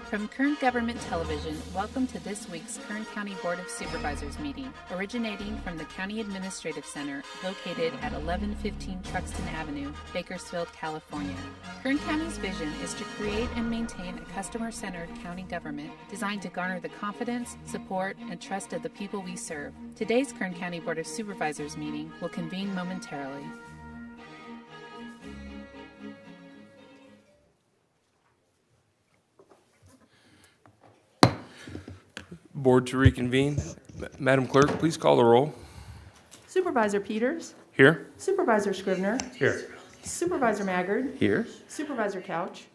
From Kern Government Television, welcome to this week's Kern County Board of Supervisors meeting, originating from the County Administrative Center located at 1115 Truxtun Avenue, Bakersfield, California. Kern County's vision is to create and maintain a customer-centered county government designed to garner the confidence, support, and trust of the people we serve. Today's Kern County Board of Supervisors meeting will convene momentarily. Board to reconvene. Madam Clerk, please call the roll. Supervisor Peters. Here. Supervisor Scrivener. Here. Supervisor Maggard. Here. Supervisor Couch.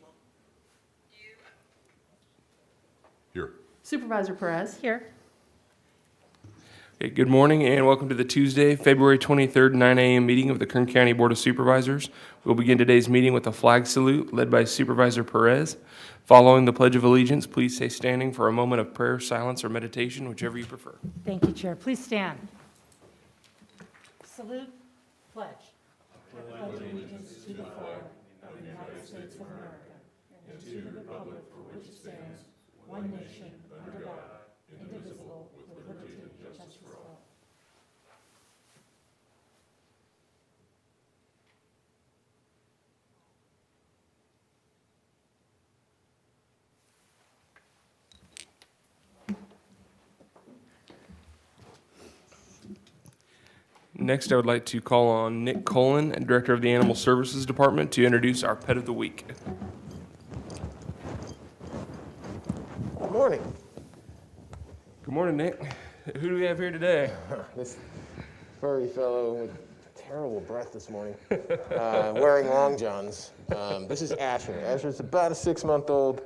Here. Supervisor Perez. Here. Okay, good morning and welcome to the Tuesday, February 23rd, 9 a.m. meeting of the Kern County Board of Supervisors. We'll begin today's meeting with a flag salute led by Supervisor Perez. Following the Pledge of Allegiance, please stay standing for a moment of prayer, silence, or meditation, whichever you prefer. Thank you, Chair. Please stand. Salute. Pledge. I pledge allegiance to the flag of the United States of America and to the republic for which it stands, one nation, under God, indivisible, with liberty and justice for all. Next, I would like to call on Nick Colin, Director of the Animal Services Department, to introduce our Pet of the Week. Good morning. Good morning, Nick. Who do we have here today? This furry fellow with terrible breath this morning, wearing long johns. This is Asher. Asher's about a 6-month-old.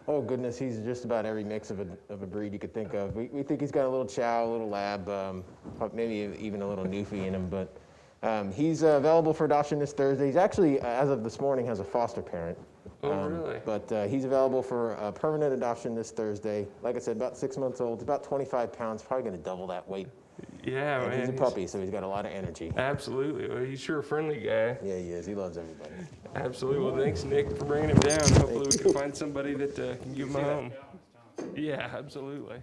Oh goodness, he's just about every mix of a breed you could think of. We think he's got a little chow, a little lab, maybe even a little Newfie in him. But he's available for adoption this Thursday. He's actually, as of this morning, has a foster parent. Oh, really? But he's available for permanent adoption this Thursday. Like I said, about 6 months old. He's about 25 pounds, probably going to double that weight. Yeah, And man. he's a puppy, so he's got a lot of energy. Absolutely. Well, he's sure a friendly guy. Yeah, he is. He loves everybody. Absolutely. Well, thanks, Nick, for bringing him down. Hopefully we can find somebody that can give him a home. Yeah, absolutely.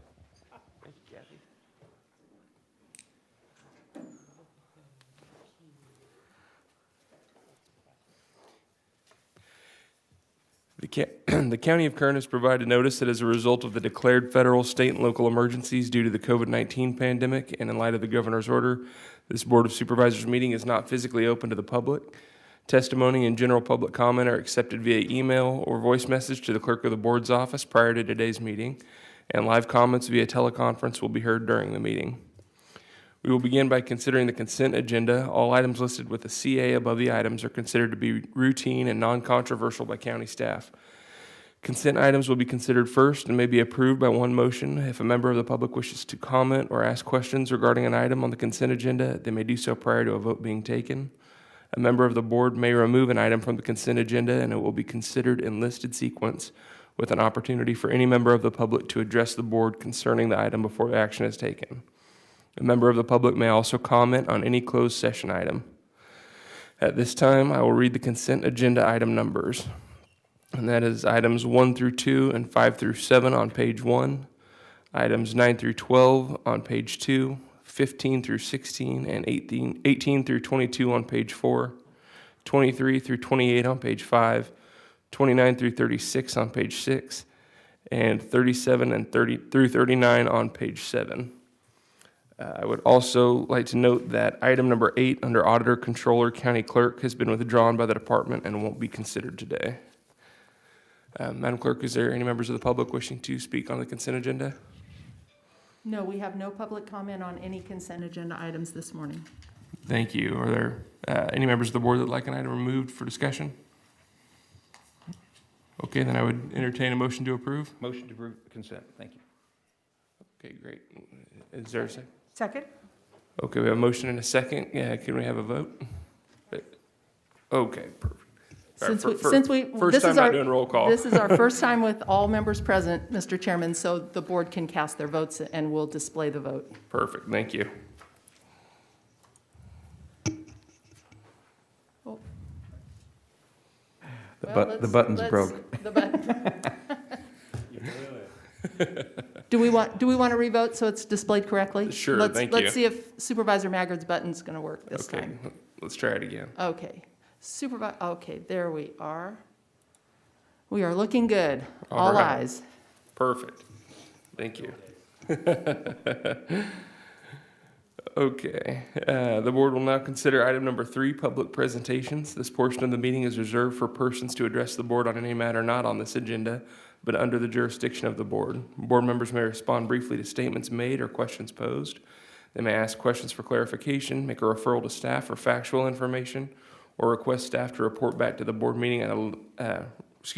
Thank you, Kathy. The County of Kern has provided notice that as a result of the declared federal, state, and local emergencies due to the COVID-19 pandemic and in light of the governor's order, this Board of Supervisors meeting is not physically open to the public. Testimony and general public comment are accepted via email or voice message to the clerk of the board's office prior to today's meeting, and live comments via teleconference will be heard during the meeting. We will begin by considering the consent agenda. All items listed with a CA above the items are considered to be routine and non-controversial by county staff. Consent items will be considered first and may be approved by one motion. If a member of the public wishes to comment or ask questions regarding an item on the consent agenda, they may do so prior to a vote being taken. A member of the board may remove an item from the consent agenda and it will be considered in listed sequence with an opportunity for any member of the public to address the board concerning the item before action is taken. A member of the public may also comment on any closed session item. At this time, I will read the consent agenda item numbers. And that is items 1 through 2 and 5 through 7 on page 1, items 9 through 12 on page 2, 15 through 16, and 18 through 22 on page 4, 23 through 28 on page 5, 29 through 36 on page 6, and 37 and 30 through 39 on page 7. I would also like to note that item number 8 under Auditor, Controller, County Clerk has been withdrawn by the department and won't be considered today. Madam Clerk, is there any members of the public wishing to speak on the consent agenda? No, we have no public comment on any consent agenda items this morning. Thank you. Are there any members of the board that would like an item removed for discussion? Okay, then I would entertain a motion to approve. Motion to approve consent. Thank you. Okay, great. Is there a second? Second? Okay, we have a motion and a second. Yeah, can we have a vote? Okay, perfect. Since First time not doing roll call. This is our first time with all members present, Mr. Chairman, so the board can cast their votes and we'll display the vote. Perfect, thank you. Oh. The button's broke. The button. Do we want to revote so it's displayed correctly? Sure, thank you. Let's see if Supervisor Maggard's button's going to work this Okay, time. let's try it again. Okay. Okay, there we are. We are looking good. All right. ayes. Perfect. Thank you. Okay, the board will now consider item number 3, public presentations. This portion of the meeting is reserved for persons to address the board on any matter not on this agenda, but under the jurisdiction of the board. Board members may respond briefly to statements made or questions posed. They may ask questions for clarification, make a referral to staff for factual information, or request staff to report back to the board meeting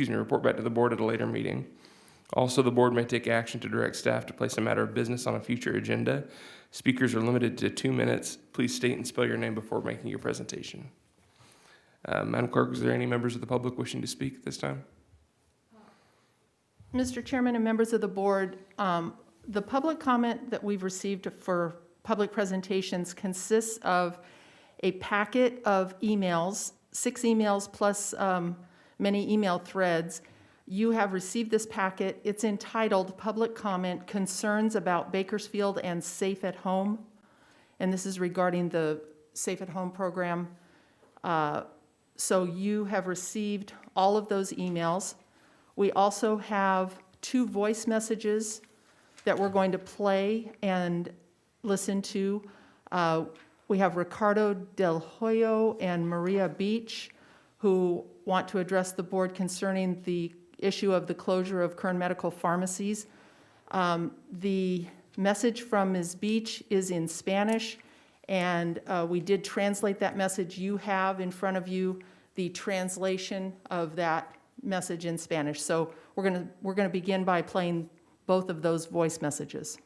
report back to the board at a later meeting. Also, the board may take action to direct staff to place a matter of business on a future agenda. Speakers are limited to 2 minutes. Please state and spell your name before making your presentation. Madam Clerk, is there any members of the public wishing to speak at this time? Mr. Chairman and members of the board, the public comment that we've received for public presentations consists of a packet of emails, 6 emails plus many email threads. You have received this packet. It's entitled Public Comment Concerns About Bakersfield and Safe at Home. And this is regarding the Safe at Home program. So you have received all of those emails. We also have 2 voice messages that we're going to play and listen to. We have Ricardo Del Hoyo and Maria Beach, who want to address the board concerning the issue of the closure of Kern Medical Pharmacies. The message from Ms. Beach is in Spanish, and we did translate that message. You have in front of you the translation of that message in Spanish. So we're gonna begin by playing both of those voice messages.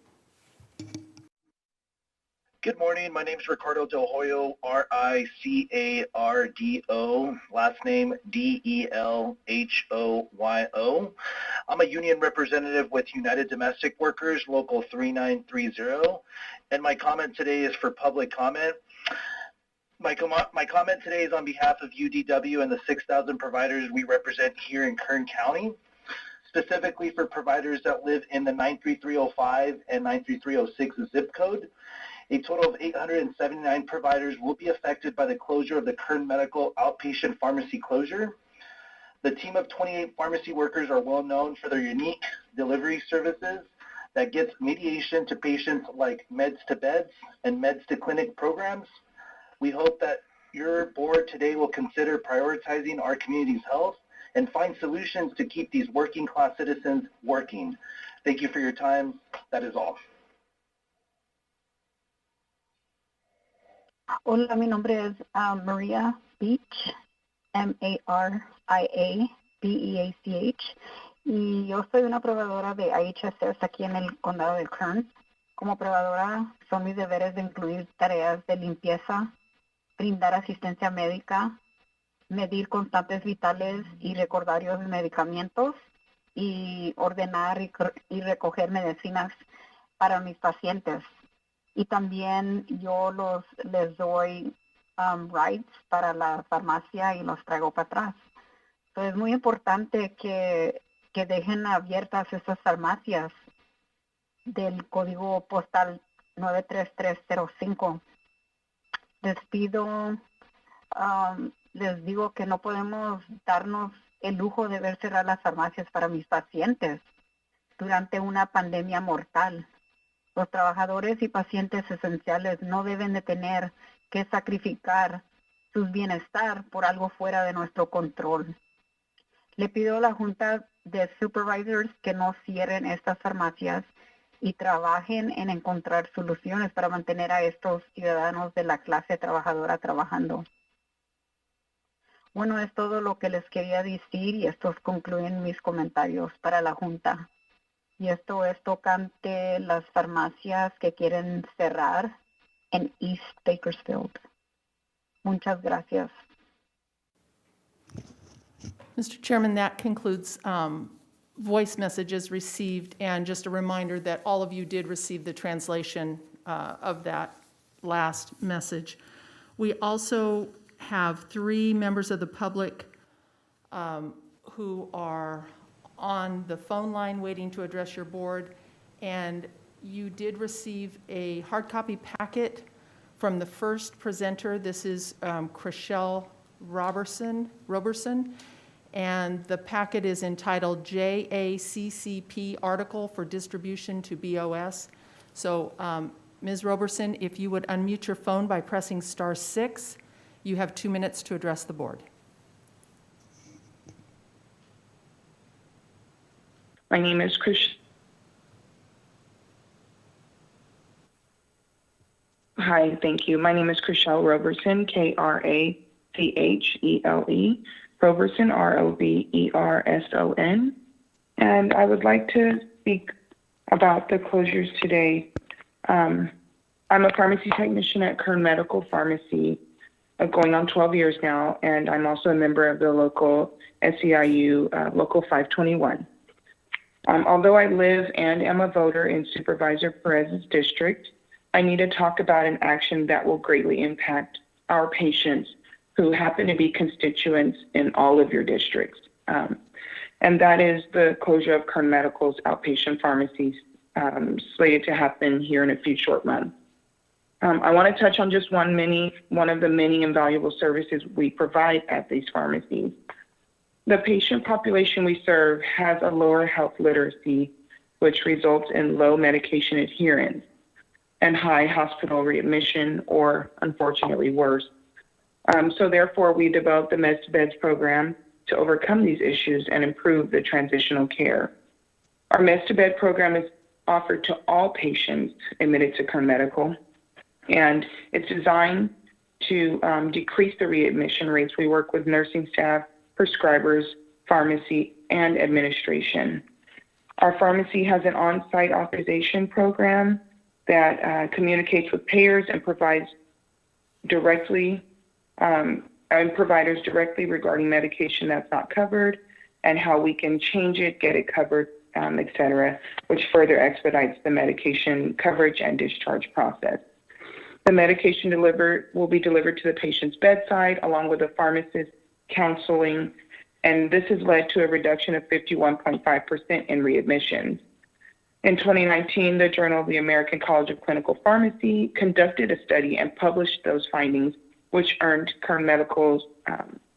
Good morning. My name is Ricardo Del Hoyo, R-I-C-A-R-D-O, last name D-E-L-H-O-Y-O. I'm a union representative with United Domestic Workers, Local 3930, and my comment today is for public comment. My comment today is on behalf of UDW and the 6,000 providers we represent here in Kern County, specifically for providers that live in the 93305 and 93306 zip code. A total of 879 providers will be affected by the closure of the Kern Medical Outpatient Pharmacy closure. The team of 28 pharmacy workers are well known for their unique delivery services that gets mediation to patients like meds to beds and meds to clinic programs. We hope that your board today will consider prioritizing our community's health and find solutions to keep these working class citizens working. Thank you for your time. That is all. Hola, mi nombre es Maria Beach, M-A-R-I-A-B-E-A-C-H, y yo soy una proveedora de IHSS aquí en el condado de Kern. Como proveedora, son mis deberes de incluir tareas de limpieza, brindar asistencia médica, medir constantes vitales y recordarios de medicamentos, y ordenar y recoger medicinas para mis pacientes. Y también yo les doy rides para la farmacia y los traigo para atrás. Entonces es muy importante que dejen abiertas esas farmacias del código postal 93305. Les digo que no podemos darnos el lujo de ver cerrar las farmacias para mis pacientes durante una pandemia mortal. Los trabajadores y pacientes esenciales no deben de tener que sacrificar su bienestar por algo fuera de nuestro control. Le pido a la Junta de Supervisors que no cierren estas farmacias y trabajen en encontrar soluciones para mantener a estos ciudadanos de la clase trabajadora trabajando. Bueno, es todo lo que les quería decir y estos concluyen mis comentarios para la Junta. Y esto es tocante las farmacias que quieren cerrar en East Bakersfield. Muchas gracias. Mr. Chairman, that concludes voice messages received, and just a reminder that all of you did receive the translation of that last message. We also have 3 members of the public who are on the phone line waiting to address your board, and you did receive a hard copy packet from the first presenter. This is Chriselle Roberson, and the packet is entitled JACCP Article for Distribution to BOS. So Ms. Roberson, if you would unmute your phone by pressing *6, you have 2 minutes to address the board. My name is Hi, thank you. My name is Chriselle Roberson, Krachele, Roberson, Roberson. And I would like to speak about the closures today. I'm a pharmacy technician at Kern Medical Pharmacy, going on 12 years now, and I'm also a member of the local SEIU Local 521. Although I live and am a voter in Supervisor Perez's district, I need to talk about an action that will greatly impact our patients who happen to be constituents in all of your districts. And that is the closure of Kern Medical's outpatient pharmacies, slated to happen here in a few short months. I want to touch on just one of the many invaluable services we provide at these pharmacies. The patient population we serve has a lower health literacy, which results in low medication adherence and high hospital readmission, or unfortunately worse. So therefore, we developed the Meds to Beds program to overcome these issues and improve the transitional care. Our Meds to Bed program is offered to all patients admitted to Kern Medical, and it's designed to decrease the readmission rates. We work with nursing staff, prescribers, pharmacy, and administration. Our pharmacy has an on-site authorization program that communicates with payers and provides directly and providers directly regarding medication that's not covered and how we can change it, get it covered, et cetera, which further expedites the medication coverage and discharge process. The medication will be delivered to the patient's bedside along with a pharmacist counseling, and this has led to a reduction of 51.5% in readmissions. In 2019, the Journal of the American College of Clinical Pharmacy conducted a study and published those findings, which earned Kern Medical's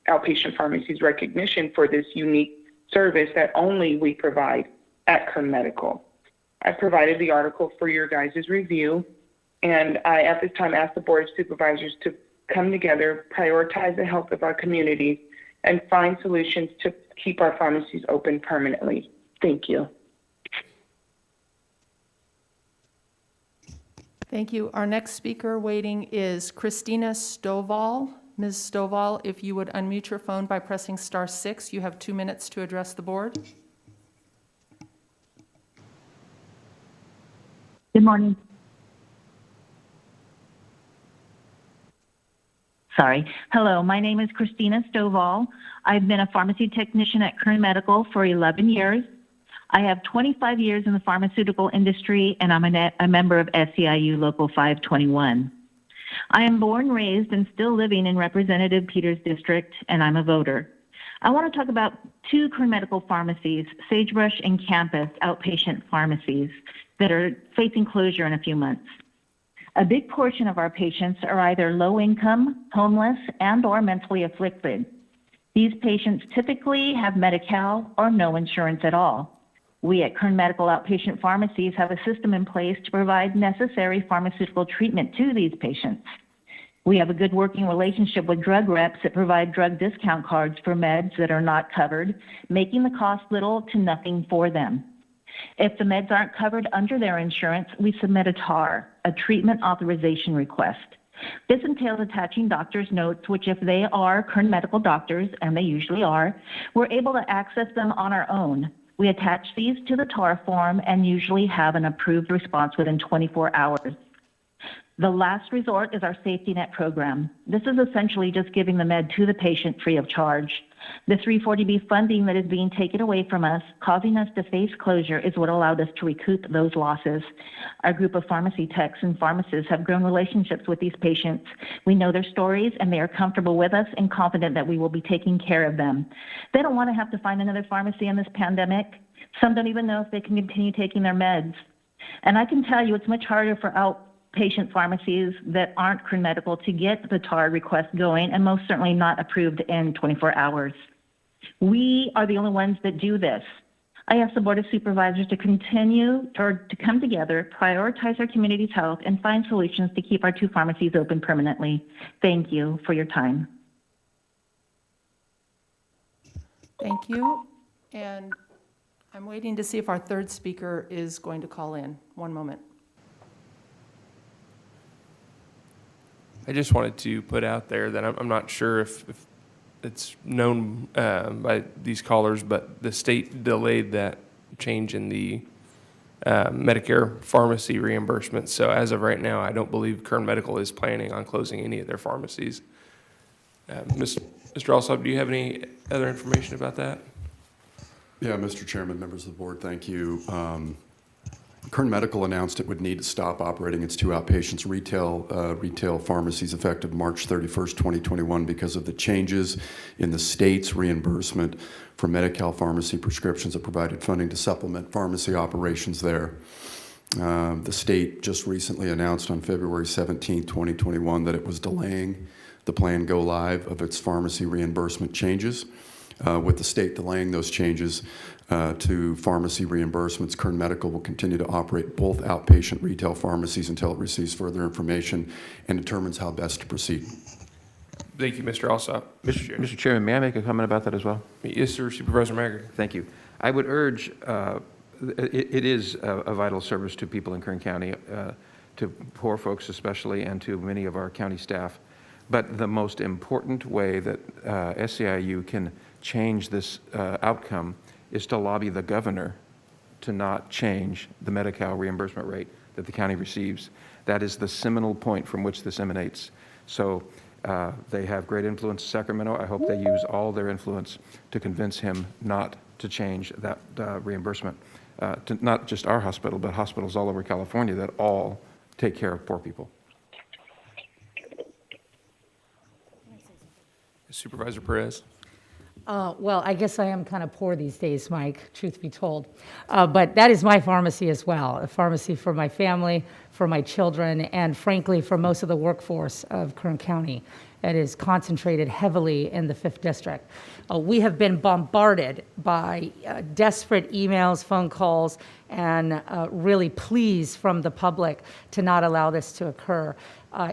outpatient pharmacies recognition for this unique service that only we provide at Kern Medical. I provided the article for your guys' review, and I at this time asked the Board of Supervisors to come together, prioritize the health of our community, and find solutions to keep our pharmacies open permanently. Thank you. Thank you. Our next speaker waiting is Christina Stovall. Ms. Stovall, if you would unmute your phone by pressing *6, you have 2 minutes to address the board. Good morning. Sorry. Hello, my name is Christina Stovall. I've been a pharmacy technician at Kern Medical for 11 years. I have 25 years in the pharmaceutical industry, and I'm a member of SEIU Local 521. I am born, raised, and still living in Representative Peters District, and I'm a voter. I want to talk about 2 Kern Medical pharmacies, Sagebrush and Campus outpatient pharmacies, that are facing closure in a few months. A big portion of our patients are either low income, homeless, and or mentally afflicted. These patients typically have Medi-Cal or no insurance at all. We at Kern Medical outpatient pharmacies have a system in place to provide necessary pharmaceutical treatment to these patients. We have a good working relationship with drug reps that provide drug discount cards for meds that are not covered, making the cost little to nothing for them. If the meds aren't covered under their insurance, we submit a TAR, a treatment authorization request. This entails attaching doctor's notes, which if they are Kern Medical doctors, and they usually are, we're able to access them on our own. We attach these to the TAR form and usually have an approved response within 24 hours. The last resort is our safety net program. This is essentially just giving the med to the patient free of charge. The 340B funding that is being taken away from us, causing us to face closure, is what allowed us to recoup those losses. Our group of pharmacy techs and pharmacists have grown relationships with these patients. We know their stories, and they are comfortable with us and confident that we will be taking care of them. They don't want to have to find another pharmacy in this pandemic. Some don't even know if they can continue taking their meds. And I can tell you it's much harder for outpatient pharmacies that aren't Kern Medical to get the TAR request going, and most certainly not approved in 24 hours. We are the only ones that do this. I ask the Board of Supervisors to continue or to come together, prioritize our community's health, and find solutions to keep our 2 pharmacies open permanently. Thank you for your time. Thank you. And I'm waiting to see if our third speaker is going to call in. One moment. I just wanted to put out there that I'm not sure if it's known by these callers, but the state delayed that change in the Medicare pharmacy reimbursement. So as of right now, I don't believe Kern Medical is planning on closing any of their pharmacies. Mr. Alsop, do you have any other information about that? Yeah, Mr. Chairman, members of the board, thank you. Kern Medical announced it would need to stop operating its 2 outpatients retail pharmacies effective March 31st, 2021 because of the changes in the state's reimbursement for Medi-Cal pharmacy prescriptions that provided funding to supplement pharmacy operations there. The state just recently announced on February 17, 2021 that it was delaying the planned go live of its pharmacy reimbursement changes. With the state delaying those changes to pharmacy reimbursements, Kern Medical will continue to operate both outpatient retail pharmacies until it receives further information and determines how best to proceed. Thank you, Mr. Alsop. Mr. Chairman, may I make a comment about that as well? Yes, sir. Supervisor Maggard. Thank you. I would urge, it is a vital service to people in Kern County, to poor folks especially, and to many of our county staff. But the most important way that SEIU can change this outcome is to lobby the governor to not change the Medi-Cal reimbursement rate that the county receives. That is the seminal point from which this emanates. So they have great influence in Sacramento. I hope they use all their influence to convince him not to change that reimbursement, to not just our hospital, but hospitals all over California that all take care of poor people. Supervisor Perez. Well, I guess I am kind of poor these days, Mike, truth be told. But that is my pharmacy as well, a pharmacy for my family, for my children, and frankly, for most of the workforce of Kern County. It is concentrated heavily in the 5th District. We have been bombarded by desperate emails, phone calls, and really pleas from the public to not allow this to occur.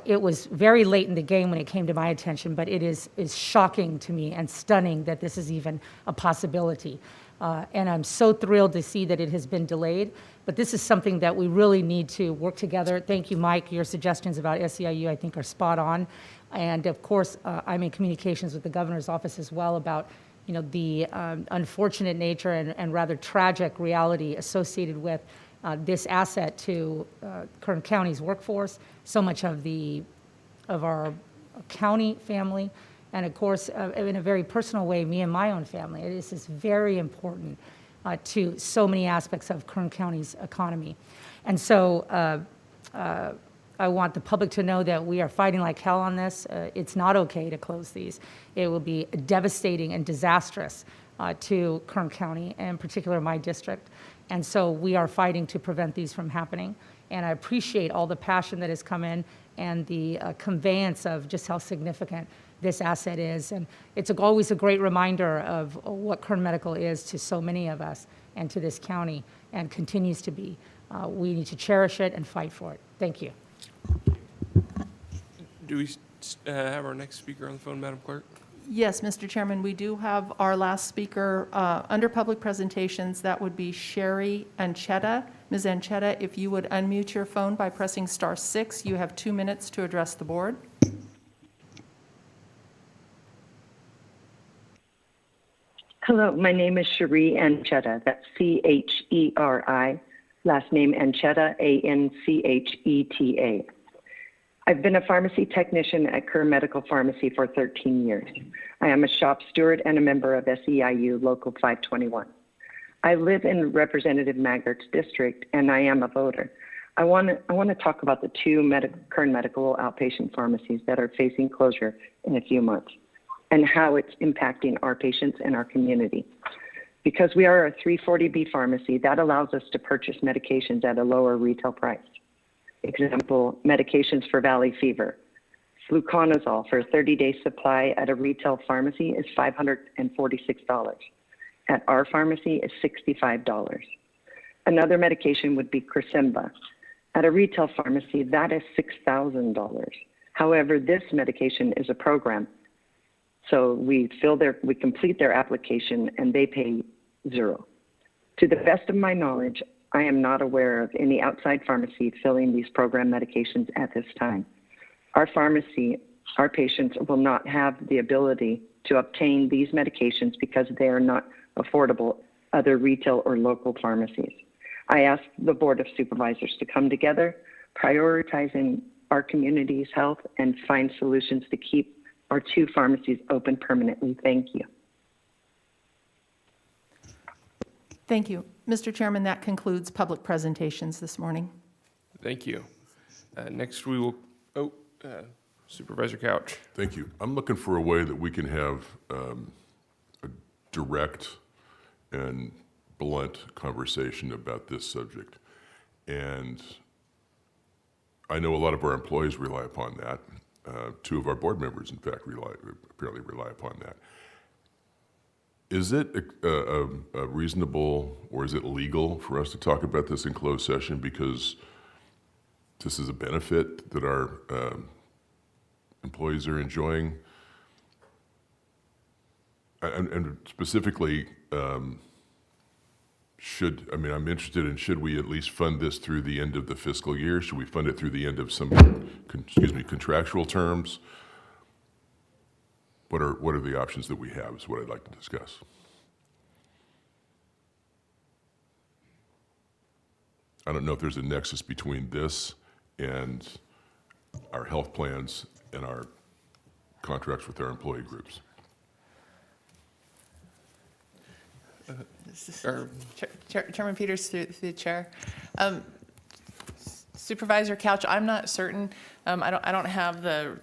It was very late in the game when it came to my attention, but it is shocking to me and stunning that this is even a possibility. And I'm so thrilled to see that it has been delayed, but this is something that we really need to work together. Thank you, Mike. Your suggestions about SEIU, I think, are spot on. And of course, I'm in communications with the governor's office as well about the unfortunate nature and rather tragic reality associated with this asset to Kern County's workforce, so much of our county family, and of course, in a very personal way, me and my own family. This is very important to so many aspects of Kern County's economy. And so I want the public to know that we are fighting like hell on this. It's not okay to close these. It will be devastating and disastrous to Kern County, and in particular my district. And so we are fighting to prevent these from happening. And I appreciate all the passion that has come in and the conveyance of just how significant this asset is. And it's always a great reminder of what Kern Medical is to so many of us and to this county, and continues to be. We need to cherish it and fight for it. Thank you. Do we have our next speaker on the phone, Madam Clerk? Yes, Mr. Chairman, we do have our last speaker under public presentations. That would be Sherry Anchetta. Ms. Anchetta, if you would unmute your phone by pressing *6, you have 2 minutes to address the board. Hello, my name is Cherie Anchetta. That's C-H-E-R-I. Last name Anchetta, A-N-C-H-E-T-A. I've been a pharmacy technician at Kern Medical Pharmacy for 13 years. I am a shop steward and a member of SEIU Local 521. I live in Representative Maggart's district, and I am a voter. I want to talk about the two Kern Medical outpatient pharmacies that are facing closure in a few months and how it's impacting our patients and our community. Because we are a 340B pharmacy, that allows us to purchase medications at a lower retail price. Example, medications for valley fever. Fluconazole for a 30-day supply at a retail pharmacy is $546. At our pharmacy is $65. Another medication would be Cresemba. At a retail pharmacy, that is $6,000. However, this medication is a program. So we complete their application and they pay $0. To the best of my knowledge, I am not aware of any outside pharmacy filling these program medications at this time. Our pharmacy, our patients will not have the ability to obtain these medications because they are not affordable other retail or local pharmacies. I ask the Board of Supervisors to come together, prioritizing our community's health and find solutions to keep our two pharmacies open permanently. Thank you. Thank you. Mr. Chairman, that concludes public presentations this morning. Thank you. Next we will, Supervisor Couch. Thank you. I'm looking for a way that we can have a direct and blunt conversation about this subject. And I know a lot of our employees rely upon that. Two of our board members, in fact, apparently rely upon that. Is it a reasonable or is it legal for us to talk about this in closed session because this is a benefit that our employees are enjoying? And specifically, I'm interested in, should we at least fund this through the end of the fiscal year? Should we fund it through the end of some, contractual terms? What are the options that we have is what I'd like to discuss. I don't know if there's a nexus between this and our health plans and our contracts with our employee groups. Chairman Peters, through the chair. Supervisor Couch, I'm not certain. I don't have the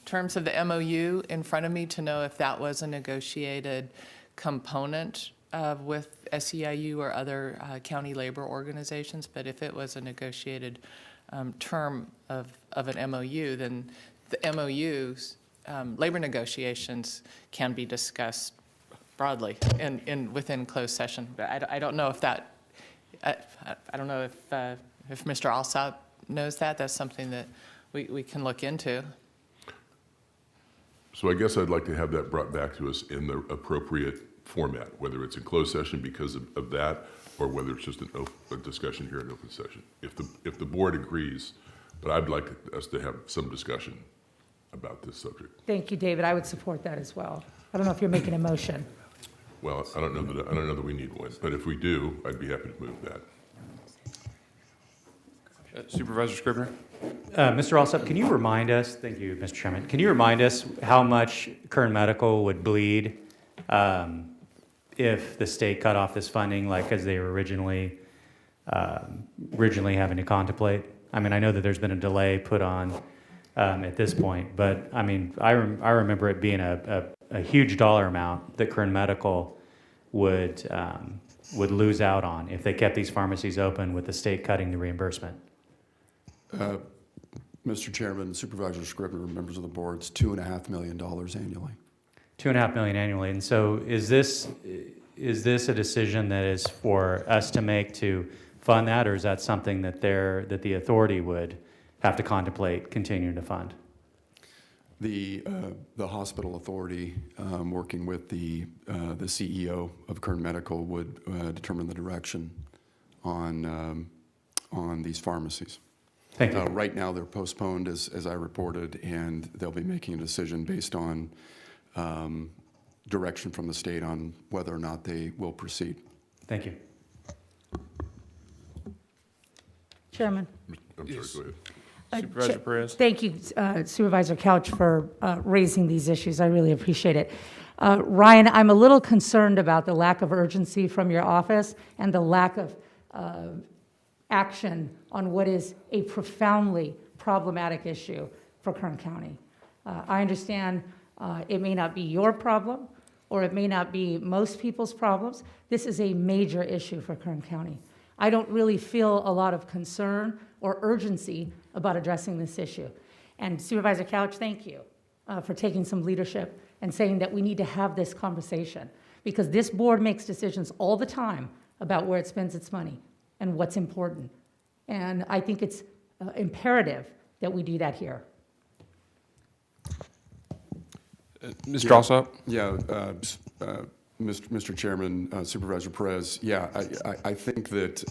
terms of the MOU in front of me to know if that was a negotiated component with SEIU or other county labor organizations. But if it was a negotiated term of an MOU, then the MOU's labor negotiations can be discussed broadly within closed session. But I don't know if that. I don't know if Mr. Alsop knows that. That's something that we can look into. So I guess I'd like to have that brought back to us in the appropriate format, whether it's in closed session because of that, or whether it's just a discussion here in open session. If the board agrees, but I'd like us to have some discussion about this subject. Thank you, David. I would support that as well. I don't know if you're making a motion. Well, I don't know that we need one, but if we do, I'd be happy to move that. Supervisor Scribner. Mr. Alsop, can you remind us, thank you, Mr. Chairman, can you remind us how much Kern Medical would bleed if the state cut off this funding, like as they were originally having to contemplate? I mean, I know that there's been a delay put on at this point, but I mean, I remember it being a huge dollar amount that Kern Medical would lose out on if they kept these pharmacies open with the state cutting the reimbursement. Mr. Chairman, Supervisor Scribner, members of the board, it's $2.5 million annually. $2.5 million annually. And so is this a decision that is for us to make to fund that, or is that something that the authority would have to contemplate continuing to fund? The hospital authority, working with the CEO of Kern Medical, would determine the direction on these pharmacies. Thank you. Right now, they're postponed, as I reported, and they'll be making a decision based on direction from the state on whether or not they will proceed. Thank you. Chairman. I'm sorry, go Supervisor Perez. Thank you, Supervisor Couch, for raising these issues. I really appreciate it. Ryan, I'm a little concerned about the lack of urgency from your office and the lack of action on what is a profoundly problematic issue for Kern County. I understand it may not be your problem, or it may not be most people's problems. This is a major issue for Kern County. I don't really feel a lot of concern or urgency about addressing this issue. And Supervisor Couch, thank you for taking some leadership and saying that we need to have this conversation, because this board makes decisions all the time about where it spends its money and what's important. And I think it's imperative that we do that here. Mr. Alsop? Yeah, Mr. Chairman, Supervisor Perez, yeah, I think that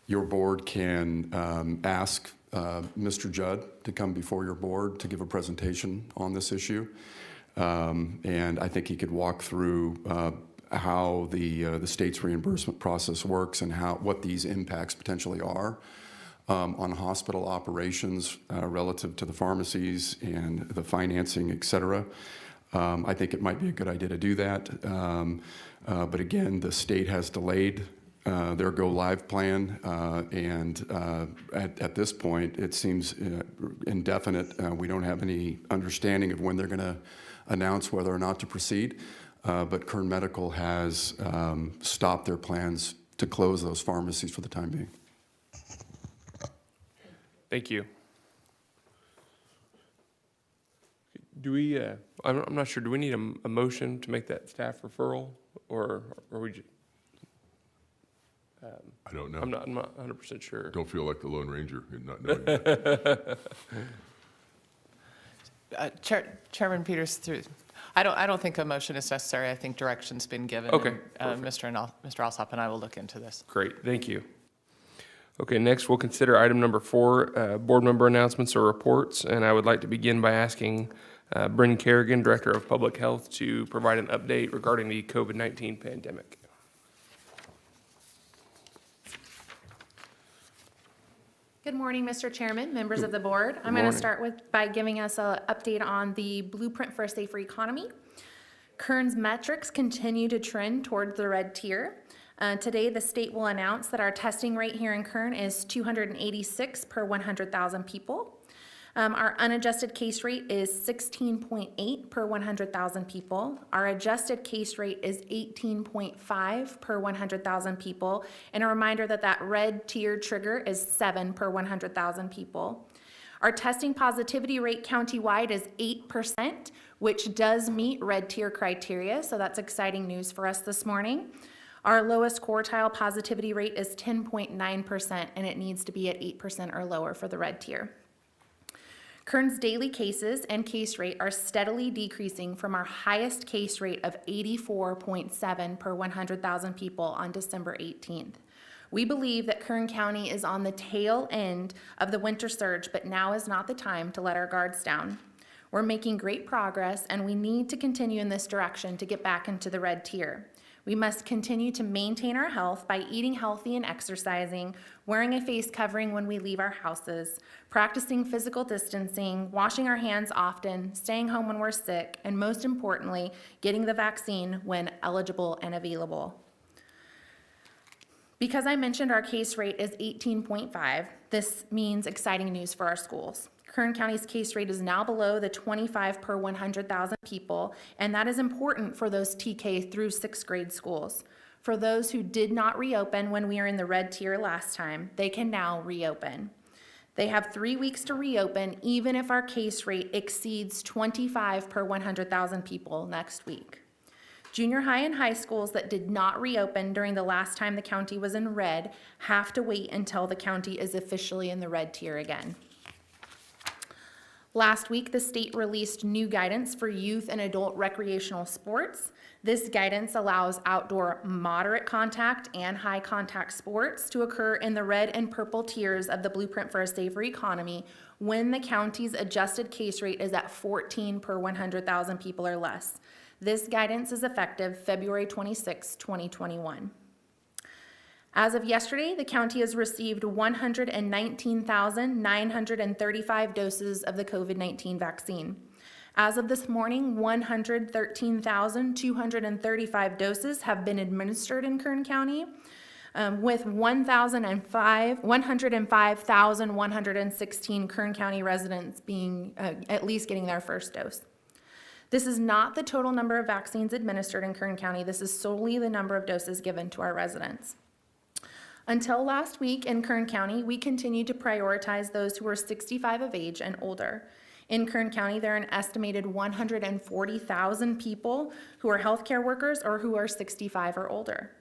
your board can ask Mr. Judd to come before your board to give a presentation on this issue. And I think he could walk through how the state's reimbursement process works and what these impacts potentially are on hospital operations relative to the pharmacies and the financing, et cetera. I think it might be a good idea to do that. But again, the state has delayed their go-live plan, and at this point, it seems indefinite. We don't have any understanding of when they're going to announce whether or not to proceed. But Kern Medical has stopped their plans to close those pharmacies for the time being. Thank you. Do we, I'm not sure, do we need a motion to make that staff referral, or are we just? I don't know. I'm not 100% sure. Don't feel like the Lone Ranger in not knowing that. Chairman Peters, I don't think a motion is necessary. I think direction's been given. Okay. And, Mr. Alsop and I will look into this. Great, thank you. Okay, next we'll consider item number 4, board member announcements or reports, and I would like to begin by asking Bryn Kerrigan, Director of Public Health, to provide an update regarding the COVID-19 pandemic. Good morning, Mr. Chairman, members of the board. I'm going to start by giving us an update on the blueprint for a safer economy. Kern's metrics continue to trend towards the red tier. Today, the state will announce that our testing rate here in Kern is 286 per 100,000 people. Our unadjusted case rate is 16.8 per 100,000 people. Our adjusted case rate is 18.5 per 100,000 people. And a reminder that that red tier trigger is 7 per 100,000 people. Our testing positivity rate countywide is 8%, which does meet red tier criteria, so that's exciting news for us this morning. Our lowest quartile positivity rate is 10.9%, and it needs to be at 8% or lower for the red tier. Kern's daily cases and case rate are steadily decreasing from our highest case rate of 84.7 per 100,000 people on December 18th. We believe that Kern County is on the tail end of the winter surge, but now is not the time to let our guards down. We're making great progress, and we need to continue in this direction to get back into the red tier. We must continue to maintain our health by eating healthy and exercising, wearing a face covering when we leave our houses, practicing physical distancing, washing our hands often, staying home when we're sick, and most importantly, getting the vaccine when eligible and available. Because I mentioned our case rate is 18.5, this means exciting news for our schools. Kern County's case rate is now below the 25 per 100,000 people, and that is important for those TK through 6th grade schools. For those who did not reopen when we were in the red tier last time, they can now reopen. They have 3 weeks to reopen, even if our case rate exceeds 25 per 100,000 people next week. Junior high and high schools that did not reopen during the last time the county was in red have to wait until the county is officially in the red tier again. Last week, the state released new guidance for youth and adult recreational sports. This guidance allows outdoor moderate contact and high contact sports to occur in the red and purple tiers of the Blueprint for a Safer Economy when the county's adjusted case rate is at 14 per 100,000 people or less. This guidance is effective February 26, 2021. As of yesterday, the county has received 119,935 doses of the COVID-19 vaccine. As of this morning, 113,235 doses have been administered in Kern County, with 105,116 Kern County residents being at least getting their first dose. This is not the total number of vaccines administered in Kern County. This is solely the number of doses given to our residents. Until last week in Kern County, we continued to prioritize those who are 65 of age and older. In Kern County, there are an estimated 140,000 people who are healthcare workers or who are 65 or older.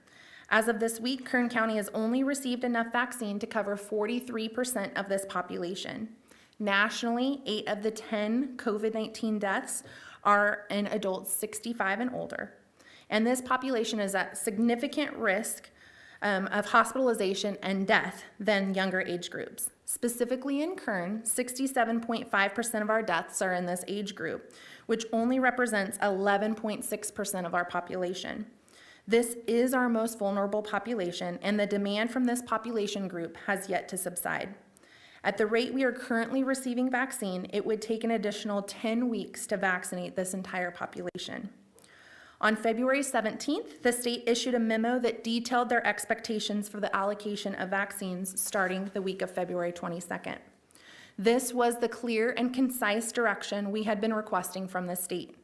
As of this week, Kern County has only received enough vaccine to cover 43% of this population. Nationally, 8 of the 10 COVID-19 deaths are in adults 65 and older. And this population is at significant risk of hospitalization and death than younger age groups. Specifically in Kern, 67.5% of our deaths are in this age group, which only represents 11.6% of our population. This is our most vulnerable population, and the demand from this population group has yet to subside. At the rate we are currently receiving vaccine, it would take an additional 10 weeks to vaccinate this entire population. On February 17th, the state issued a memo that detailed their expectations for the allocation of vaccines starting the week of February 22nd. This was the clear and concise direction we had been requesting from the state.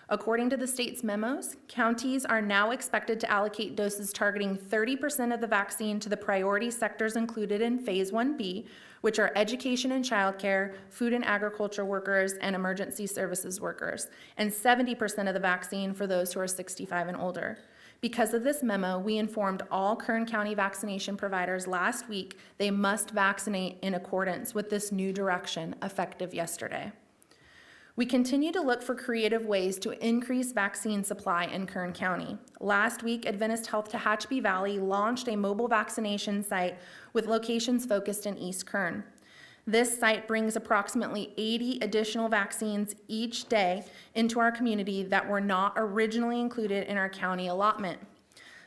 According to the state's memos, counties are now expected to allocate doses targeting 30% of the vaccine to the priority sectors included in Phase 1B, which are education and childcare, food and agriculture workers, and emergency services workers, and 70% of the vaccine for those who are 65 and older. Because of this memo, we informed all Kern County vaccination providers last week they must vaccinate in accordance with this new direction effective yesterday. We continue to look for creative ways to increase vaccine supply in Kern County. Last week, Adventist Health Tehachapi Valley launched a mobile vaccination site with locations focused in East Kern. This site brings approximately 80 additional vaccines each day into our community that were not originally included in our county allotment.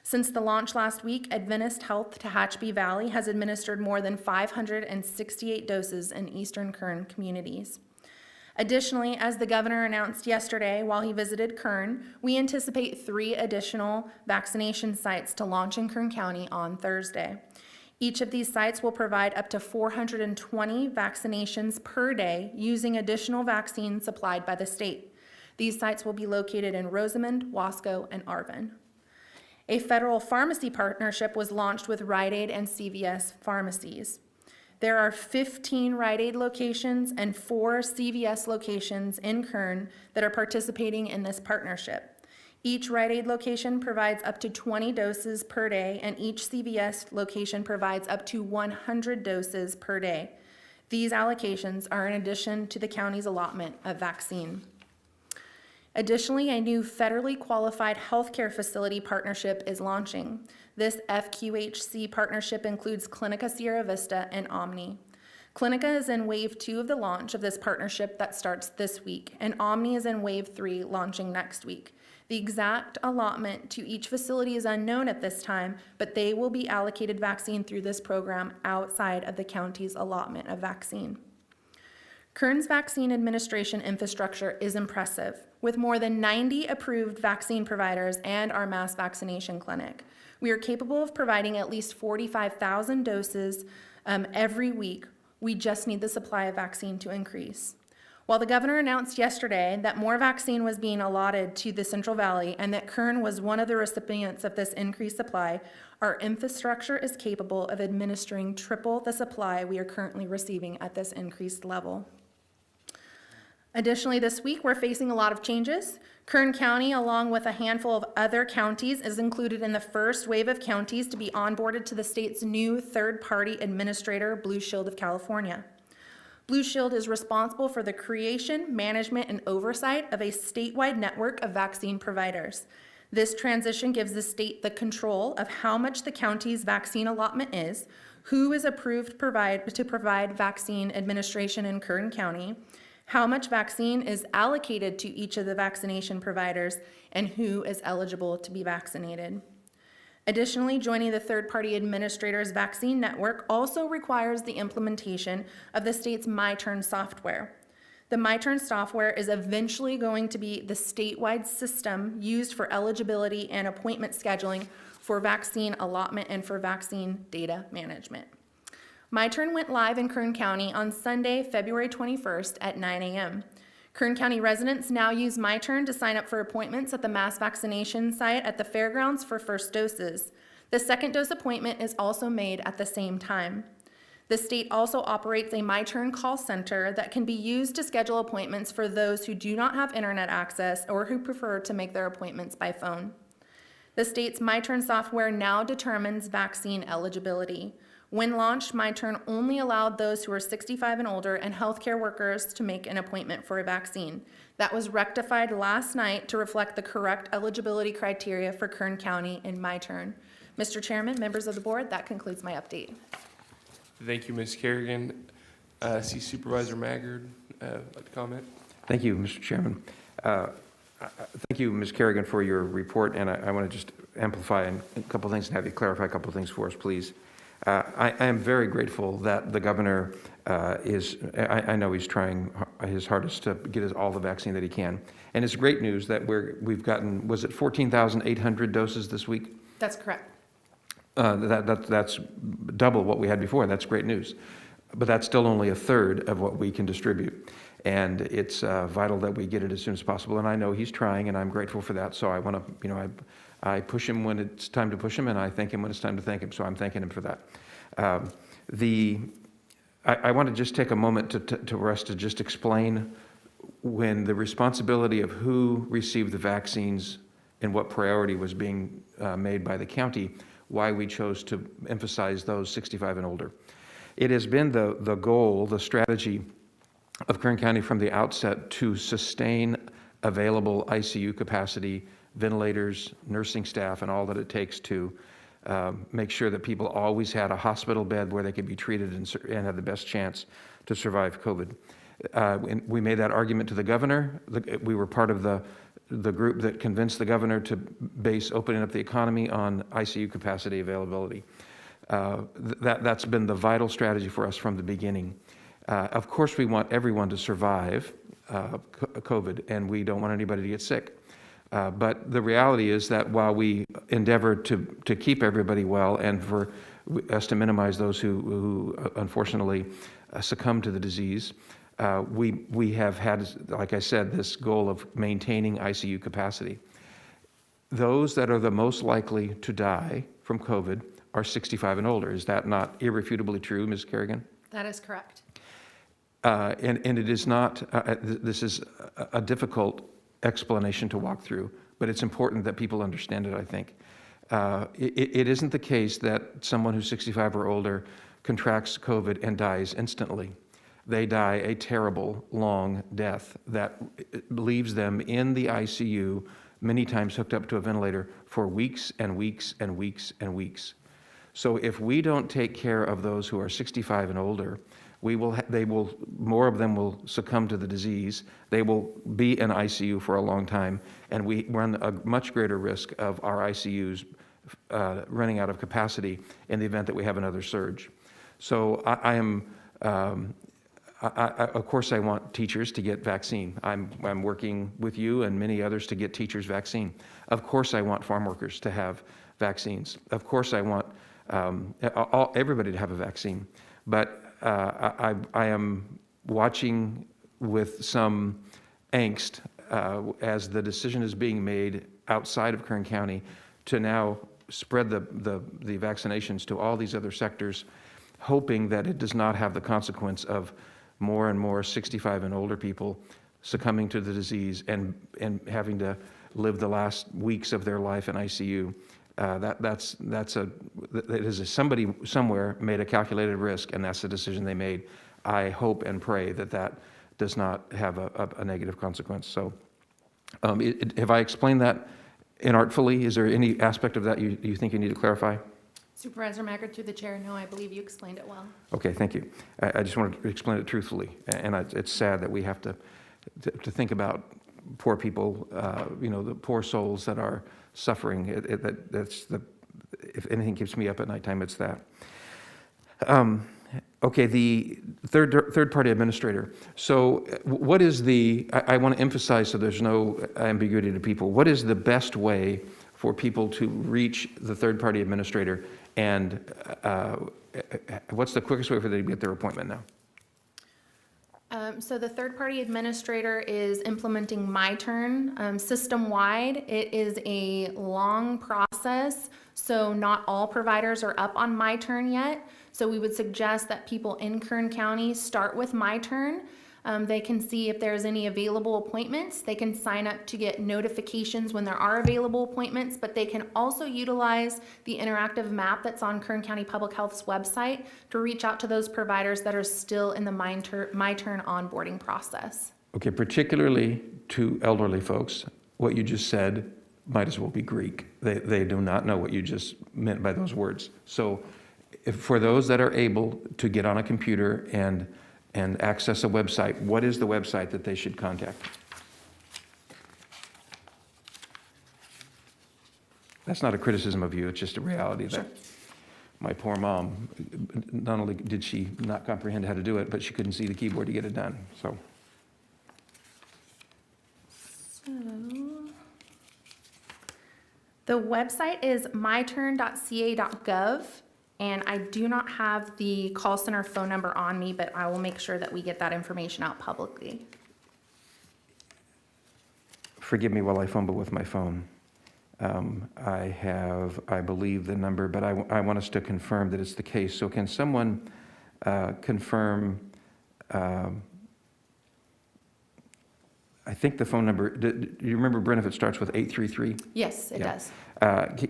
Since the launch last week, Adventist Health Tehachapi Valley has administered more than 568 doses in Eastern Kern communities. Additionally, as the governor announced yesterday while he visited Kern, we anticipate 3 additional vaccination sites to launch in Kern County on Thursday. Each of these sites will provide up to 420 vaccinations per day using additional vaccines supplied by the state. These sites will be located in Rosamond, Wasco, and Arvin. A federal pharmacy partnership was launched with Rite Aid and CVS pharmacies. There are 15 Rite Aid locations and 4 CVS locations in Kern that are participating in this partnership. Each Rite Aid location provides up to 20 doses per day, and each CVS location provides up to 100 doses per day. These allocations are in addition to the county's allotment of vaccine. Additionally, a new federally qualified healthcare facility partnership is launching. This FQHC partnership includes Clinica Sierra Vista and Omni. Clinica is in Wave 2 of the launch of this partnership that starts this week, and Omni is in Wave 3 launching next week. The exact allotment to each facility is unknown at this time, but they will be allocated vaccine through this program outside of the county's allotment of vaccine. Kern's vaccine administration infrastructure is impressive, with more than 90 approved vaccine providers and our mass vaccination clinic. We are capable of providing at least 45,000 doses every week. We just need the supply of vaccine to increase. While the governor announced yesterday that more vaccine was being allotted to the Central Valley and that Kern was one of the recipients of this increased supply, our infrastructure is capable of administering triple the supply we are currently receiving at this increased level. Additionally, this week, we're facing a lot of changes. Kern County, along with a handful of other counties, is included in the first wave of counties to be onboarded to the state's new third-party administrator, Blue Shield of California. Blue Shield is responsible for the creation, management, and oversight of a statewide network of vaccine providers. This transition gives the state the control of how much the county's vaccine allotment is, who is approved to provide vaccine administration in Kern County, how much vaccine is allocated to each of the vaccination providers, and who is eligible to be vaccinated. Additionally, joining the third-party administrators vaccine network also requires the implementation of the state's MyTurn software. The MyTurn software is eventually going to be the statewide system used for eligibility and appointment scheduling for vaccine allotment and for vaccine data management. MyTurn went live in Kern County on Sunday, February 21st at 9 a.m. Kern County residents now use MyTurn to sign up for appointments at the mass vaccination site at the fairgrounds for first doses. The second dose appointment is also made at the same time. The state also operates a MyTurn call center that can be used to schedule appointments for those who do not have internet access or who prefer to make their appointments by phone. The state's MyTurn software now determines vaccine eligibility. When launched, MyTurn only allowed those who are 65 and older and healthcare workers to make an appointment for a vaccine. That was rectified last night to reflect the correct eligibility criteria for Kern County in MyTurn. Mr. Chairman, members of the board, that concludes my update. Thank you, Ms. Kerrigan. See Supervisor Maggard like to comment. Thank you, Mr. Chairman. Thank you, Ms. Kerrigan, for your report, and I want to just amplify a couple of things and have you clarify a couple of things for us, please. I am very grateful that the governor I know he's trying his hardest to get us all the vaccine that he can. And it's great news that we've gotten, was it 14,800 doses this week? That's correct. That's double what we had before. That's great news. But that's still only a third of what we can distribute. And it's vital that we get it as soon as possible. And I know he's trying, and I'm grateful for that. So I want to, I push him when it's time to push him, and I thank him when it's time to thank him. So I'm thanking him for that. I want to just take a moment for us to just explain when the responsibility of who received the vaccines and what priority was being made by the county, why we chose to emphasize those 65 and older. It has been the goal, the strategy of Kern County from the outset to sustain available ICU capacity, ventilators, nursing staff, and all that it takes to make sure that people always had a hospital bed where they could be treated and have the best chance to survive COVID. We made that argument to the governor. We were part of the group that convinced the governor to base opening up the economy on ICU capacity availability. That's been the vital strategy for us from the beginning. Of course, we want everyone to survive COVID, and we don't want anybody to get sick. But the reality is that while we endeavor to keep everybody well and for us to minimize those who unfortunately succumb to the disease, we have had, like I said, this goal of maintaining ICU capacity. Those that are the most likely to die from COVID are 65 and older. Is that not irrefutably true, Ms. Kerrigan? That is correct. And it is not, this is a difficult explanation to walk through, but it's important that people understand it, I think. It isn't the case that someone who's 65 or older contracts COVID and dies instantly. They die a terrible, long death that leaves them in the ICU, many times hooked up to a ventilator for weeks and weeks and weeks and weeks. So if we don't take care of those who are 65 and older, more of them will succumb to the disease. They will be in ICU for a long time, and we run a much greater risk of our ICUs running out of capacity in the event that we have another surge. So of course, I want teachers to get vaccine. I'm working with you and many others to get teachers vaccine. Of course, I want farm workers to have vaccines. Of course, I want everybody to have a vaccine. But I am watching with some angst as the decision is being made outside of Kern County to now spread the vaccinations to all these other sectors, hoping that it does not have the consequence of more and more 65 and older people succumbing to the disease and having to live the last weeks of their life in ICU. Somebody somewhere made a calculated risk, and that's the decision they made. I hope and pray that does not have a negative consequence. So have I explained that inartfully? Is there any aspect of that you think you need to clarify? Supervisor Maggard, through the chair, no, I believe you explained it well. Okay, thank you. I just wanted to explain it truthfully, and it's sad that we have to think about poor people, the poor souls that are suffering. if anything keeps me up at nighttime, it's that. Okay, the third-party administrator. So what is I want to emphasize so there's no ambiguity to people, what is the best way for people to reach the third-party administrator, and what's the quickest way for them to get their appointment now? So the third-party administrator is implementing MyTurn system-wide. It is a long process, so not all providers are up on MyTurn yet. So we would suggest that people in Kern County start with MyTurn. They can see if there's any available appointments. They can sign up to get notifications when there are available appointments, but they can also utilize the interactive map that's on Kern County Public Health's website to reach out to those providers that are still in the MyTurn onboarding process. Okay, particularly to elderly folks, what you just said might as well be Greek. They do not know what you just meant by those words. So for those that are able to get on a computer and access a website, what is the website that they should contact? That's not a criticism of you, it's just a reality that my poor mom, not only did she not comprehend how to do it, but she couldn't see the keyboard to get it done. So the website is myturn.ca.gov. And I do not have the call center phone number on me, but I will make sure that we get that information out publicly. forgive me while I fumble with my phone. I have, I believe, the number, but I want us to confirm that it's the case. So can someone confirm, I think the phone number, do you remember, Brent, if it starts with 833? Yes, it does.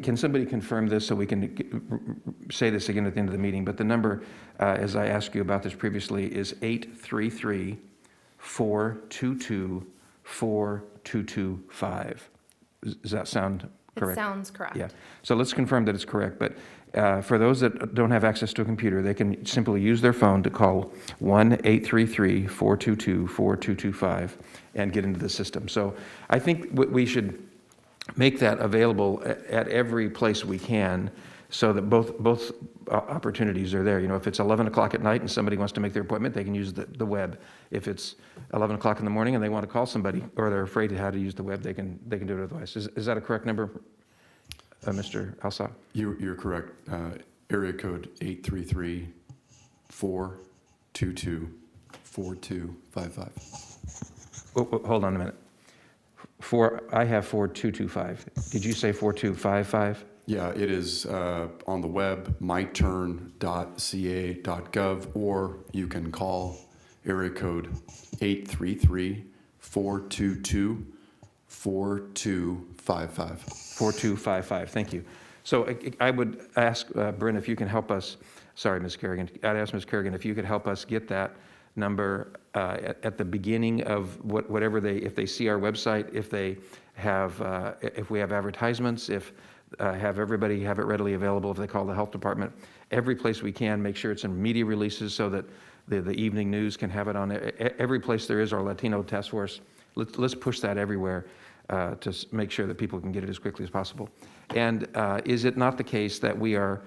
Can somebody confirm this so we can say this again at the end of the meeting? But the number, as I asked you about this previously, is 833-422-4225. Does that sound correct? It sounds correct. Yeah. So let's confirm that it's correct. But for those that don't have access to a computer, they can simply use their phone to call 1-833-422-4225 and get into the system. So I think we should make that available at every place we can, so that both opportunities are there. You know, if it's 11 o'clock at night and somebody wants to make their appointment, they can use the web. If it's 11 o'clock in the morning and they want to call somebody, or they're afraid of how to use the web, they can do it otherwise. Is that a correct number, Mr. Alsop? You're correct. Area code 833-422-4255. Hold on a minute. I have 4225. Did you say 4255? Yeah, it is on the web, myturn.ca.gov, or you can call area code 833-422-4255. 4255, thank you. So I would ask Brent if you can help us, sorry, Ms. Kerrigan, I'd ask Ms. Kerrigan if you could help us get that number at the beginning of whatever if they see our website, if they have, if we have advertisements, if have everybody have it readily available, if they call the health department, every place we can, make sure it's in media releases so that the evening news can have it on every place there is our Latino task force. Let's push that everywhere to make sure that people can get it as quickly as possible. And is it not the case that we are,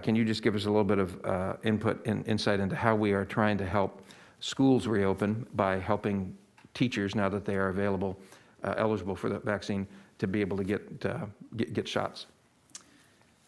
can you just give us a little bit of input and insight into how we are trying to help schools reopen by helping teachers, now that they are available, eligible for the vaccine, to be able to get shots?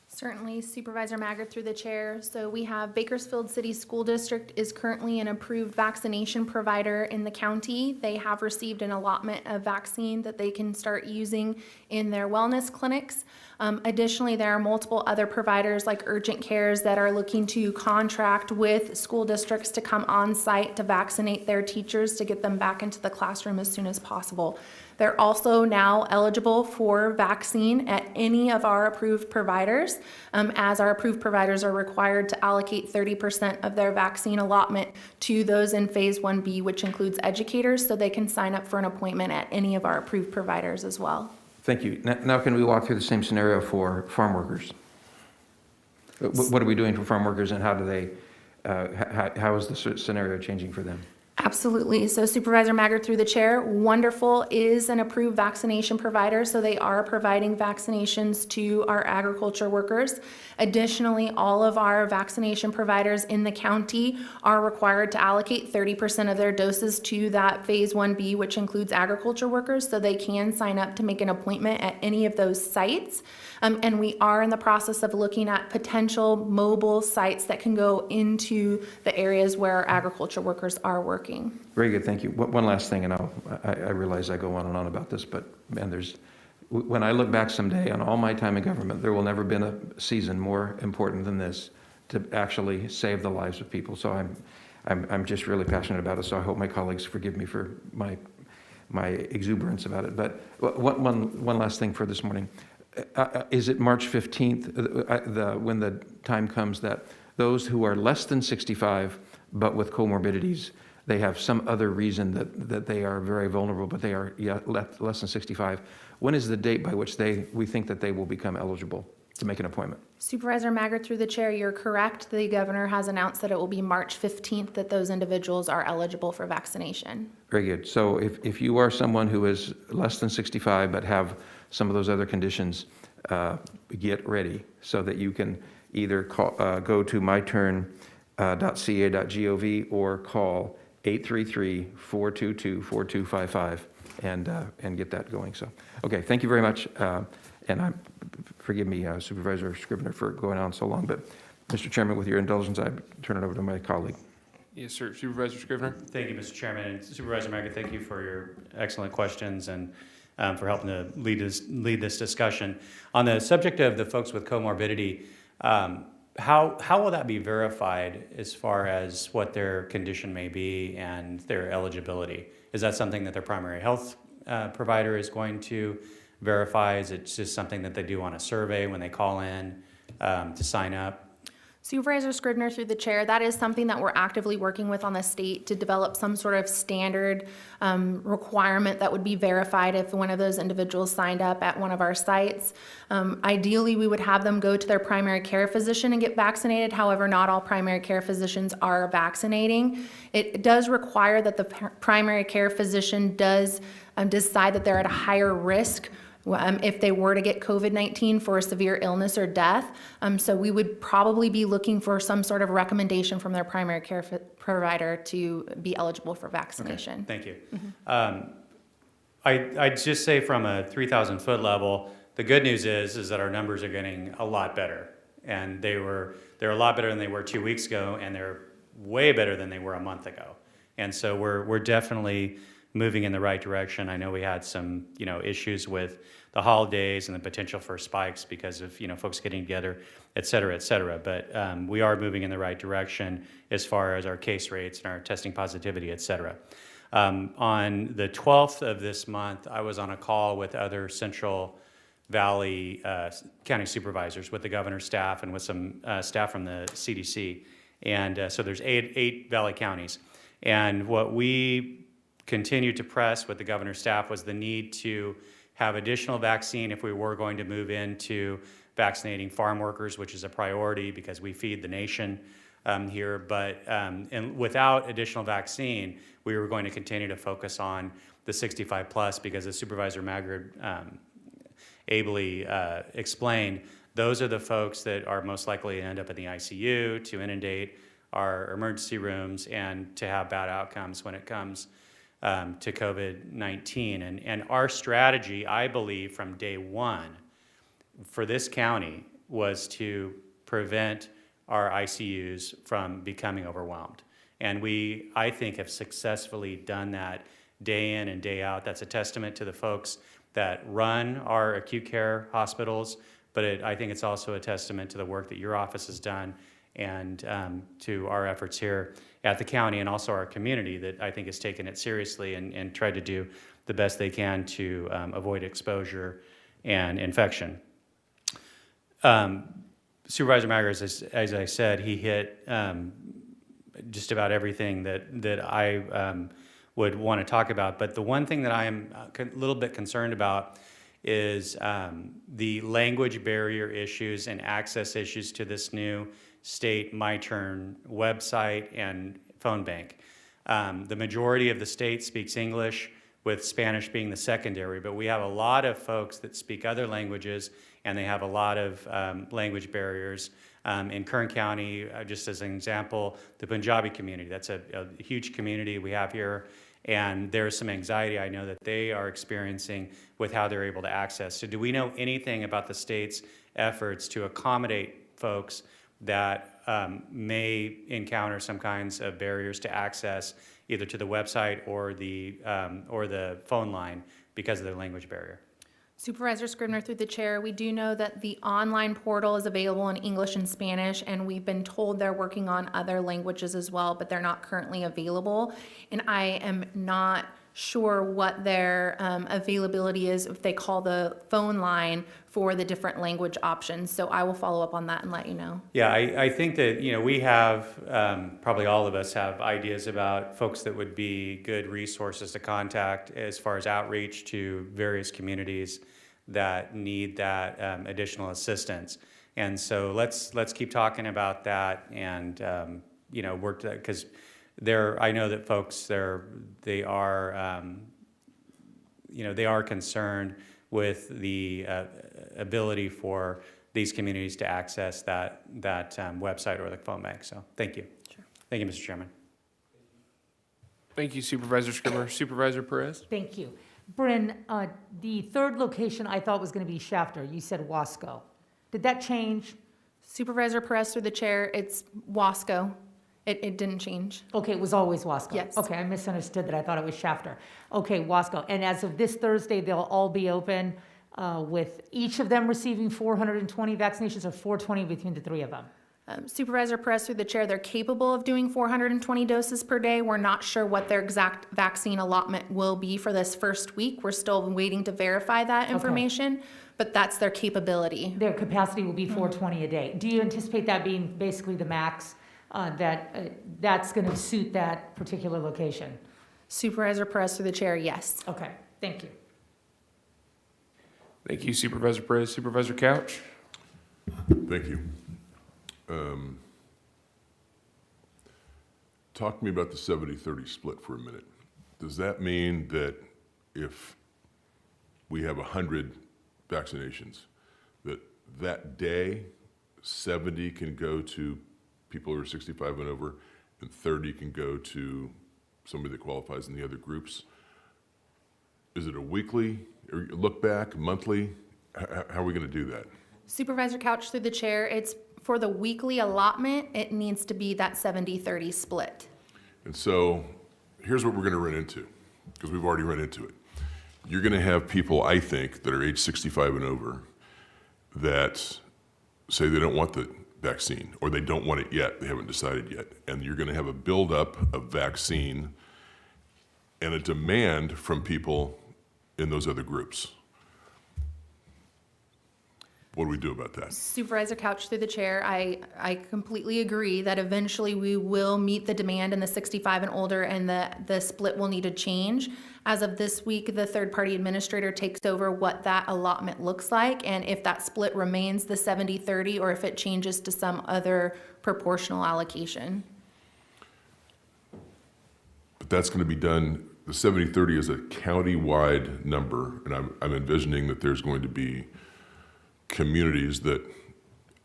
Certainly, Supervisor Maggard through the chair. So we have Bakersfield City School District is currently an approved vaccination provider in the county. They have received an allotment of vaccine that they can start using in their wellness clinics. Additionally, there are multiple other providers like urgent cares that are looking to contract with school districts to come on site to vaccinate their teachers to get them back into the classroom as soon as possible. They're also now eligible for vaccine at any of our approved providers, as our approved providers are required to allocate 30% of their vaccine allotment to those in Phase 1B, which includes educators, so they can sign up for an appointment at any of our approved providers as well. Thank you. Now can we walk through the same scenario for farm workers? What are we doing for farm workers, and how do they, how is the scenario changing for them? Absolutely. So Supervisor Maggard, through the chair, Wonderful is an approved vaccination provider, so they are providing vaccinations to our agriculture workers. Additionally, all of our vaccination providers in the county are required to allocate 30% of their doses to that Phase 1B, which includes agriculture workers, so they can sign up to make an appointment at any of those sites. And we are in the process of looking at potential mobile sites that can go into the areas where our agriculture workers are working. Very good, thank you. One last thing, and I realize I go on and on about this, but man, when I look back someday on all my time in government, there will never been a season more important than this to actually save the lives of people. So I'm just really passionate about it. So I hope my colleagues forgive me for my exuberance about it. But one last thing for this morning. Is it March 15th, when the time comes that those who are less than 65 but with comorbidities, they have some other reason that they are very vulnerable, but they are less than 65. When is the date by which we think that they will become eligible to make an appointment? Supervisor Maggard, through the chair, you're correct. The governor has announced that it will be March 15th that those individuals are eligible for vaccination. Very good. So if you are someone who is less than 65 but have some of those other conditions, get ready so that you can either go to myturn.ca.gov or call 833-422-4255 and get that going. So, okay, thank you very much. And forgive me, Supervisor Scrivener, for going on so long, but Mr. Chairman, with your indulgence, I turn it over to my colleague. Yes, sir. Supervisor Scrivener. Thank you, Mr. Chairman. And Supervisor Maggard, thank you for your excellent questions and for helping to lead this discussion. On the subject of the folks with comorbidity, how will that be verified as far as what their condition may be and their eligibility? Is that something that their primary health provider is going to verify? Is it just something that they do on a survey when they call in to sign up? Supervisor Scrivener, through the chair, that is something that we're actively working with on the state to develop some sort of standard requirement that would be verified if one of those individuals signed up at one of our sites. Ideally, we would have them go to their primary care physician and get vaccinated. However, not all primary care physicians are vaccinating. It does require that the primary care physician does decide that they're at a higher risk if they were to get COVID-19 for a severe illness or death. So we would probably be looking for some sort of recommendation from their primary care provider to be eligible for vaccination. Okay, thank you. Mm-hmm. I'd just say from a 3,000-foot level, the good news is that our numbers are getting a lot better. And they're a lot better than they were 2 weeks ago, and they're way better than they were a month ago. And so we're definitely moving in the right direction. I know we had some, issues with the holidays and the potential for spikes because of, folks getting together, et cetera, but we are moving in the right direction as far as our case rates and our testing positivity, et cetera. On the 12th of this month, I was on a call with other Central Valley county supervisors with the governor's staff and with some staff from the CDC. And so there's eight Valley counties. And what we continued to press with the governor's staff was the need to have additional vaccine if we were going to move into vaccinating farm workers, which is a priority because we feed the nation here. But and without additional vaccine, we were going to continue to focus on the 65 plus because as Supervisor Maggard ably explained, those are the folks that are most likely to end up in the ICU, to inundate our emergency rooms, and to have bad outcomes when it comes to COVID-19. And our strategy, I believe, from day one for this county was to prevent our ICUs from becoming overwhelmed. And we, I think, have successfully done that day in and day out. That's a testament to the folks that run our acute care hospitals, but I think it's also a testament to the work that your office has done and to our efforts here at the county and also our community that I think has taken it seriously and tried to do the best they can to avoid exposure and infection. Supervisor Maggard, as I said, he hit just about everything that I would want to talk about. But the one thing that I am a little bit concerned about is the language barrier issues and access issues to this new state My Turn website and phone bank. The majority of the state speaks English, with Spanish being the secondary, but we have a lot of folks that speak other languages, and they have a lot of language barriers. In Kern County, just as an example, the Punjabi community, that's a huge community we have here, and there's some anxiety I know that they are experiencing with how they're able to access. So do we know anything about the state's efforts to accommodate folks that may encounter some kinds of barriers to access either to the website or the phone line because of their language barrier? Supervisor Scribner, through the chair, we do know that the online portal is available in English and Spanish, and we've been told they're working on other languages as well, but they're not currently available. And I am not sure what their availability is if they call the phone line for the different language options. So I will follow up on that and let you know. Yeah, I think that, we have, probably all of us have ideas about folks that would be good resources to contact as far as outreach to various communities that need that additional assistance. And so let's keep talking about that and, work to that, because I know that folks they are concerned with the ability for these communities to access that website or the phone bank. So thank you. Sure. Thank you, Mr. Chairman. Thank you, Supervisor Scribner. Supervisor Perez? Thank you. Bryn, the third location I thought was going to be Shafter. You said Wasco. Did that change? Supervisor Perez, through the chair, it's Wasco. It didn't change. Okay, it was always Wasco. Yes. Okay, I misunderstood that. I thought it was Shafter. Okay, Wasco. And as of this Thursday, they'll all be open with each of them receiving 420 vaccinations, or 420 between the three of them? Supervisor Perez, through the chair, they're capable of doing 420 doses per day. We're not sure what their exact vaccine allotment will be for this first week. We're still waiting to verify that information, but that's their capability. Their capacity will be 420 a day. Do you anticipate that being basically the max that's going to suit that particular location? Supervisor Perez, through the chair, yes. Okay, thank you. Thank you, Supervisor Perez. Supervisor Couch? Thank you. Talk to me about the 70-30 split for a minute. Does that mean that if we have 100 vaccinations, that day 70 can go to people who are 65 and over, and 30 can go to somebody that qualifies in the other groups? Is it a weekly, or look back, monthly? How are we going to do that? Supervisor Couch, through the chair, it's for the weekly allotment, it needs to be that 70-30 split. And so here's what we're going to run into, because we've already run into it. You're going to have people, I think, that are age 65 and over that say they don't want the vaccine, or they don't want it yet, they haven't decided yet. And you're going to have a buildup of vaccine and a demand from people in those other groups. What do we do about that? Supervisor Couch, through the chair, I completely agree that eventually we will meet the demand in the 65 and older, and the split will need to change. As of this week, the third-party administrator takes over what that allotment looks like, and if that split remains the 70-30 or if it changes to some other proportional allocation. But that's going to be done, the 70-30 is a county-wide number, and I'm envisioning that there's going to be communities that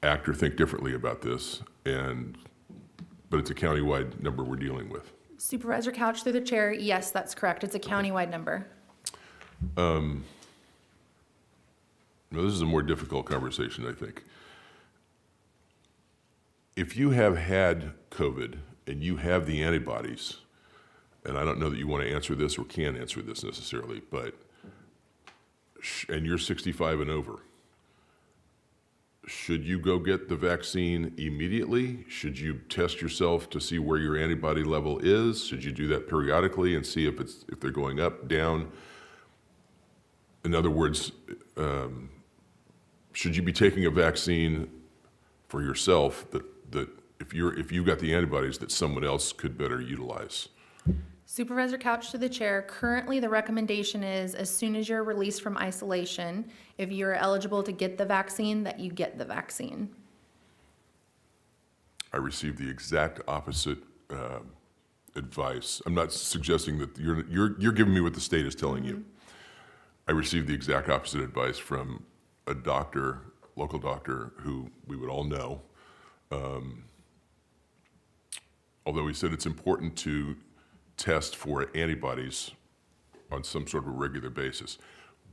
act or think differently about this, but it's a countywide number we're dealing with. Supervisor Couch, through the chair, yes, that's correct. It's a countywide number. This is a more difficult conversation, I think. If you have had COVID and you have the antibodies, and I don't know that you want to answer this or can answer this necessarily, but and you're 65 and over, should you go get the vaccine immediately? Should you test yourself to see where your antibody level is? Should you do that periodically and see if they're going up, down? In other words, should you be taking a vaccine for yourself that if you've got the antibodies that someone else could better utilize? Supervisor Couch, to the chair, currently the recommendation is as soon as you're released from isolation, if you're eligible to get the vaccine, that you get the vaccine. I received the exact opposite advice. I'm not suggesting that you're giving me what the state is telling you. I received the exact opposite advice from a doctor, local doctor, who we would all know. Although he said it's important to test for antibodies on some sort of a regular basis.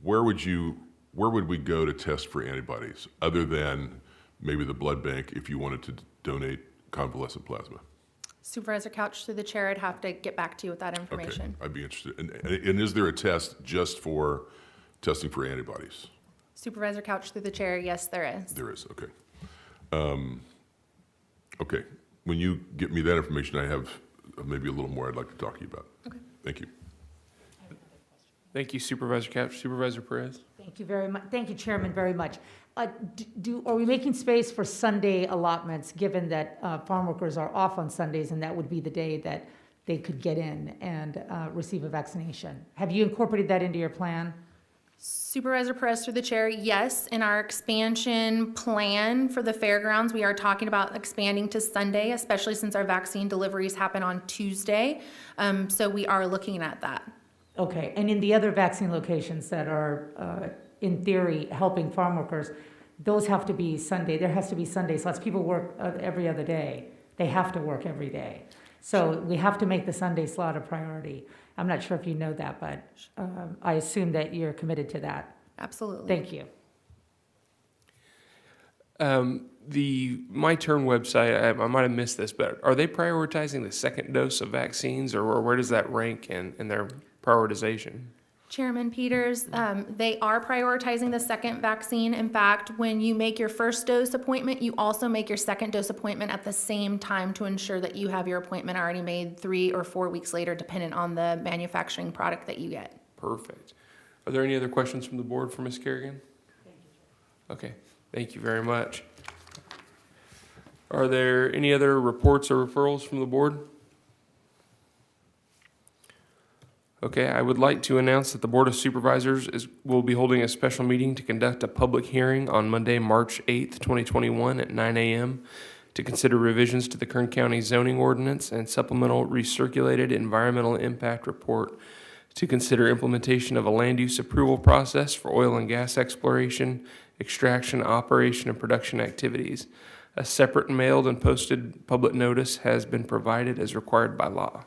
Where would we go to test for antibodies other than maybe the blood bank if you wanted to donate convalescent plasma? Supervisor Couch, through the chair, I'd have to get back to you with that information. Okay, I'd be interested. And is there a test just for testing for antibodies? Supervisor Couch, through the chair, yes, there is. There is, okay. Okay, when you get me that information, I have maybe a little more I'd like to talk to you about. Okay. Thank you. Thank you, Supervisor Couch. Supervisor Perez? Thank you very much. Thank you, Chairman, very much. Are we making space for Sunday allotments, given that farm workers are off on Sundays and that would be the day that they could get in and receive a vaccination? Have you incorporated that into your plan? Supervisor Perez, through the chair, yes. In our expansion plan for the fairgrounds, we are talking about expanding to Sunday, especially since our vaccine deliveries happen on Tuesday. So we are looking at that. Okay, and in the other vaccine locations that are, in theory, helping farm workers, those have to be Sunday. There has to be Sunday slots. People work every other day. They have to work every day. So we have to make the Sunday slot a priority. I'm not sure if you know that, but I assume that you're committed to that. Absolutely. Thank you. The My Turn website, I might have missed this, but are they prioritizing the second dose of vaccines, or where does that rank in their prioritization? Chairman Peters, they are prioritizing the second vaccine. In fact, when you make your first dose appointment, you also make your second dose appointment at the same time to ensure that you have your appointment already made 3 or 4 weeks later, depending on the manufacturing product that you get. Perfect. Are there any other questions from the board for Ms. Kerrigan? Thank you. Okay, thank you very much. Are there any other reports or referrals from the board? Okay, I would like to announce that the Board of Supervisors will be holding a special meeting to conduct a public hearing on Monday, March 8th, 2021 at 9 a.m. to consider revisions to the Kern County zoning ordinance and supplemental recirculated environmental impact report to consider implementation of a land use approval process for oil and gas exploration, extraction, operation, and production activities. A separate mailed and posted public notice has been provided as required by law.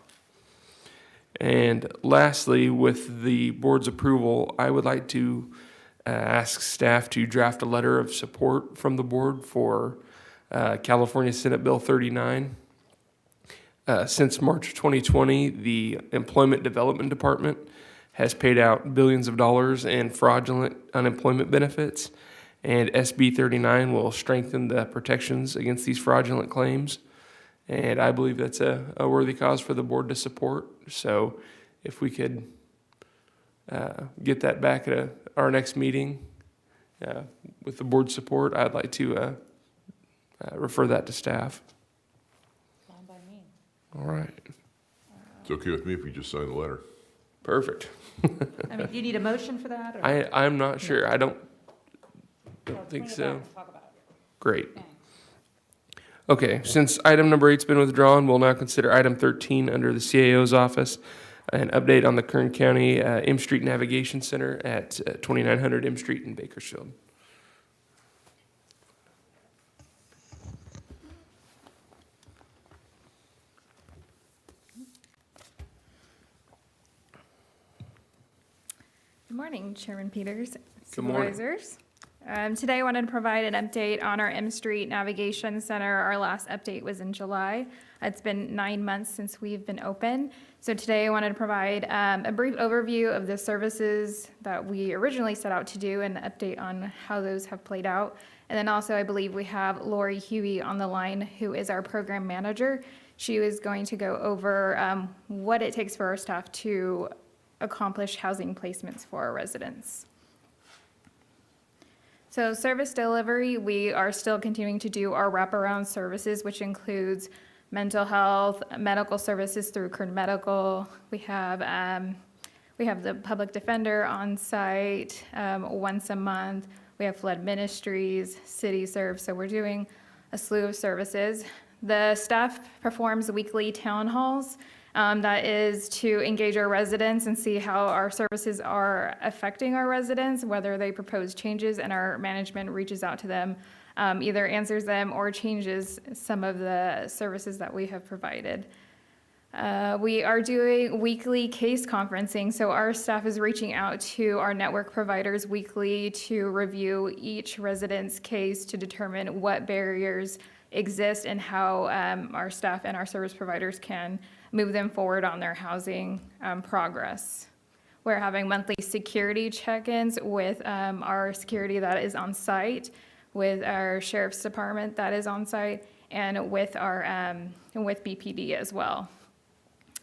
And lastly, with the board's approval, I would like to ask staff to draft a letter of support from the board for California Senate Bill 39. Since March 2020, the Employment Development Department has paid out billions of dollars in fraudulent unemployment benefits, and SB 39 will strengthen the protections against these fraudulent claims. And I believe that's a worthy cause for the board to support. So if we could get that back at our next meeting with the board's support, I'd like to refer that to staff. Fine by me. All right. It's okay with me if you just sign the letter. Perfect. I mean, do you need a motion for that? Or? I'm not sure. I don't think so. Great. Okay, since item number 8's been withdrawn, we'll now consider item 13 under the CAO's office, an update on the Kern County M Street Navigation Center at 2900 M Street in Bakersfield. Good morning, Chairman Peters, Good morning. Supervisors. Today I wanted to provide an update on our M Street Navigation Center. Our last update was in July. It's been 9 months since we've been open. So today I wanted to provide a brief overview of the services that we originally set out to do and an update on how those have played out. And then also I believe we have Lori Huey on the line, who is our program manager. She is going to go over what it takes for our staff to accomplish housing placements for our residents. So service delivery, we are still continuing to do our wraparound services, which includes mental health, medical services through Kern Medical. We have the public defender on site once a month. We have flood ministries, city serve. So we're doing a slew of services. The staff performs weekly town halls That is to engage our residents and see how our services are affecting our residents, whether they propose changes and our management reaches out to them, either answers them or changes some of the services that we have provided. We are doing weekly case conferencing, so our staff is reaching out to our network providers weekly to review each resident's case to determine what barriers exist and how our staff and our service providers can move them forward on their housing progress. We're having monthly security check-ins with our security that is on site, with our sheriff's department that is on site, and with our with BPD as well.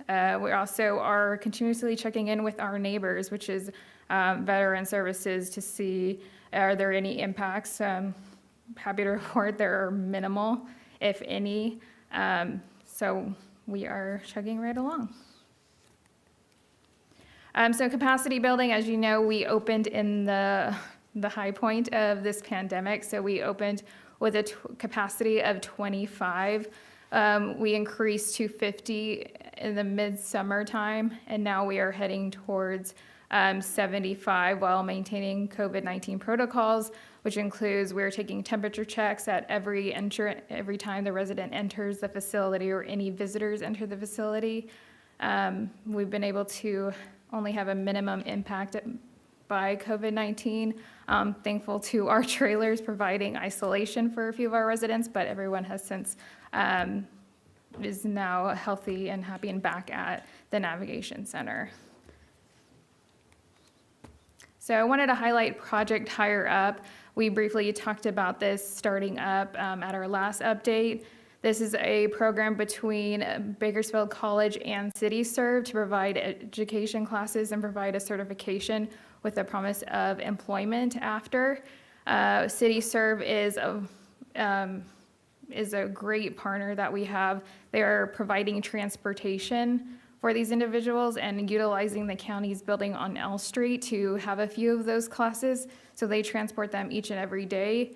We also are continuously checking in with our neighbors, which is veteran services, to see are there any impacts. Happy to report there are minimal, if any. So we are chugging right along. So capacity building, as you know, we opened in the high point of this pandemic. So we opened with a capacity of 25. We increased to 50 in the midsummer time, and now we are heading towards 75 while maintaining COVID-19 protocols, which includes we're taking temperature checks at every time the resident enters the facility or any visitors enter the facility. We've been able to only have a minimum impact by COVID-19. Thankful to our trailers providing isolation for a few of our residents, but everyone has since is now healthy and happy and back at the Navigation Center. So I wanted to highlight Project Hire Up. We briefly talked about this starting up at our last update. This is a program between Bakersfield College and CityServe to provide education classes and provide a certification with the promise of employment after. CityServe is a great partner that we have. They are providing transportation for these individuals and utilizing the county's building on L Street to have a few of those classes. So they transport them each and every day.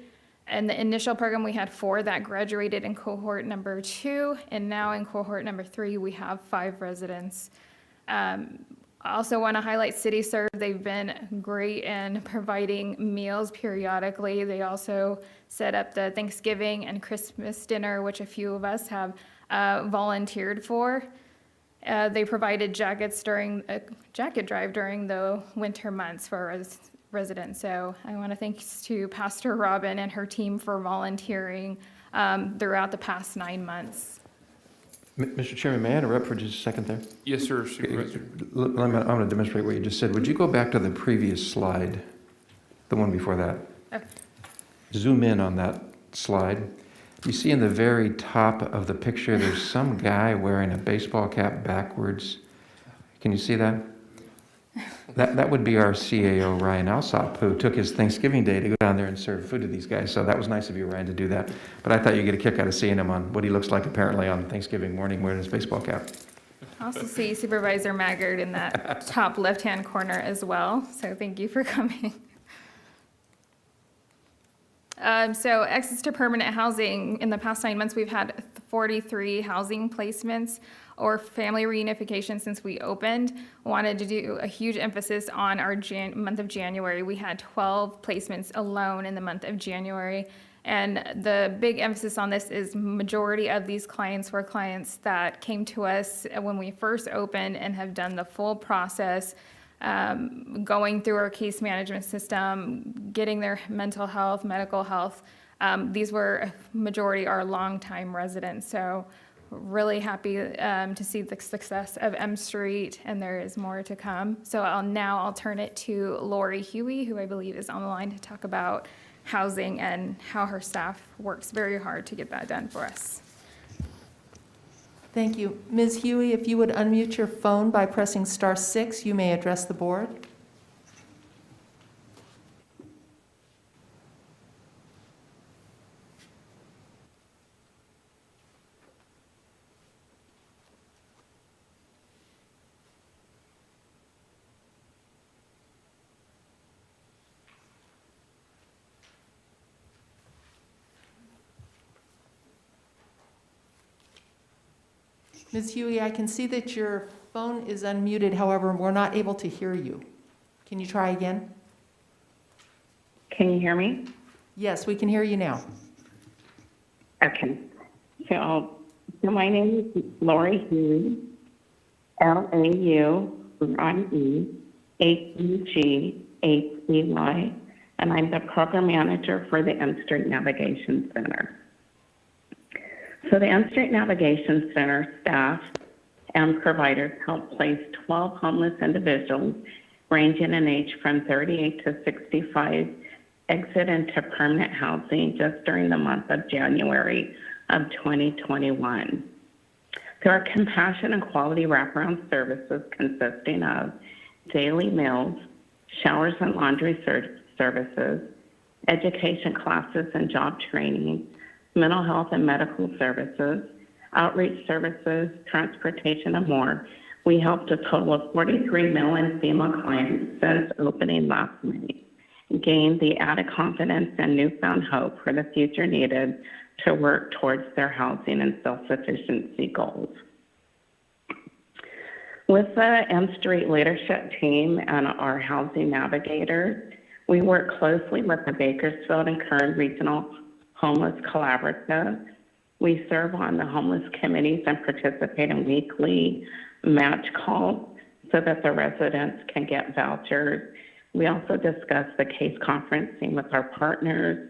In the initial program, we had 4 that graduated in cohort number 2, and now in cohort number 3, we have 5 residents. I also want to highlight CityServe. They've been great in providing meals periodically. They also set up the Thanksgiving and Christmas dinner, which a few of us have volunteered for. They provided jackets during a jacket drive during the winter months for our residents. So I want to thank to Pastor Robin and her team for volunteering throughout the past 9 months. Mr. Chairman, may I interrupt for just a second there? Yes, sir, Supervisor. I'm going to demonstrate what you just said. Would you go back to the previous slide, the one before that? Okay. Zoom in on that slide. You see in the very top of the picture, there's some guy wearing a baseball cap backwards. Can you see that? That would be our CAO, Ryan Alsop, who took his Thanksgiving Day to go down there and serve food to these guys. So that was nice of you, Ryan, to do that. But I thought you'd get a kick out of seeing him on what he looks like apparently on Thanksgiving morning wearing his baseball cap. I also see Supervisor Maggard in that top left-hand corner as well. So thank you for coming. So access to permanent housing, in the past 9 months, we've had 43 housing placements or family reunification since we opened. Wanted to do a huge emphasis on our month of January. We had 12 placements alone in the month of January. And the big emphasis on this is majority of these clients were clients that came to us when we first opened and have done the full process, going through our case management system, getting their mental health, medical health. These were majority our longtime residents. So really happy to see the success of M Street, and there is more to come. So I'll turn it to Lori Huey, who I believe is on the line to talk about housing and how her staff works very hard to get that done for us. Thank you. Ms. Huey, if you would unmute your phone by pressing *6, you may address the board. Ms. Huey, I can see that your phone is unmuted, however, we're not able to hear you. Can you try again? Can you hear me? Yes, we can hear you now. Okay. So my name is Lori Huey, LAURIEHUGHEY, and I'm the program manager for the M Street Navigation Center. So the M Street Navigation Center staff and providers help place 12 homeless individuals ranging in age from 38 to 65 exit into permanent housing just during the month of January of 2021. There are compassion and quality wraparound services consisting of daily meals, showers and laundry services, education classes and job training, mental health and medical services, outreach services, transportation, and more. We helped a total of 43 male and female clients since opening last May gain the added confidence and newfound hope for the future needed to work towards their housing and self-sufficiency goals. With the M Street leadership team and our housing navigators, we work closely with the Bakersfield and Kern Regional Homeless Collaborative. We serve on the homeless committees and participate in weekly match calls so that the residents can get vouchers. We also discuss the case conferencing with our partners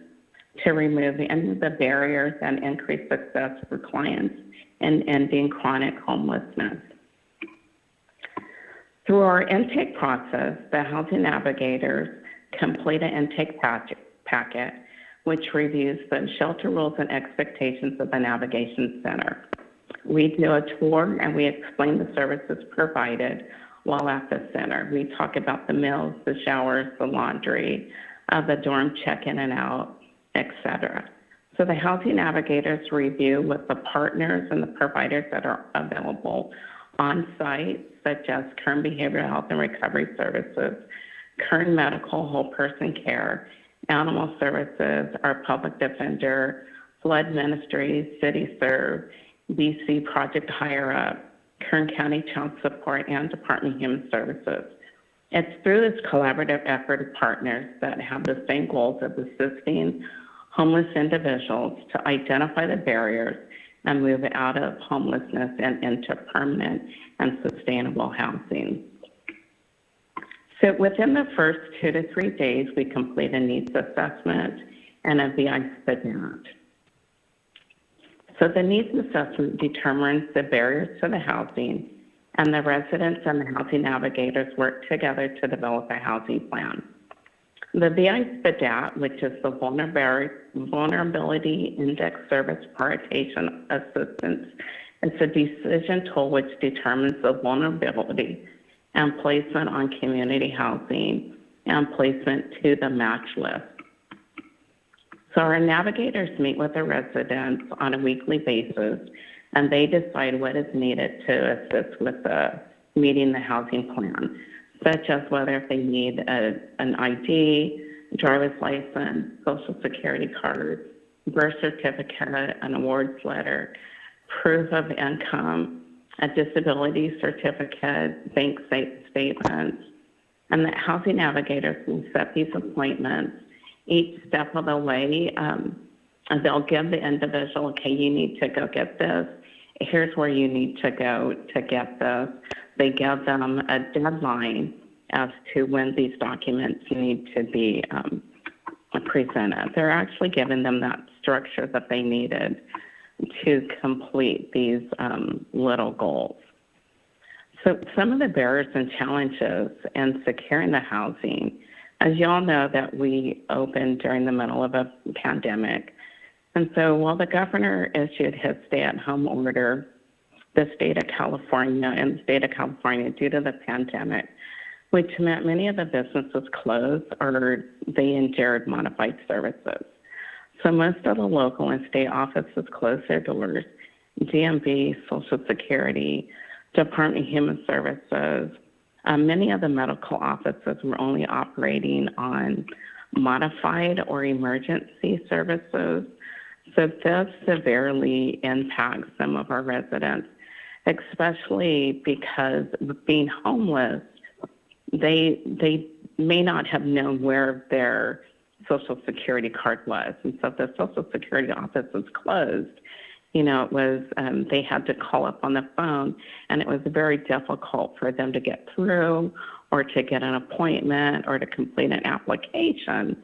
to remove any of the barriers and increase success for clients in ending chronic homelessness. Through our intake process, the housing navigators complete an intake packet, which reviews the shelter rules and expectations of the Navigation Center. We do a tour and we explain the services provided while at the center. We talk about the meals, the showers, the laundry, the dorm check-in and out, etc. So the housing navigators review with the partners and the providers that are available on site, such as Kern Behavioral Health and Recovery Services, Kern Medical Whole Person Care, Animal Services, our Public Defender, Flood Ministries, City Serve, BC Project Higher Up, Kern County Child Support, and Department of Human Services. It's through this collaborative effort of partners that have the same goals of assisting homeless individuals to identify the barriers and move out of homelessness and into permanent and sustainable housing. So within the first 2 to 3 days, we complete a needs assessment and a VI SPDAT. So the needs assessment determines the barriers to the housing, and the residents and the housing navigators work together to develop a housing plan. The VI SPDAT, which is the Vulnerability Index Service Prioritization Assistance, is a decision tool which determines the vulnerability and placement on community housing and placement to the match list. So our navigators meet with the residents on a weekly basis, and they decide what is needed to assist with meeting the housing plan, such as whether if they need an ID, driver's license, social security card, birth certificate, an awards letter, proof of income, a disability certificate, bank statements, and the housing navigators will set these appointments each step of the way. They'll give the individual, okay, you need to go get this. Here's where you need to go to get this. They give them a deadline as to when these documents need to be presented. They're actually giving them that structure that they needed to complete these little goals. So some of the barriers and challenges in securing the housing, as you all know, that we opened during the middle of a pandemic. And so while the governor issued his stay-at-home order, the state of California due to the pandemic, which meant many of the businesses closed or they endured modified services. So most of the local and state offices closed their doors. DMV, Social Security, Department of Human Services, many of the medical offices were only operating on modified or emergency services. So this severely impacts some of our residents especially because being homeless, they may not have known where their Social Security card was. And so if the Social Security office was closed, you know, it was, they had to call up on the phone, and it was very difficult for them to get through or to get an appointment or to complete an application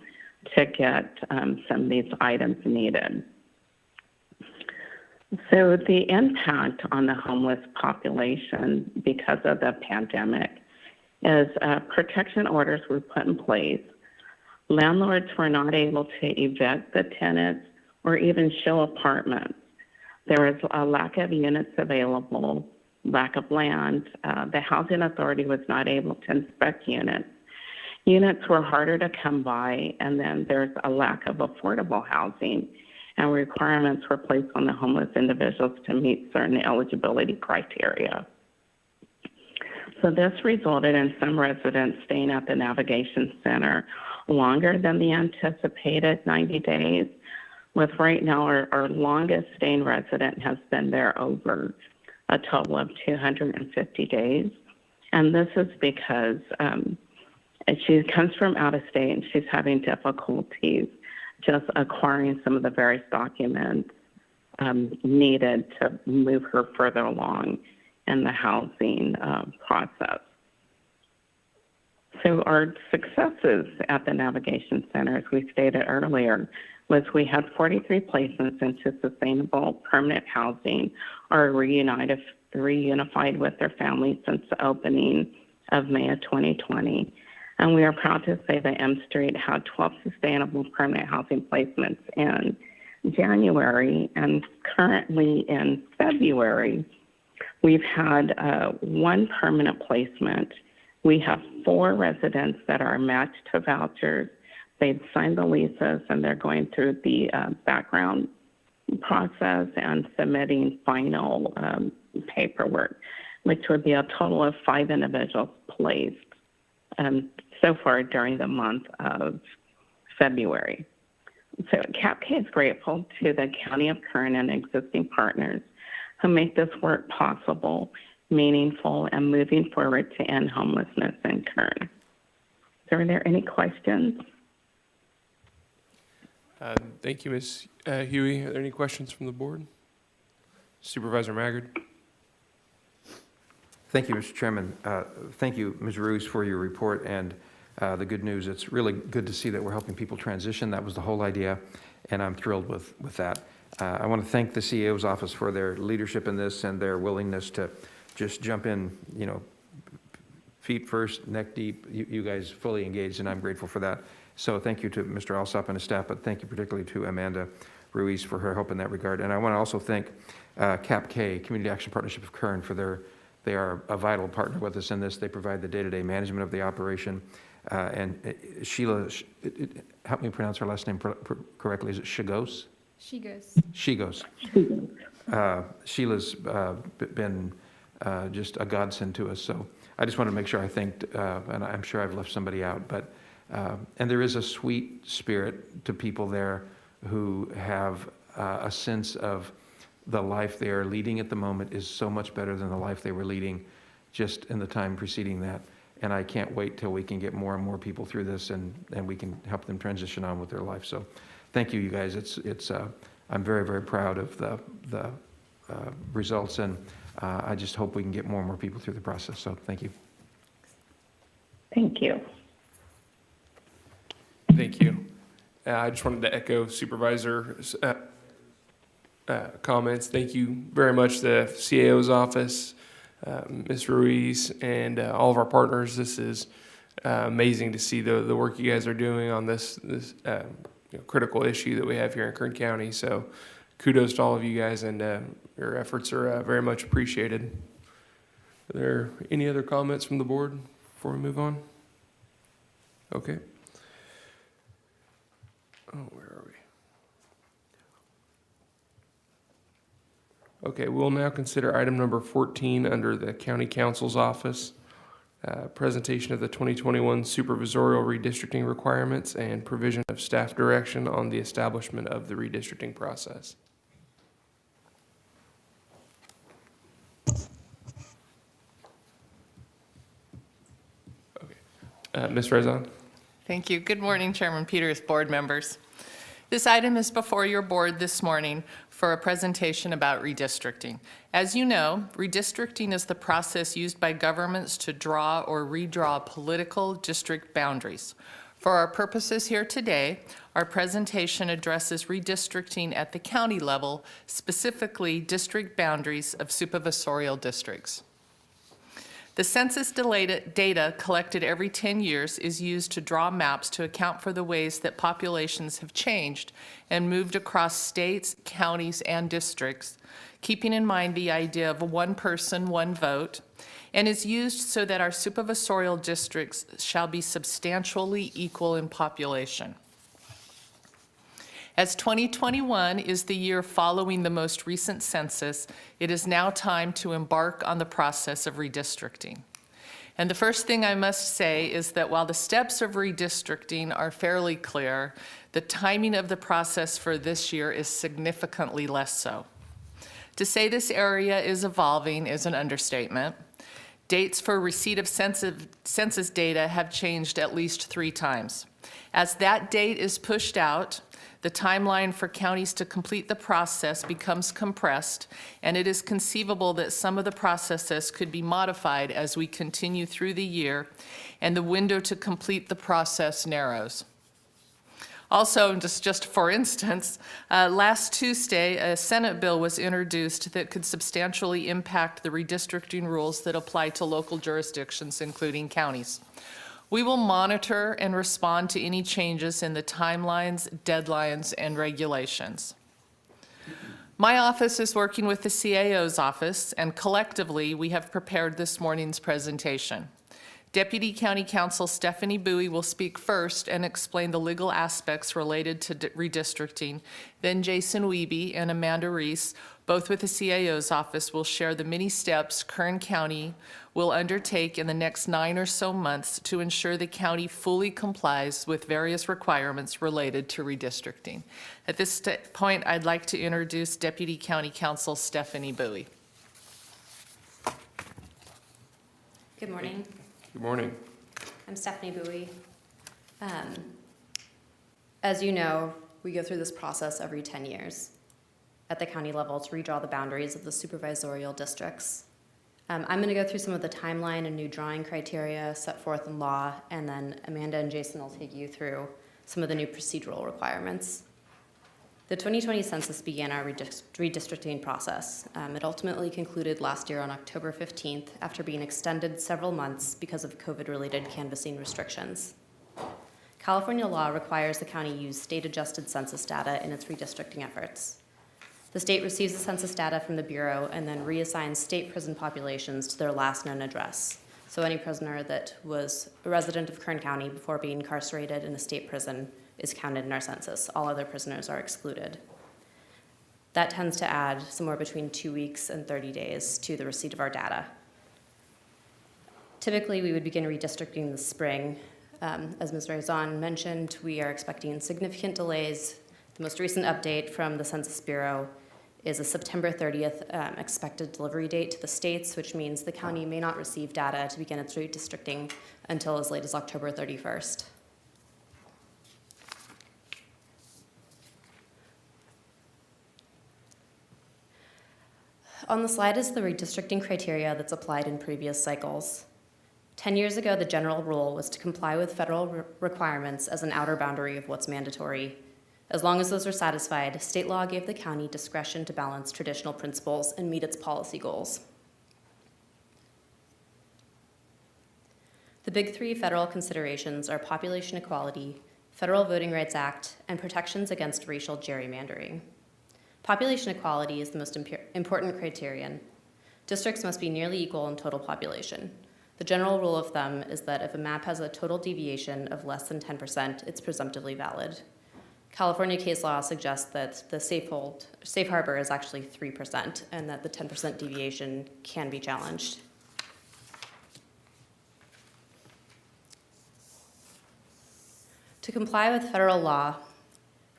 to get some of these items needed. So the impact on the homeless population because of the pandemic is protection orders were put in place. Landlords were not able to evict the tenants or even show apartments. There was a lack of units available, lack of land. The housing authority was not able to inspect units. Units were harder to come by, and then there's a lack of affordable housing, and requirements were placed on the homeless individuals to meet certain eligibility criteria. So this resulted in some residents staying at the Navigation Center longer than the anticipated 90 days, with right now our longest staying resident has been there over a total of 250 days. And this is because she comes from out of state and she's having difficulties just acquiring some of the various documents needed to move her further along in the housing process. So our successes at the Navigation Center, as we stated earlier, was we had 43 placements into sustainable permanent housing or reunified with their families since the opening of May of 2020. And we are proud to say that M Street had 12 sustainable permanent housing placements in January, and currently in February, we've had one permanent placement. We have 4 residents that are matched to vouchers. They've signed the leases, and they're going through the background process and submitting final paperwork, which would be a total of 5 individuals placed so far during the month of February. So CAPK is grateful to the County of Kern and existing partners who make this work possible, meaningful, and moving forward to end homelessness in Kern. So are there any questions? Thank you, Ms. Huey. Are there any questions from the board? Supervisor Maggard. Thank you, Mr. Chairman. Thank you, Ms. Ruiz, for your report and the good news. It's really good to see that we're helping people transition. That was the whole idea, and I'm thrilled with that. I want to thank the CAO's office for their leadership in this and their willingness to just jump in, you know, feet first, neck deep. You guys fully engaged, and I'm grateful for that. So thank you to Mr. Alsop and his staff, but thank you particularly to Amanda Ruiz for her help in that regard. And I want to also thank CAPK, Community Action Partnership of Kern, for they are a vital partner with us in this. They provide the day-to-day management of the operation. And Sheila, help me pronounce her last name correctly. Is it Shigos? Shigos. Sheila's been just a godsend to us. So I just want to make sure I thanked, and I'm sure I've left somebody out, but and there is a sweet spirit to people there who have a sense of the life they are leading at the moment is so much better than the life they were leading just in the time preceding that. And I can't wait till we can get more and more people through this and we can help them transition on with their life. So thank you, you guys. I'm very, very proud of the results, and I just hope we can get more and more people through the process. So thank you. Thank you. Thank you. I just wanted to echo Supervisor's comments. Thank you very much, the CAO's office, Ms. Ruiz, and all of our partners. This is amazing to see the work you guys are doing on this critical issue that we have here in Kern County. So kudos to all of you guys, and your efforts are very much appreciated. Are there any other comments from the board before we move on? Okay. Oh, where are we? Okay, we'll now consider item number 14 under the County Council's office, presentation of the 2021 supervisorial redistricting requirements and provision of staff direction on the establishment of the redistricting process. Ms. Rezon? Thank you. Good morning, Chairman Peters, board members. This item is before your board this morning for a presentation about redistricting. As you know, redistricting is the process used by governments to draw or redraw political district boundaries. For our purposes here today, our presentation addresses redistricting at the county level, specifically district boundaries of supervisorial districts. The census data collected every 10 years is used to draw maps to account for the ways that populations have changed and moved across states, counties, and districts, keeping in mind the idea of one person, one vote, and is used so that our supervisorial districts shall be substantially equal in population. As 2021 is the year following the most recent census, it is now time to embark on the process of redistricting. And the first thing I must say is that while the steps of redistricting are fairly clear, the timing of the process for this year is significantly less so. To say this area is evolving is an understatement. Dates for receipt of census data have changed at least 3 times. As that date is pushed out, the timeline for counties to complete the process becomes compressed, and it is conceivable that some of the processes could be modified as we continue through the year, and the window to complete the process narrows. Also, just for instance, last Tuesday, a Senate bill was introduced that could substantially impact the redistricting rules that apply to local jurisdictions, including counties. We will monitor and respond to any changes in the timelines, deadlines, and regulations. My office is working with the CAO's office, and collectively, we have prepared this morning's presentation. Deputy County Counsel Stephanie Bowie will speak first and explain the legal aspects related to redistricting. Then Jason Wiebe and Amanda Reese, both with the CAO's office, will share the many steps Kern County will undertake in the next 9 or so months to ensure the county fully complies with various requirements related to redistricting. At this point, I'd like to introduce Deputy County Counsel Stephanie Bowie. Good morning. Good morning. I'm Stephanie Bowie. As you know, we go through this process every 10 years at the county level to redraw the boundaries of the supervisorial districts. I'm going to go through some of the timeline and new drawing criteria set forth in law, and then Amanda and Jason will take you through some of the new procedural requirements. The 2020 census began our redistricting process. It ultimately concluded last year on October 15th after being extended several months because of COVID-related canvassing restrictions. California law requires the county use state-adjusted census data in its redistricting efforts. The state receives the census data from the Bureau and then reassigns state prison populations to their last known address. So any prisoner that was a resident of Kern County before being incarcerated in a state prison is counted in our census. All other prisoners are excluded. That tends to add somewhere between 2 weeks and 30 days to the receipt of our data. Typically, we would begin redistricting in the spring. As Ms. Rezon mentioned, we are expecting significant delays. The most recent update from the Census Bureau is a September 30th expected delivery date to the states, which means the county may not receive data to begin its redistricting until as late as October 31st. On the slide is the redistricting criteria that's applied in previous cycles. 10 years ago, the general rule was to comply with federal requirements as an outer boundary of what's mandatory. As long as those were satisfied, state law gave the county discretion to balance traditional principles and meet its policy goals. The big 3 federal considerations are population equality, Federal Voting Rights Act, and protections against racial gerrymandering. Population equality is the most important criterion. Districts must be nearly equal in total population. The general rule of thumb is that if a map has a total deviation of less than 10%, it's presumptively valid. California case law suggests that the safe harbor is actually 3% and that the 10% deviation can be challenged. To comply with federal law,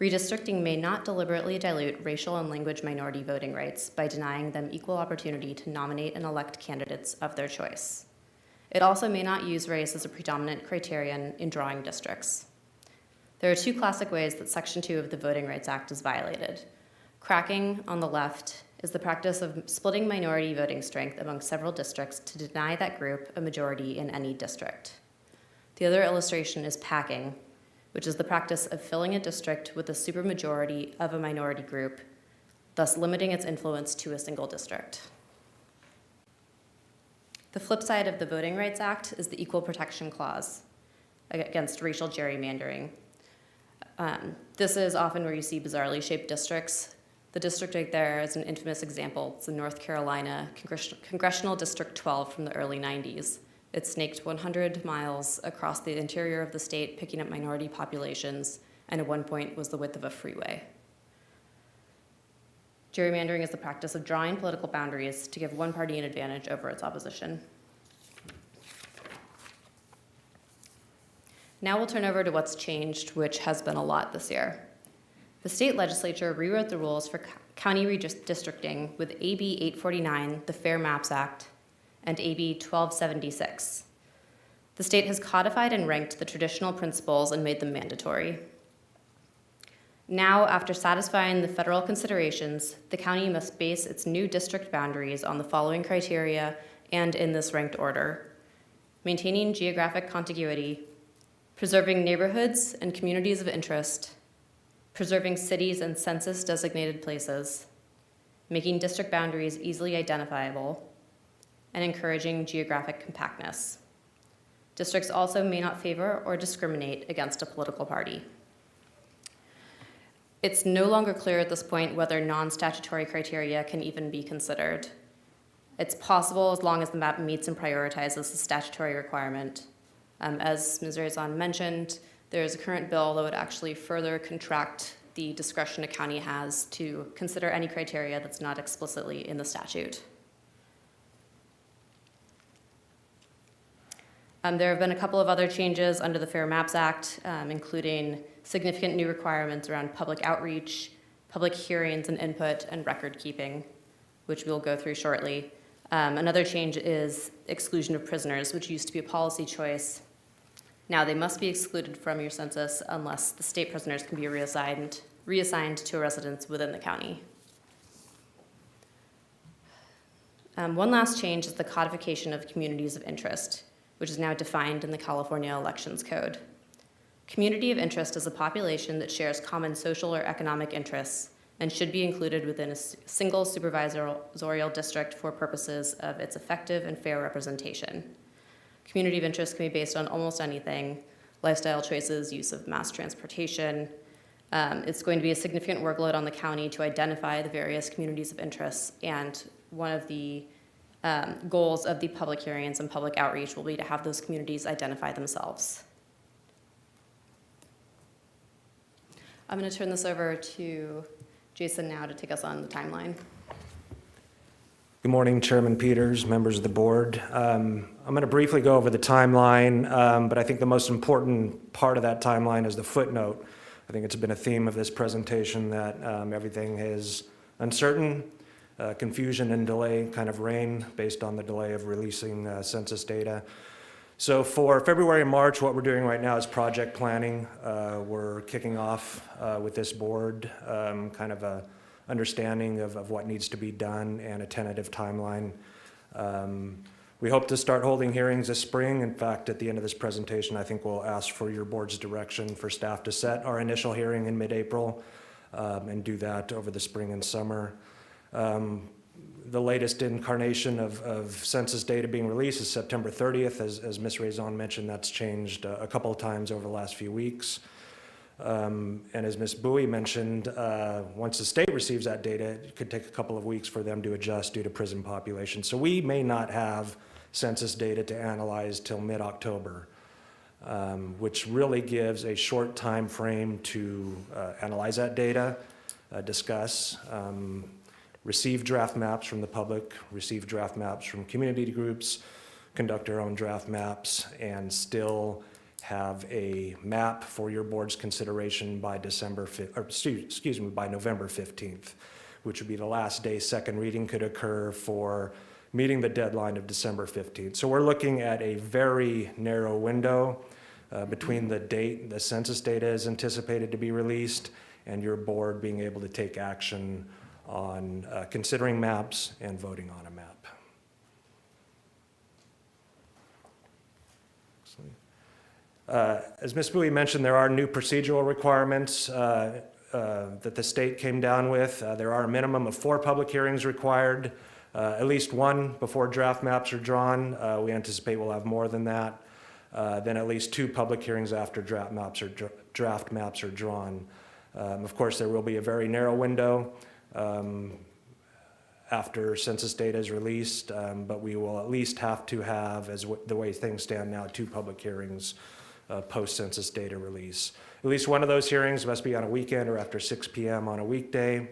redistricting may not deliberately dilute racial and language minority voting rights by denying them equal opportunity to nominate and elect candidates of their choice. It also may not use race as a predominant criterion in drawing districts. There are two classic ways that Section 2 of the Voting Rights Act is violated. Cracking, on the left, is the practice of splitting minority voting strength among several districts to deny that group a majority in any district. The other illustration is packing, which is the practice of filling a district with a supermajority of a minority group, thus limiting its influence to a single district. The flip side of the Voting Rights Act is the Equal Protection Clause against racial gerrymandering. This is often where you see bizarrely shaped districts. The district right there is an infamous example. It's the North Carolina Congressional District 12 from the early 90s. It snaked 100 miles across the interior of the state, picking up minority populations, and at one point was the width of a freeway. Gerrymandering is the practice of drawing political boundaries to give one party an advantage over its opposition. Now we'll turn over to what's changed, which has been a lot this year. The state legislature rewrote the rules for county redistricting with AB 849, the Fair Maps Act, and AB 1276. The state has codified and ranked the traditional principles and made them mandatory. Now, after satisfying the federal considerations, the county must base its new district boundaries on the following criteria and in this ranked order: maintaining geographic contiguity, preserving neighborhoods and communities of interest, preserving cities and census-designated places, making district boundaries easily identifiable, and encouraging geographic compactness. Districts also may not favor or discriminate against a political party. It's no longer clear at this point whether non-statutory criteria can even be considered. It's possible as long as the map meets and prioritizes the statutory requirement. As Ms. Rezon mentioned, there is a current bill that would actually further contract the discretion a county has to consider any criteria that's not explicitly in the statute. There have been a couple of other changes under the Fair Maps Act, including significant new requirements around public outreach, public hearings and input, and record keeping, which we'll go through shortly. Another change is exclusion of prisoners, which used to be a policy choice. Now they must be excluded from your census unless the state prisoners can be reassigned to a residence within the county. One last change is the codification of communities of interest, which is now defined in the California Elections Code. Community of interest is a population that shares common social or economic interests and should be included within a single supervisorial district for purposes of its effective and fair representation. Community of interest can be based on almost anything: lifestyle choices, use of mass transportation. It's going to be a significant workload on the county to identify the various communities of interest, and one of the goals of the public hearings and public outreach will be to have those communities identify themselves. I'm going to turn this over to Jason now to take us on the timeline. Good morning, Chairman Peters, members of the board. I'm going to briefly go over the timeline, but I think the most important part of that timeline is the footnote. I think it's been a theme of this presentation that everything is uncertain. Confusion and delay kind of reign based on the delay of releasing census data. So for February and March, what we're doing right now is project planning. We're kicking off with this board kind of a understanding of what needs to be done and a tentative timeline. We hope to start holding hearings this spring. In fact, at the end of this presentation, I think we'll ask for your board's direction for staff to set our initial hearing in mid-April and do that over the spring and summer. The latest incarnation of census data being released is September 30th. As Ms. Rezon mentioned, that's changed a couple of times over the last few weeks. And as Ms. Bowie mentioned, once the state receives that data, it could take a couple of weeks for them to adjust due to prison population. So we may not have census data to analyze till mid-October, which really gives a short time frame to analyze that data, discuss, receive draft maps from the public, receive draft maps from community groups, conduct our own draft maps, and still have a map for your board's consideration by by November 15th, which would be the last day second reading could occur for meeting the deadline of December 15th. So we're looking at a very narrow window between the date the census data is anticipated to be released and your board being able to take action on considering maps and voting on a map. As Ms. Bowie mentioned, there are new procedural requirements that the state came down with. There are a minimum of 4 public hearings required, at least 1 before draft maps are drawn. We anticipate we'll have more than that. Then at least 2 public hearings after draft maps are drawn. Of course, there will be a very narrow window after census data is released, but we will at least have to have, as the way things stand now, 2 public hearings post-census data release. At least one of those hearings must be on a weekend or after 6 p.m. on a weekday.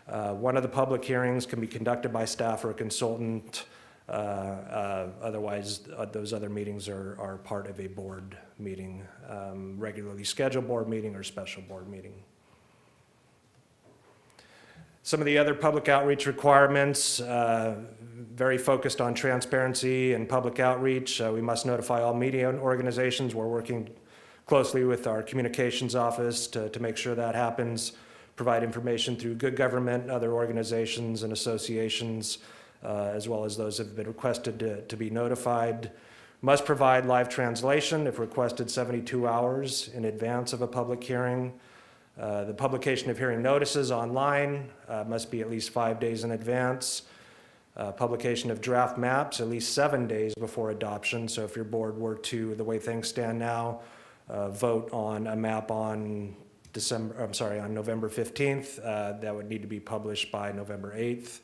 One of the public hearings can be conducted by staff or a consultant. Otherwise, those other meetings are part of a board meeting, regularly scheduled board meeting or special board meeting. Some of the other public outreach requirements, very focused on transparency and public outreach. We must notify all media organizations. We're working closely with our communications office to make sure that happens. Provide information through good government, other organizations and associations, as well as those that have been requested to be notified. Must provide live translation if requested 72 hours in advance of a public hearing. The publication of hearing notices online must be at least 5 days in advance. Publication of draft maps at least 7 days before adoption. So if your board were to, the way things stand now, vote on a map on November 15th, that would need to be published by November 8th.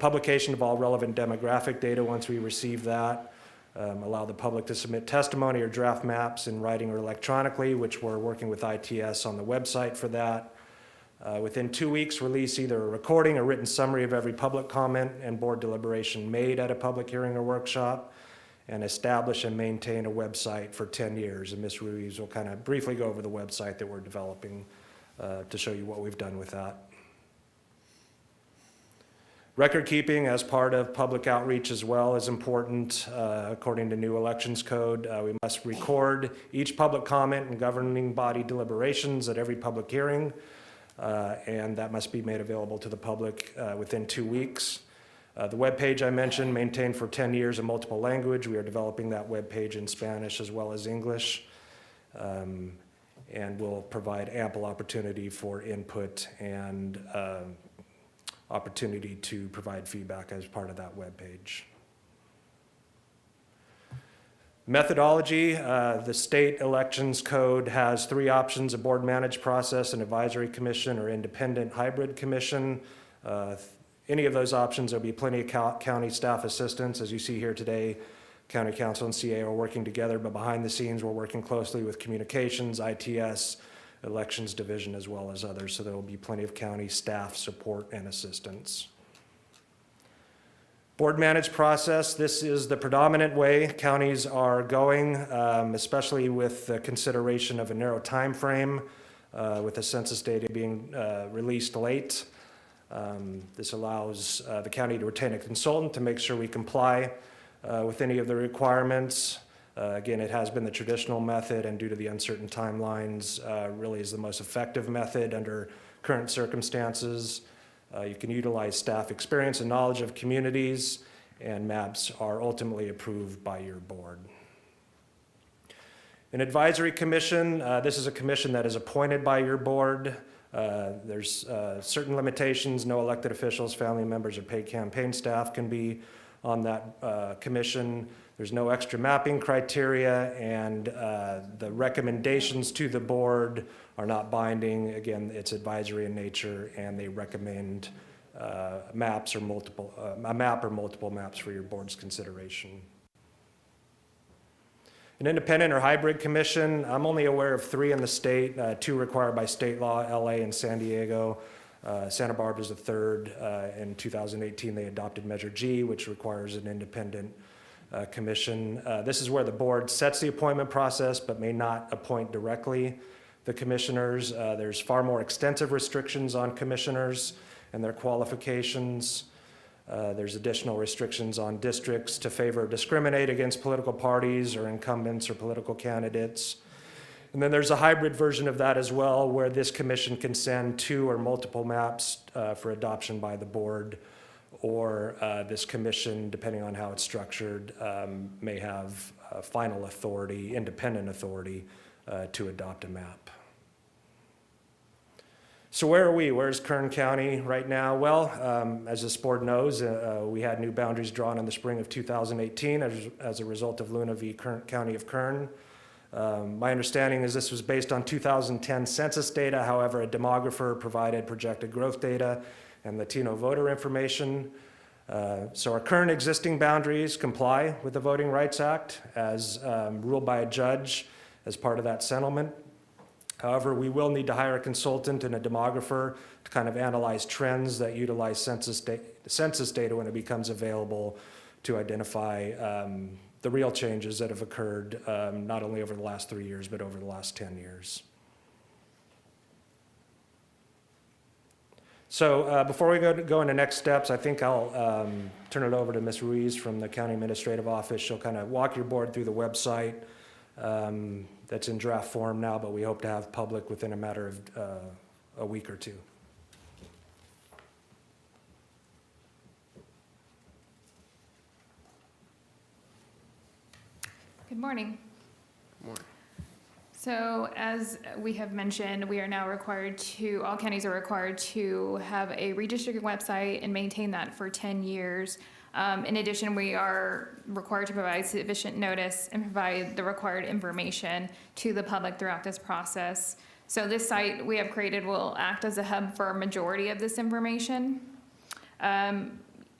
Publication of all relevant demographic data once we receive that. Allow the public to submit testimony or draft maps in writing or electronically, which we're working with ITS on the website for that. Within 2 weeks, release either a recording or written summary of every public comment and board deliberation made at a public hearing or workshop, and establish and maintain a website for 10 years. And Ms. Ruiz will kind of briefly go over the website that we're developing to show you what we've done with that. Record keeping as part of public outreach as well is important. According to new elections code, we must record each public comment and governing body deliberations at every public hearing, and that must be made available to the public within 2 weeks. The web page I mentioned, maintained for 10 years in multiple language. We are developing that web page in Spanish as well as English, and will provide ample opportunity for input and opportunity to provide feedback as part of that web page. Methodology, the state elections code has 3 options: a board managed process, an advisory commission, or independent hybrid commission. Any of those options, there'll be plenty of county staff assistance. As you see here today, county council and CA are working together, but behind the scenes, we're working closely with communications, ITS, elections division, as well as others. So there will be plenty of county staff support and assistance. Board managed process, this is the predominant way counties are going, especially with the consideration of a narrow time frame, with the census data being released late. This allows the county to retain a consultant to make sure we comply with any of the requirements. Again, it has been the traditional method, and due to the uncertain timelines, really is the most effective method under current circumstances. You can utilize staff experience and knowledge of communities, and maps are ultimately approved by your board. An advisory commission, this is a commission that is appointed by your board. There's certain limitations. No elected officials, family members, or paid campaign staff can be on that commission. There's no extra mapping criteria, and the recommendations to the board are not binding. Again, it's advisory in nature, and they recommend maps or multiple, a map or multiple maps for your board's consideration. An independent or hybrid commission, I'm only aware of 3 in the state, 2 required by state law, LA and San Diego. Santa Barbara is the 3rd. In 2018, they adopted Measure G, which requires an independent commission. This is where the board sets the appointment process, but may not appoint directly the commissioners. There's far more extensive restrictions on commissioners and their qualifications. There's additional restrictions on districts to favor or discriminate against political parties or incumbents or political candidates. And then there's a hybrid version of that as well, where this commission can send 2 or multiple maps for adoption by the board, or this commission, depending on how it's structured, may have final authority, independent authority to adopt a map. So where are we? Where's Kern County right now? Well, as this board knows, we had new boundaries drawn in the spring of 2018 as a result of Luna v. County of Kern. My understanding is this was based on 2010 census data. However, a demographer provided projected growth data and Latino voter information. So our current existing boundaries comply with the Voting Rights Act as ruled by a judge as part of that settlement. However, we will need to hire a consultant and a demographer to kind of analyze trends that utilize census data when it becomes available to identify the real changes that have occurred not only over the last 3 years, but over the last 10 years. So before we go into next steps, I think I'll turn it over to Ms. Ruiz from the County Administrative Office. She'll kind of walk your board through the website that's in draft form now, but we hope to have public within a matter of a week or 2. Good morning. Good morning. So as we have mentioned, we are now required to, all counties are required to have a redistricting website and maintain that for 10 years. In addition, we are required to provide sufficient notice and provide the required information to the public throughout this process. So this site we have created will act as a hub for a majority of this information.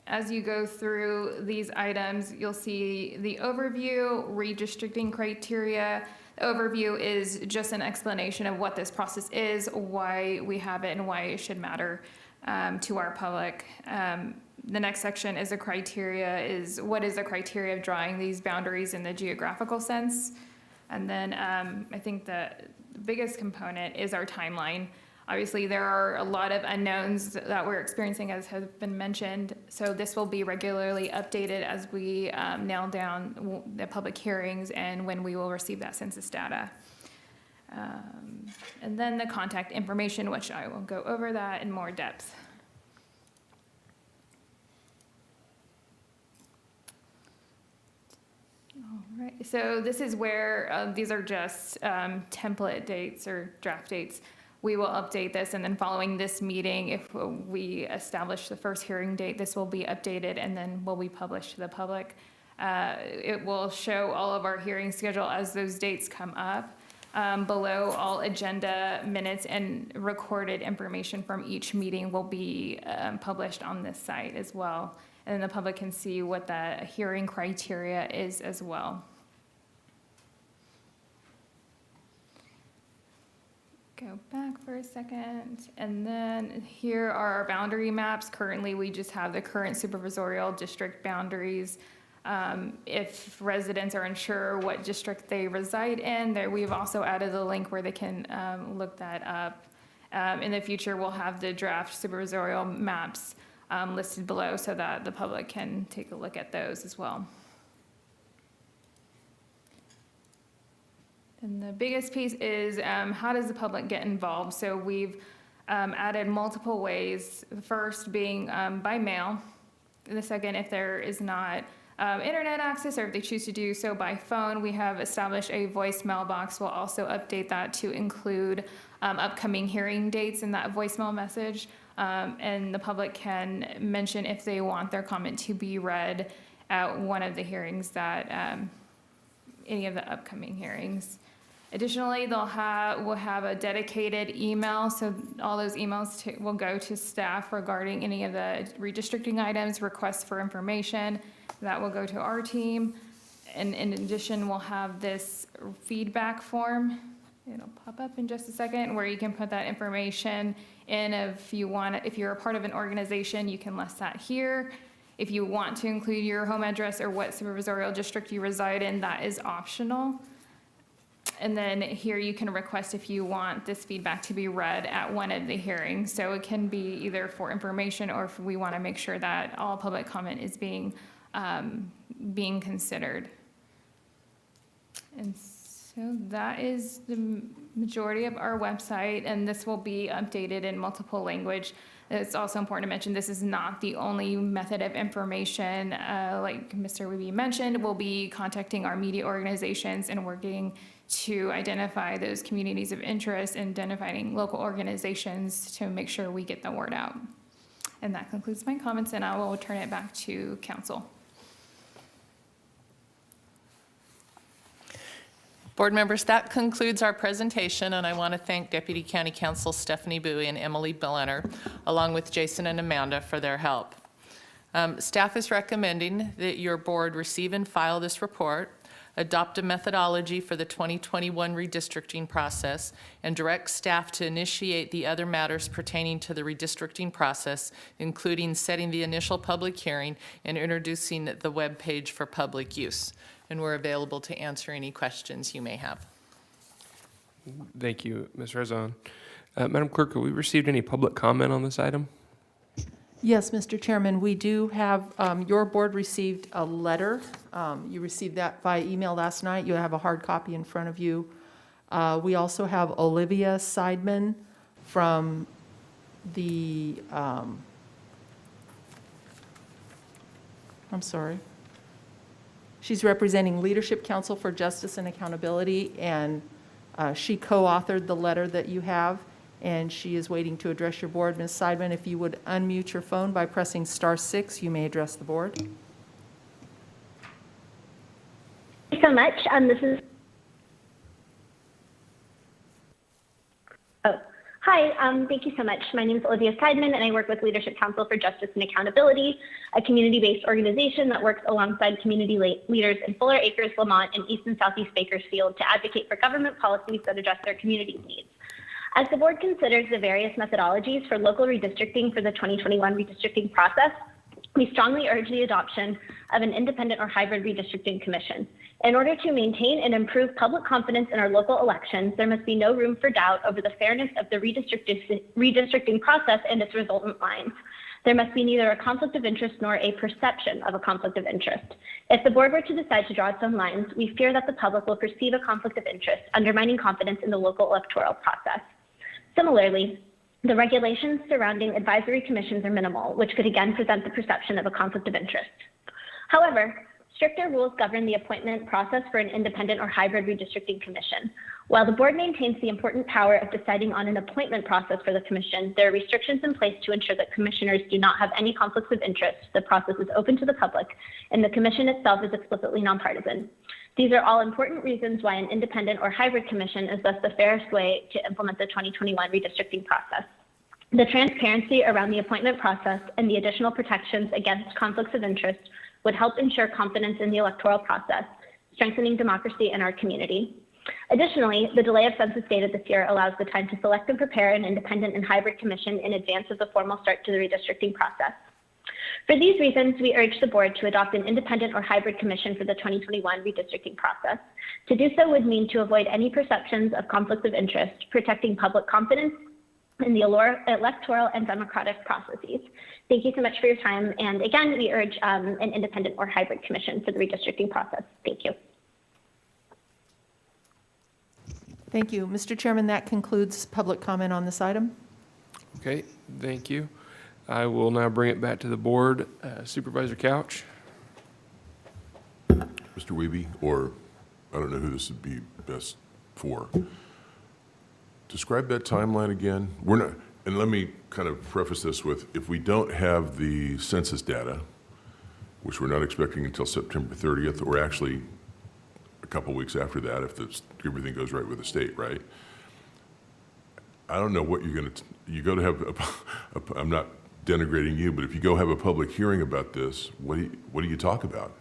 As you go through these items, you'll see the overview, redistricting criteria. The overview is just an explanation of what this process is, why we have it, and why it should matter to our public. The next section is the criteria, is what is the criteria of drawing these boundaries in the geographical sense. And then I think the biggest component is our timeline. Obviously, there are a lot of unknowns that we're experiencing, as has been mentioned. So this will be regularly updated as we nail down the public hearings and when we will receive that census data. And then the contact information, which I will go over that in more depth. All right, so this is where these are just template dates or draft dates. We will update this, and then following this meeting, if we establish the first hearing date, this will be updated and then will be published to the public. It will show all of our hearing schedule as those dates come up. Below, all agenda minutes and recorded information from each meeting will be published on this site as well. And then the public can see what the hearing criteria is as well. Go back for a second. And then here are our boundary maps. Currently, we just have the current supervisorial district boundaries. If residents are unsure what district they reside in, there we've also added the link where they can look that up. In the future, we'll have the draft supervisorial maps listed below so that the public can take a look at those as well. And the biggest piece is how does the public get involved? So we've added multiple ways. The first being by mail. And the second, if there is not internet access or if they choose to do so by phone, we have established a voicemail box. We'll also update that to include upcoming hearing dates in that voicemail message. And the public can mention if they want their comment to be read at one of the hearings that, any of the upcoming hearings. Additionally, we'll have a dedicated email, so all those emails will go to staff regarding any of the redistricting items, requests for information. That will go to our team. And in addition, we'll have this feedback form. It'll pop up in just a second where you can put that information in. If you're a part of an organization, you can list that here. If you want to include your home address or what supervisorial district you reside in, that is optional. And then here you can request if you want this feedback to be read at one of the hearings. So it can be either for information or if we want to make sure that all public comment is being considered. And so that is the majority of our website, and this will be updated in multiple language. It's also important to mention this is not the only method of information. Like Mr. Weeby mentioned, we'll be contacting our media organizations and working to identify those communities of interest and identifying local organizations to make sure we get the word out. And that concludes my comments, and I will turn it back to council. Board members, that concludes our presentation, and I want to thank Deputy County Counsel Stephanie Bowie and Emily Billenter, along with Jason and Amanda, for their help. Staff is recommending that your board receive and file this report, adopt a methodology for the 2021 redistricting process, and direct staff to initiate the other matters pertaining to the redistricting process, including setting the initial public hearing and introducing the web page for public use. And we're available to answer any questions you may have. Thank you, Ms. Rezon. Madam Clerk, have we received any public comment on this item? Yes, Mr. Chairman, we do have, your board received a letter. You received that via email last night. You have a hard copy in front of you. We also have Olivia Seidman from the, I'm sorry. She's representing Leadership Council for Justice and Accountability, and she co-authored the letter that you have, and she is waiting to address your board. Ms. Seidman, if you would unmute your phone by pressing *6, you may address the board. Thank you so much. This is. Hi, thank you so much. My name is Olivia Seidman, and I work with Leadership Council for Justice and Accountability, a community-based organization that works alongside community leaders in Fuller Acres, Lamont, and East and Southeast Bakersfield to advocate for government policies that address their community's needs. As the board considers the various methodologies for local redistricting for the 2021 redistricting process, we strongly urge the adoption of an independent or hybrid redistricting commission. In order to maintain and improve public confidence in our local elections, there must be no room for doubt over the fairness of the redistricting process and its resultant lines. There must be neither a conflict of interest nor a perception of a conflict of interest. If the board were to decide to draw its own lines, we fear that the public will perceive a conflict of interest, undermining confidence in the local electoral process. Similarly, the regulations surrounding advisory commissions are minimal, which could again present the perception of a conflict of interest. However, stricter rules govern the appointment process for an independent or hybrid redistricting commission. While the board maintains the important power of deciding on an appointment process for the commission, there are restrictions in place to ensure that commissioners do not have any conflicts of interest. The process is open to the public, and the commission itself is explicitly nonpartisan. These are all important reasons why an independent or hybrid commission is thus the fairest way to implement the 2021 redistricting process. The transparency around the appointment process and the additional protections against conflicts of interest would help ensure confidence in the electoral process, strengthening democracy in our community. Additionally, the delay of census data this year allows the time to select and prepare an independent and hybrid commission in advance of the formal start to the redistricting process. For these reasons, we urge the board to adopt an independent or hybrid commission for the 2021 redistricting process. To do so would mean to avoid any perceptions of conflicts of interest, protecting public confidence in the electoral and democratic processes. Thank you so much for your time. And again, we urge an independent or hybrid commission for the redistricting process. Thank you. Thank you. Mr. Chairman, that concludes public comment on this item. Okay, thank you. I will now bring it back to the board. Supervisor Couch. Mr. Weeby, or I don't know who this would be best for. Describe that timeline again. We're not, and let me kind of preface this with, if we don't have the census data, which we're not expecting until September 30th, or actually a couple weeks after that, if everything goes right with the state, right? I don't know what you're going to, you go to have, I'm not denigrating you, but if you go have a public hearing about this, what do you talk about?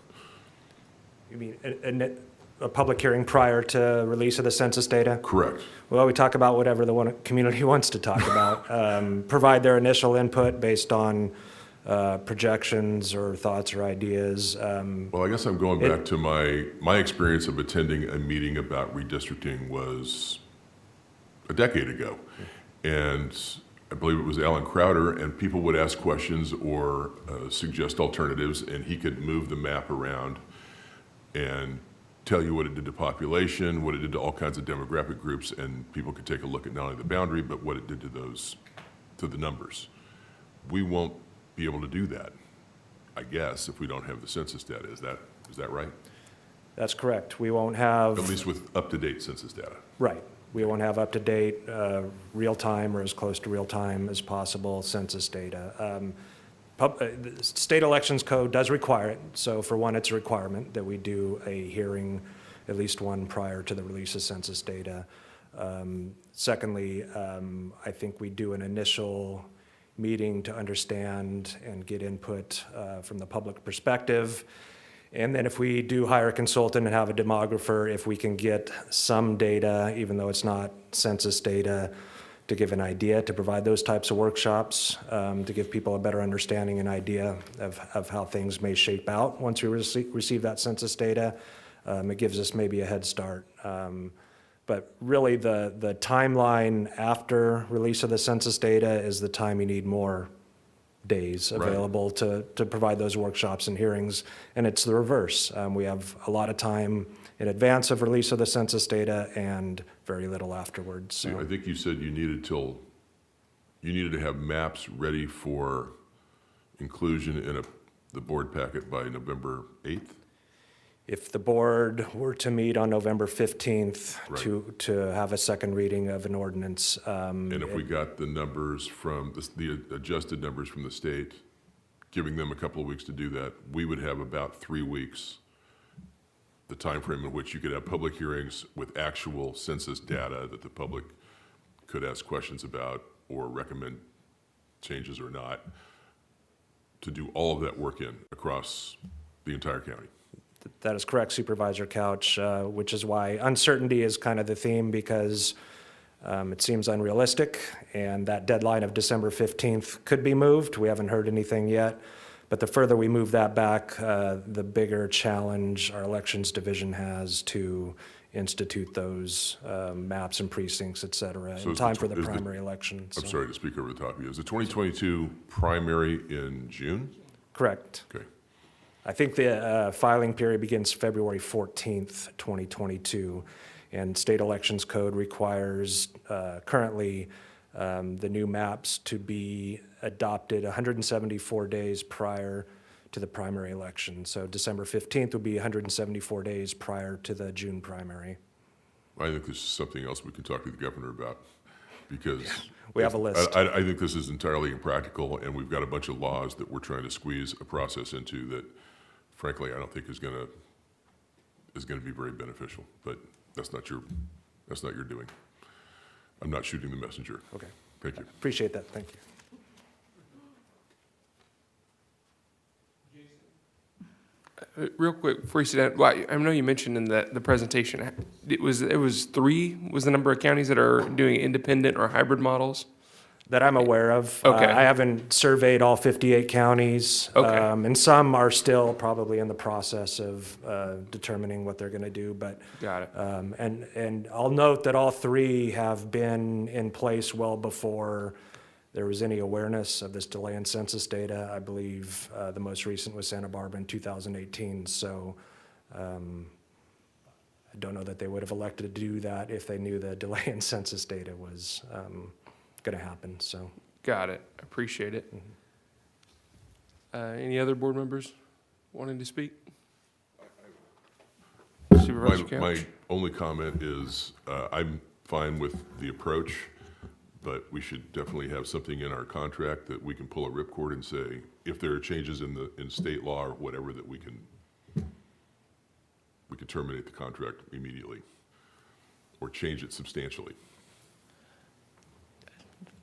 You mean a public hearing prior to release of the census data? Correct. Well, we talk about whatever the community wants to talk about. Provide their initial input based on projections or thoughts or ideas. Well, I guess I'm going back to my experience of attending a meeting about redistricting was a decade ago. And I believe it was Alan Crowder, and people would ask questions or suggest alternatives, and he could move the map around and tell you what it did to population, what it did to all kinds of demographic groups, and people could take a look at not only the boundary, but what it did to the numbers. We won't be able to do that, I guess, if we don't have the census data. Is that right? That's correct. We won't have... At least with up-to-date census data. Right. We won't have up-to-date, real-time or as close to real-time as possible census data. The state elections code does require it. So for one, it's a requirement that we do a hearing, at least one prior to the release of census data. Secondly, I think we do an initial meeting to understand and get input from the public perspective. And then if we do hire a consultant and have a demographer, if we can get some data, even though it's not census data, to give an idea, to provide those types of workshops, to give people a better understanding and idea of how things may shape out once we receive that census data. It gives us maybe a head start. But really the timeline after release of the census data is the time you need more days available to provide those workshops and hearings, and it's the reverse. We have a lot of time in advance of release of the census data and very little afterwards. So. I think you said you needed to have maps ready for inclusion in the board packet by November 8th? If the board were to meet on November 15th to have a second reading of an ordinance. And if we got the numbers from, the adjusted numbers from the state, giving them a couple of weeks to do that, we would have about 3 weeks, the time frame in which you could have public hearings with actual census data that the public could ask questions about or recommend changes or not, to do all of that work across the entire county. That is correct, Supervisor Couch, which is why uncertainty is kind of the theme, because it seems unrealistic, and that deadline of December 15th could be moved. We haven't heard anything yet, but the further we move that back, the bigger challenge our elections division has to institute those maps and precincts, et cetera, in time for the primary election. I'm sorry to speak over the top of you. Is the 2022 primary in June? Correct. Okay. I think the filing period begins February 14th, 2022, and state elections code requires currently the new maps to be adopted 174 days prior to the primary election. So December 15th would be 174 days prior to the June primary. I think this is something else we can talk to the governor about, because we have a list. I think this is entirely impractical, and we've got a bunch of laws that we're trying to squeeze a process into that, frankly, I don't think is going to be very beneficial. But that's not your doing. I'm not shooting the messenger. Okay. Thank you. Appreciate that. Thank you. Real quick, before you sit down, I know you mentioned in the presentation, it was 3 was the number of counties that are doing independent or hybrid models? That I'm aware of. Okay. I haven't surveyed all 58 counties. Okay. And some are still probably in the process of determining what they're going to do. But got it. And I'll note that all 3 have been in place well before there was any awareness of this delay in census data. I believe the most recent was Santa Barbara in 2018. So I don't know that they would have elected to do that if they knew the delay in census data was going to happen. So got it. Appreciate it. Any other board members wanting to speak? Supervisor Couch? My only comment is I'm fine with the approach, but we should definitely have something in our contract that we can pull a ripcord and say, if there are changes in state law or whatever, that we can terminate the contract immediately or change it substantially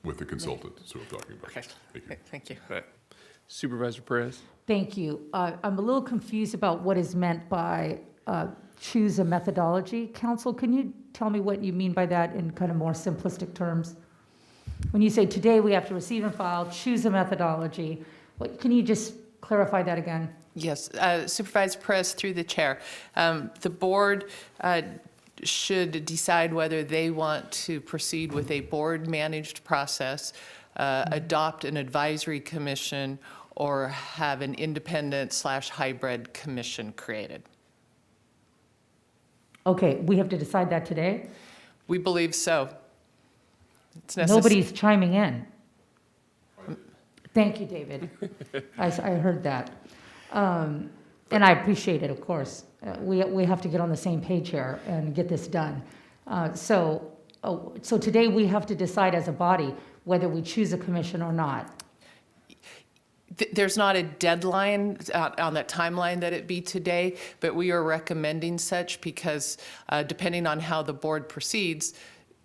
with the consultant. That's what I'm talking about. Okay. Thank you. Thank you. Right. Supervisor Perez? Thank you. I'm a little confused about what is meant by choose a methodology. Council, can you tell me what you mean by that in kind of more simplistic terms? When you say today we have to receive and file, choose a methodology, Can you just clarify that again? Yes, Supervisor Perez through the chair. The board should decide whether they want to proceed with a board-managed process, adopt an advisory commission, or have an independent/hybrid commission created. Okay, we have to decide that today? We believe so. It's Nobody's chiming in. Thank you, David. I heard that. And I appreciate it, of course. We have to get on the same page here and get this done. So today we have to decide as a body whether we choose a commission or not. There's not a deadline on that timeline that it be today, but we are recommending such because depending on how the board proceeds,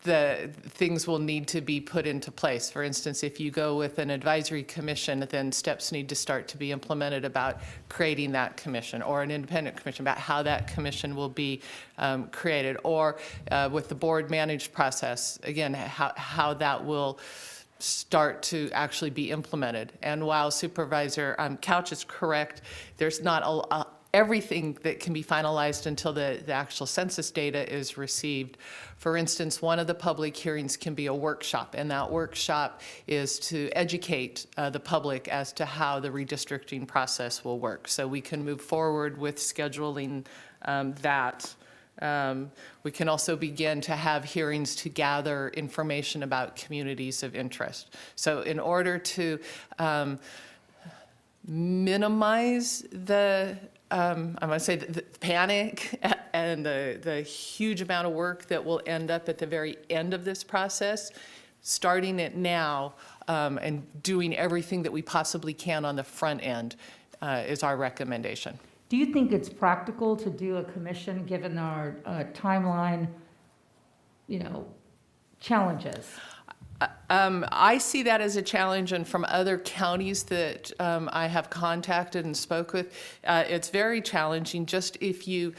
the things will need to be put into place. For instance, if you go with an advisory commission, then steps need to start to be implemented about creating that commission, or an independent commission about how that commission will be created, or with the board managed process, again, how that will start to actually be implemented. And while Supervisor Couch is correct, there's not everything that can be finalized until the actual census data is received. For instance, one of the public hearings can be a workshop, and that workshop is to educate the public as to how the redistricting process will work. So we can move forward with scheduling that. We can also begin to have hearings to gather information about communities of interest. So in order to minimize the I'm going to say the panic and the huge amount of work that will end up at the very end of this process, starting it now and doing everything that we possibly can on the front end is our recommendation. Do you think it's practical to do a commission given our timeline, challenges? I see that as a challenge, and from other counties that I have contacted and spoke with, it's very challenging. Just if you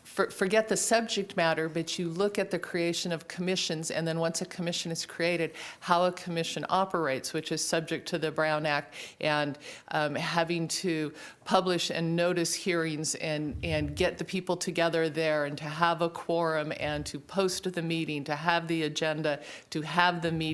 forget the subject matter, but you look at the creation of commissions, and then once a commission is created, how a commission operates, which is subject to the Brown Act, and having to publish and notice hearings and get the people together there, and to have a quorum, and to post the meeting, to have the agenda, to have the meeting.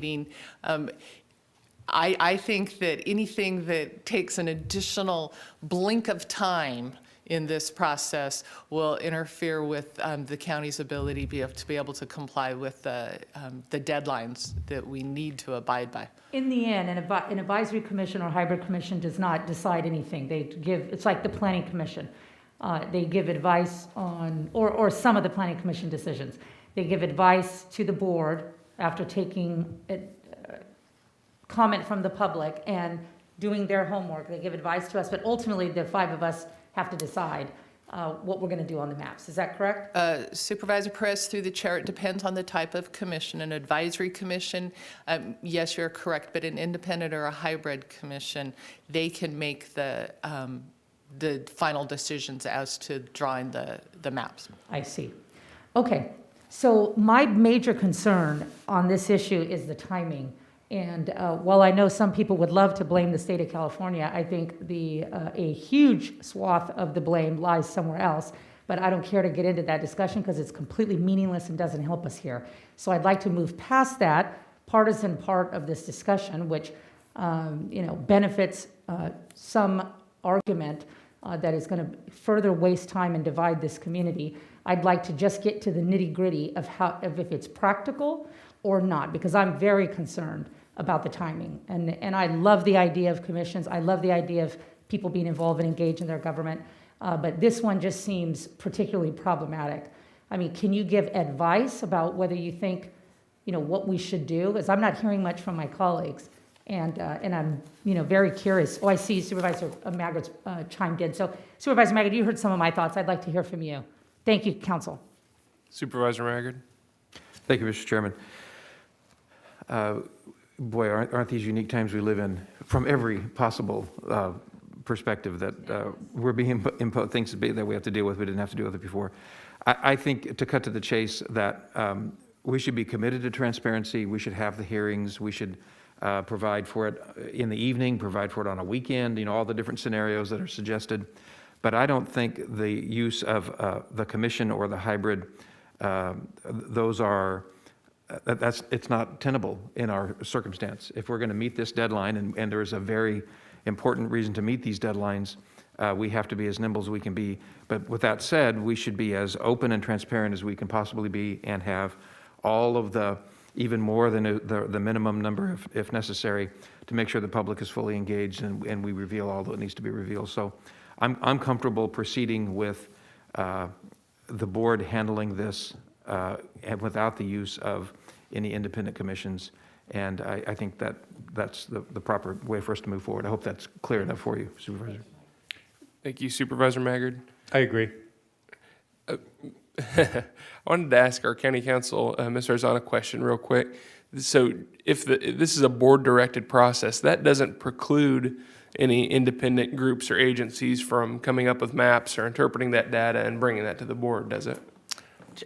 I think that anything that takes an additional blink of time in this process will interfere with the county's ability to be able to comply with the deadlines that we need to abide by. In the end, an advisory commission or hybrid commission does not decide anything. It's like the planning commission. They give advice on, or some of the planning commission decisions. They give advice to the board after taking comment from the public and doing their homework. They give advice to us, but ultimately the five of us have to decide what we're going to do on the maps. Is that correct? Supervisor Perez, through the chair, it depends on the type of commission. An advisory commission, yes, you're correct, but an independent or a hybrid commission, they can make the final decisions as to drawing the maps. I see. Okay. So my major concern on this issue is the timing. And while I know some people would love to blame the state of California, I think a huge swath of the blame lies somewhere else. But I don't care to get into that discussion because it's completely meaningless and doesn't help us here. So I'd like to move past that partisan part of this discussion, which benefits some argument that is going to further waste time and divide this community. I'd like to just get to the nitty-gritty of if it's practical or not, because I'm very concerned about the timing. And I love the idea of commissions. I love the idea of people being involved and engaged in their government. But this one just seems particularly problematic. I mean, can you give advice about whether you think, what we should do? Because I'm not hearing much from my colleagues. And I'm, very curious. Oh, I see Supervisor Maggott's chimed in. So Supervisor Maggott, you heard some of my thoughts. I'd like to hear from you. Thank you, Council. Supervisor Maggott. Thank you, Mr. Chairman. Boy, aren't these unique times we live in from every possible perspective that we're being imposed, things that we have to deal with we didn't have to deal with it before. I think, to cut to the chase, that we should be committed to transparency. We should have the hearings. We should provide for it in the evening, provide for it on a weekend, all the different scenarios that are suggested. But I don't think the use of the commission or the hybrid, those are, it's not tenable in our circumstance. If we're going to meet this deadline, and there is a very important reason to meet these deadlines, we have to be as nimble as we can be. But with that said, we should be as open and transparent as we can possibly be and have all of the, even more than the minimum number if necessary, to make sure the public is fully engaged and we reveal all that needs to be revealed. So I'm comfortable proceeding with the board handling this and without the use of any independent commissions. And I think that's the proper way for us to move forward. I hope that's clear enough for you, Supervisor. Thank you, Supervisor Maggard. I agree. I wanted to ask our county counsel, Ms. Arzon, a question real quick. So if this is a board-directed process, that doesn't preclude any independent groups or agencies from coming up with maps or interpreting that data and bringing that to the board, does it?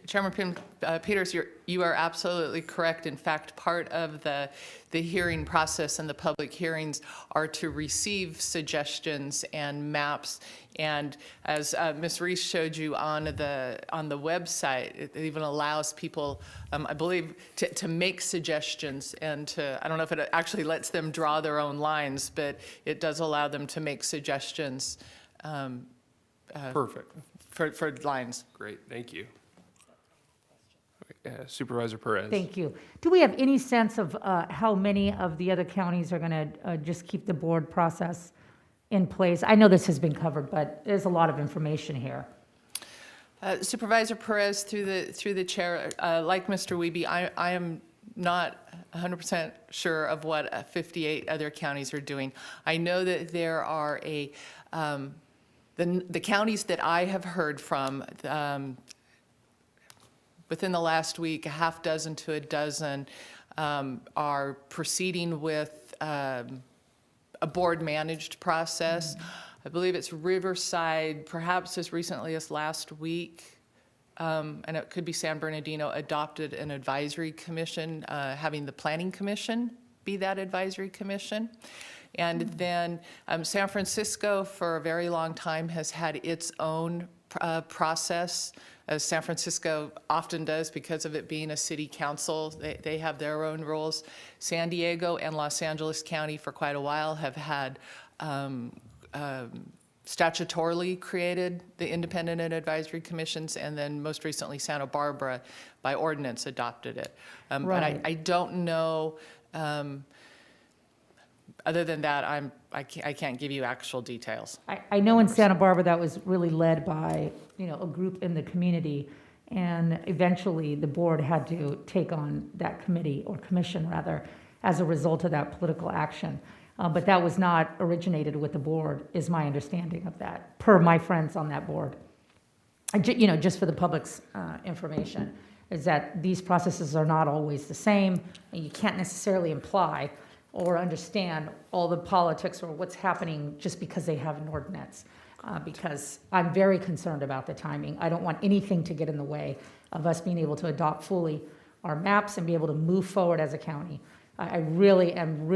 Chairman Peters, you are absolutely correct. In fact, part of the hearing process and the public hearings are to receive suggestions and maps. And as Ms. Reese showed you on the website, it even allows people, I believe, to make suggestions and to, I don't know if it actually lets them draw their own lines, but it does allow them to make suggestions. Perfect. For lines. Great, thank you. Supervisor Perez. Thank you. Do we have any sense of how many of the other counties are going to just keep the board process in place? I know this has been covered, but there's a lot of information here. Supervisor Perez, through the chair, like Mr. Wiebe, I am not 100% sure of what 58 other counties are doing. I know that there are the counties that I have heard from, within the last week, a half dozen to a dozen are proceeding with a board-managed process. I believe it's Riverside, perhaps as recently as last week, and it could be San Bernardino, adopted an advisory commission, having the Planning Commission be that advisory commission. And then San Francisco, for a very long time, has had its own process, as San Francisco often does because of it being a city council. They have their own rules. San Diego and Los Angeles County for quite a while have had statutorily created the independent and advisory commissions, and then most recently Santa Barbara by ordinance adopted it. Right. But I don't know, other than that, I can't give you actual details. I know in Santa Barbara that was really led by, a group in the community, and eventually the board had to take on that committee, or commission rather, as a result of that political action. But that was not originated with the board, is my understanding of that, per my friends on that board. Just for the public's information, is that these processes are not always the same, and you can't necessarily imply or understand all the politics or what's happening just because they have an ordinance. Because I'm very concerned about the timing. I don't want anything to get in the way of us being able to adopt fully our maps and be able to move forward as a county. I really am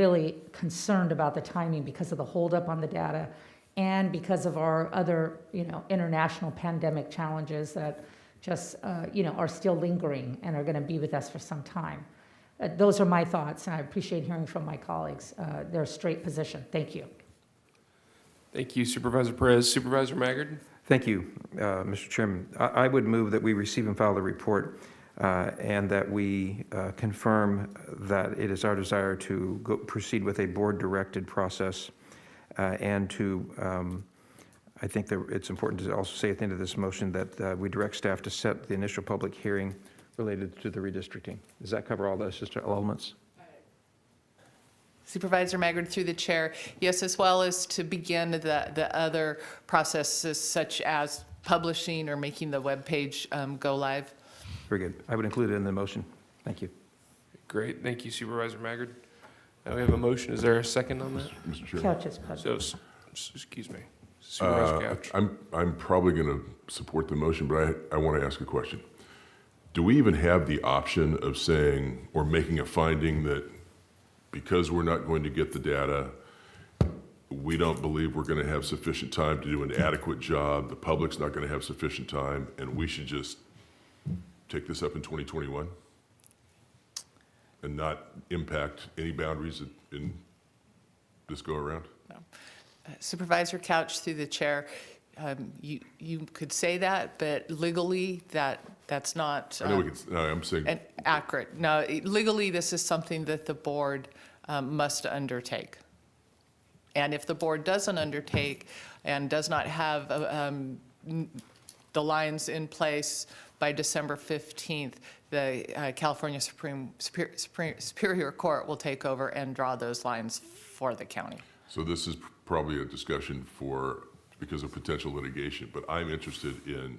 concerned about the timing because of the holdup on the data and because of our other, international pandemic challenges that just, are still lingering and are going to be with us for some time. Those are my thoughts, and I appreciate hearing from my colleagues their straight position. Thank you. Thank you, Supervisor Perez. Supervisor Maggard? Thank you, Mr. Chairman. I would move that we receive and file the report and that we confirm that it is our desire to proceed with a board-directed process and to, I think that it's important to also say at the end of this motion that we direct staff to set the initial public hearing related to the redistricting. Does that cover all the elements? Supervisor Maggard, through the chair, yes, as well as to begin the other processes such as publishing or making the web page go live. Very good. I would include it in the motion. Thank you. Great. Thank you, Supervisor Maggard. Now we have a motion. Is there a second on that? Mr. Chairman. Couch is So, excuse me. Supervisor Couch. I'm probably going to support the motion, but I want to ask a question. Do we even have the option of saying or making a finding that because we're not going to get the data, we don't believe we're going to have sufficient time to do an adequate job, the public's not going to have sufficient time, and we should just take this up in 2021 and not impact any boundaries in this go-around? No. Supervisor Couch, through the chair, you could say that, but legally that's not I know we could, no, I'm saying, accurate. No, legally this is something that the board must undertake. And if the board doesn't undertake and does not have the lines in place by December 15th, the California Superior Court will take over and draw those lines for the county. so this is probably a discussion because of potential litigation, but I'm interested in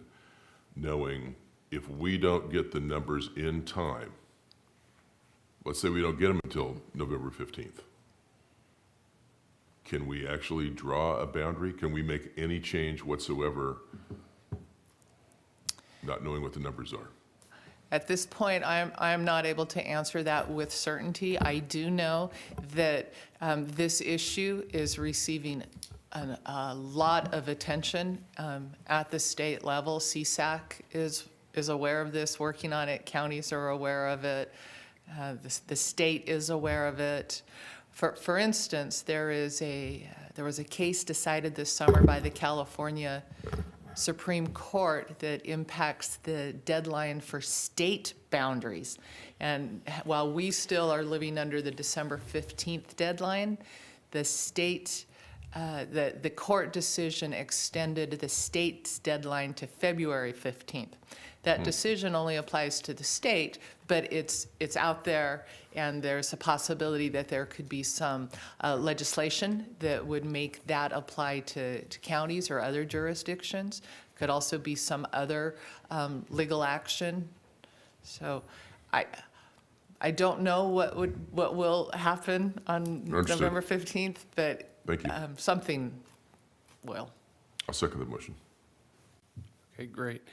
knowing if we don't get the numbers in time, let's say we don't get them until November 15th, can we actually draw a boundary? Can we make any change whatsoever, not knowing what the numbers are? At this point, I am not able to answer that with certainty. I do know that this issue is receiving a lot of attention at the state level. CSAC is aware of this, working on it. Counties are aware of it. The state is aware of it. For instance, there was a case decided this summer by the California Supreme Court that impacts the deadline for state boundaries. And while we still are living under the December 15th deadline, the state, the court decision extended the state's deadline to February 15th. That decision only applies to the state, but it's out there, and there's a possibility that there could be some legislation that would make that apply to counties or other jurisdictions. Could also be some other legal action. So I don't know what will happen on November 15th, but Thank you. Something will. I'll second the motion. Okay, great.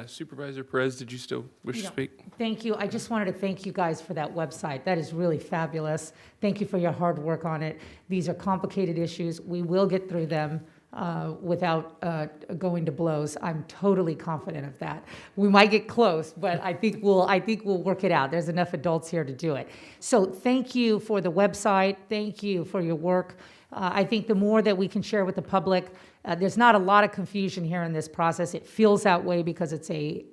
Supervisor Perez, did you still wish to speak? Thank you. I just wanted to thank you guys for that website. That is really fabulous. Thank you for your hard work on it. These are complicated issues. We will get through them without going to blows. I'm totally confident of that. We might get close, but I think we'll work it out. There's enough adults here to do it. So thank you for the website. Thank you for your work. I think the more that we can share with the public, there's not a lot of confusion here in this process. It feels that way because it's a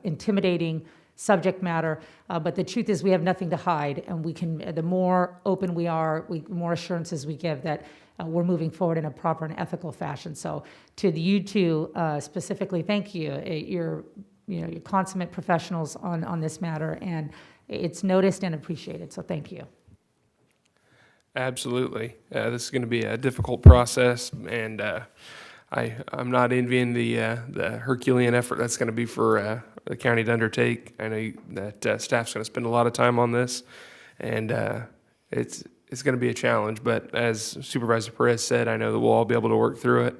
intimidating subject matter, but the truth is we have nothing to hide, and we can. The more open we are, more assurances we give that we're moving forward in a proper and ethical fashion. So, to you two specifically, thank you. You're consummate professionals on this matter, and it's noticed and appreciated. So, thank you. Absolutely. This is going to be a difficult process, and I'm not envying the Herculean effort that's going to be for the county to undertake. I know that staff's going to spend a lot of time on this, and it's going to be a challenge. But as Supervisor Perez said, I know that we'll all be able to work through it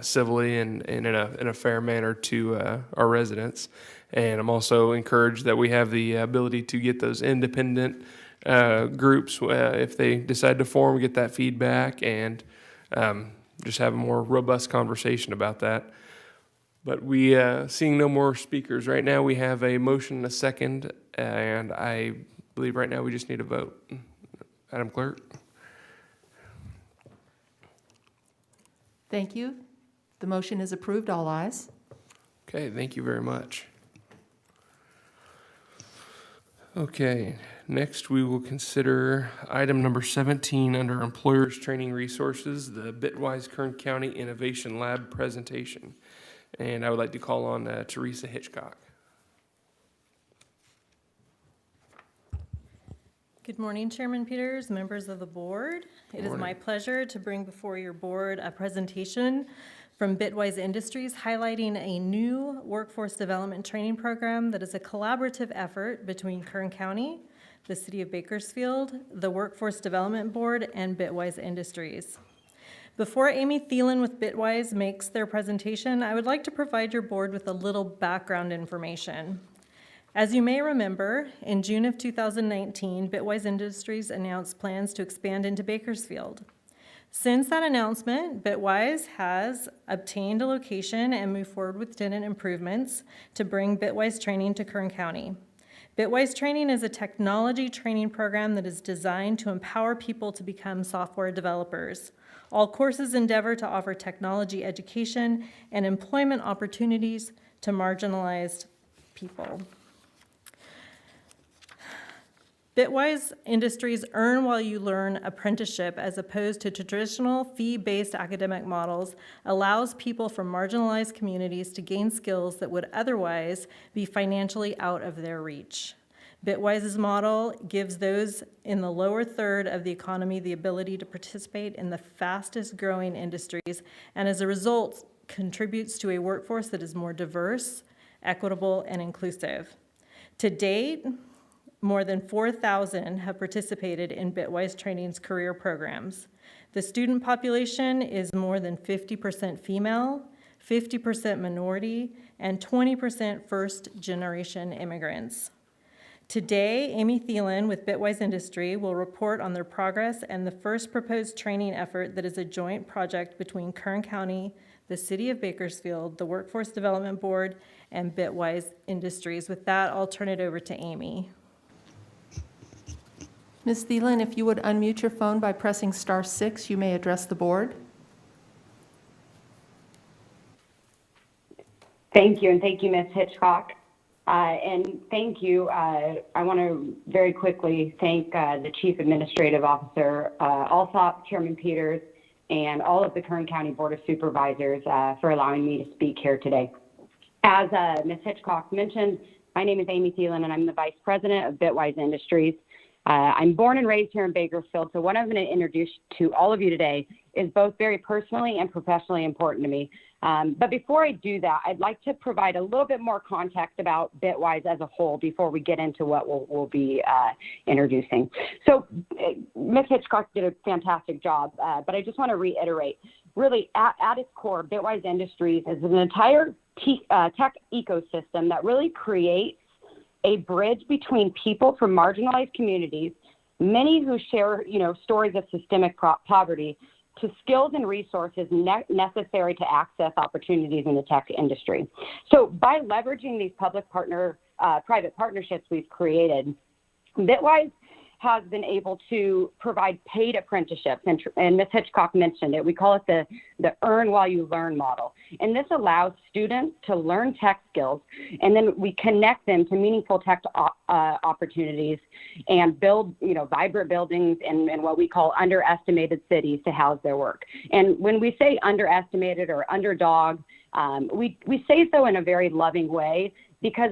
civilly and in a fair manner to our residents. And I'm also encouraged that we have the ability to get those independent groups, if they decide to form, get that feedback, and just have a more robust conversation about that. But we, seeing no more speakers right now, we have a motion and a second, and I believe right now we just need a vote. Madam Clerk? Thank you. The motion is approved. All ayes. Okay, thank you very much. Okay, next we will consider item number 17 under Employers Training Resources, the Bitwise Kern County Innovation Lab presentation. And I would like to call on Teresa Hitchcock. Good morning, Chairman Peters, members of the board. It is my pleasure to bring before your board a presentation from Bitwise Industries highlighting a new workforce development training program that is a collaborative effort between Kern County, the City of Bakersfield, the Workforce Development Board, and Bitwise Industries. Before Amy Thielen with Bitwise makes their presentation, I would like to provide your board with a little background information. As you may remember, in June of 2019, Bitwise Industries announced plans to expand into Bakersfield. Since that announcement, Bitwise has obtained a location and moved forward with tenant improvements to bring Bitwise training to Kern County. Bitwise Training is a technology training program that is designed to empower people to become software developers. All courses endeavor to offer technology education and employment opportunities to marginalized people. Bitwise Industries Earn While You Learn apprenticeship, as opposed to traditional fee-based academic models, allows people from marginalized communities to gain skills that would otherwise be financially out of their reach. Bitwise's model gives those in the lower third of the economy the ability to participate in the fastest growing industries, and as a result, contributes to a workforce that is more diverse, equitable, and inclusive. To date, more than 4,000 have participated in Bitwise Training's career programs. The student population is more than 50% female, 50% minority, and 20% first-generation immigrants. Today, Amy Thielen with Bitwise Industry will report on their progress and the first proposed training effort that is a joint project between Kern County, the City of Bakersfield, the Workforce Development Board, and Bitwise Industries. With that, I'll turn it over to Amy. Ms. Thielen, if you would unmute your phone by pressing *6, you may address the board. Thank you, and thank you, Ms. Hitchcock. And thank you. I want to very quickly thank the Chief Administrative Officer, Alsop, Chairman Peters, and all of the Kern County Board of Supervisors for allowing me to speak here today. As Ms. Hitchcock mentioned, my name is Amy Thielen, and I'm the Vice President of Bitwise Industries. I'm born and raised here in Bakersfield, so what I'm going to introduce to all of you today is both very personally and professionally important to me. But before I do that, I'd like to provide a little bit more context about Bitwise as a whole before we get into what we'll be introducing. So Ms. Hitchcock did a fantastic job, but I just want to reiterate, really at its core, Bitwise Industries is an entire tech ecosystem that really creates a bridge between people from marginalized communities, many who share, stories of systemic poverty, to skills and resources necessary to access opportunities in the tech industry. So by leveraging these private partnerships we've created, Bitwise has been able to provide paid apprenticeships, and Ms. Hitchcock mentioned it. We call it the Earn While You Learn model. And this allows students to learn tech skills, and then we connect them to meaningful tech opportunities and build, vibrant buildings and what we call underestimated cities to house their work. And when we say underestimated or underdog, we say so in a very loving way, because,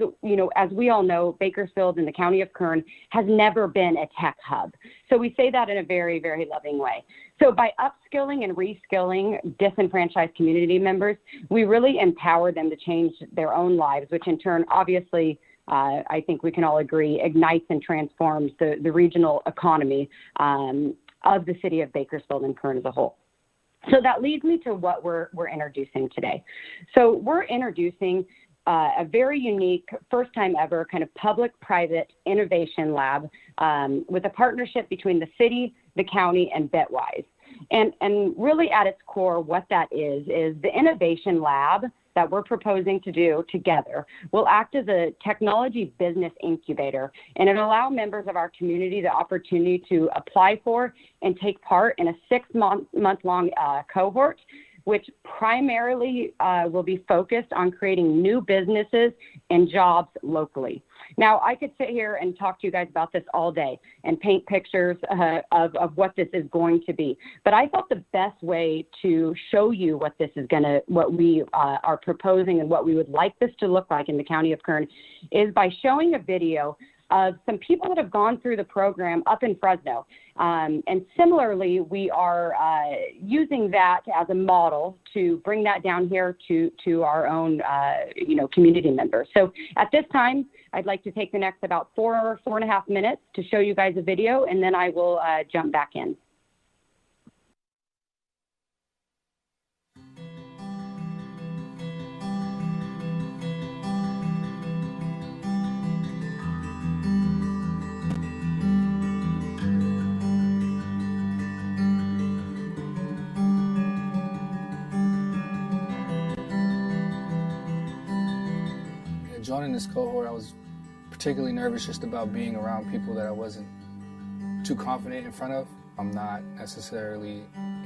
as we all know, Bakersfield and the County of Kern has never been a tech hub. So we say that in a very, very loving way. So by upskilling and reskilling disenfranchised community members, we really empower them to change their own lives, which in turn, obviously, I think we can all agree, ignites and transforms the regional economy of the city of Bakersfield and Kern as a whole. So that leads me to what we're introducing today. So we're introducing a very unique, first time ever kind of public-private innovation lab with a partnership between the city, the county, and Bitwise. And really at its core, what that is the innovation lab that we're proposing to do together will act as a technology business incubator, and it'll allow members of our community the opportunity to apply for and take part in a 6-month-long cohort, which primarily will be focused on creating new businesses and jobs locally. Now, I could sit here and talk to you guys about this all day and paint pictures of what this is going to be. But I thought the best way to show you what we are proposing and what we would like this to look like in the County of Kern is by showing a video of some people that have gone through the program up in Fresno. And similarly, we are using that as a model to bring that down here to our own, community members. So at this time, I'd like to take the next about 4.5 minutes to show you guys a video, and then I will jump back in. joining this cohort, I was particularly nervous just about being around people that I wasn't too confident in front of. I'm not necessarily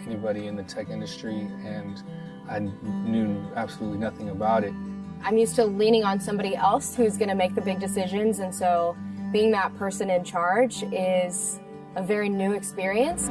anybody in the tech industry, and I knew absolutely nothing about it. I'm used to leaning on somebody else who's going to make the big decisions, and so being that person in charge is a very new experience.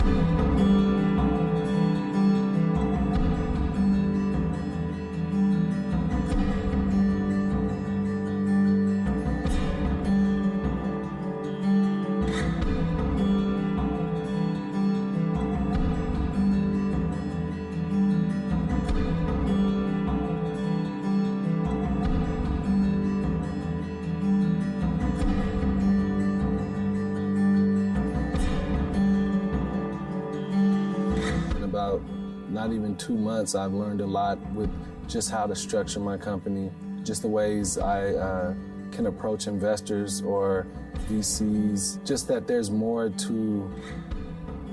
Not even 2 months, I've learned a lot with just how to structure my company, just the ways I can approach investors or VCs, just that there's more to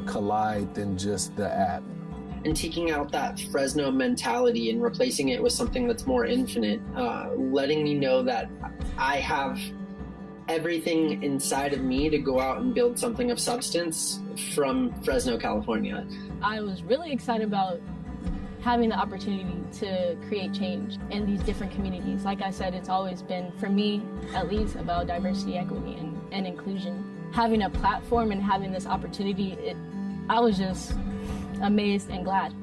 Collide than just the app. And taking out that Fresno mentality and replacing it with something that's more infinite, letting me know that I have everything inside of me to go out and build something of substance from Fresno, California. I was really excited about having the opportunity to create change in these different communities. Like I said, it's always been, for me at least, about diversity, equity, and inclusion. Having a platform and having this opportunity, I was just amazed and glad.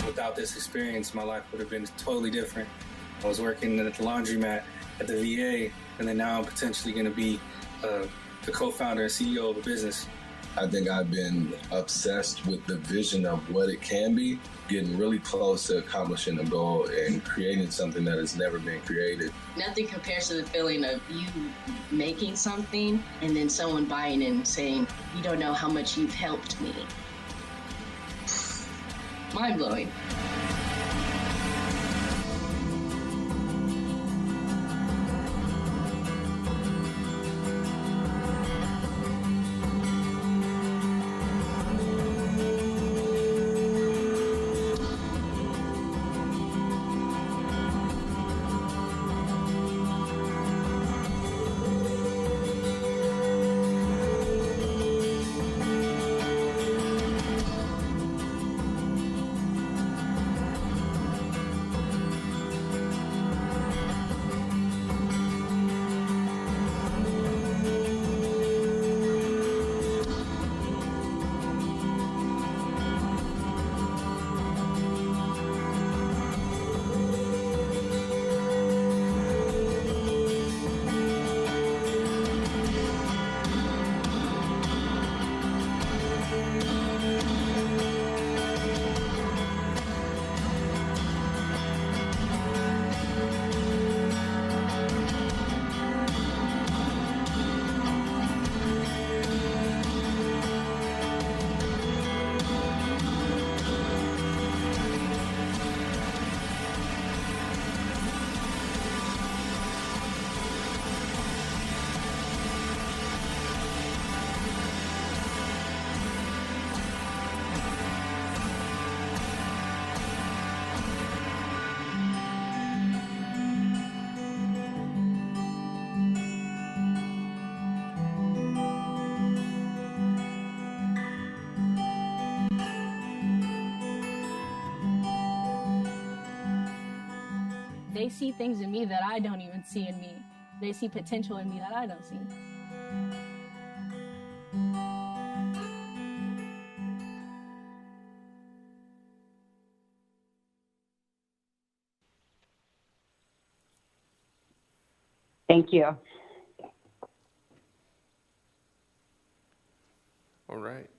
Without this experience, my life would have been totally different. I was working at the laundromat at the VA, and then now I'm potentially going to be the co-founder and CEO of a business. I think I've been obsessed with the vision of what it can be, getting really close to accomplishing a goal and creating something that has never been created. Nothing compares to the feeling of you making something and then someone buying it and saying, "You don't know how much you've helped me." Mind-blowing. They see things in me that I don't even see in me. They see potential in me that I don't see. Thank you. All right.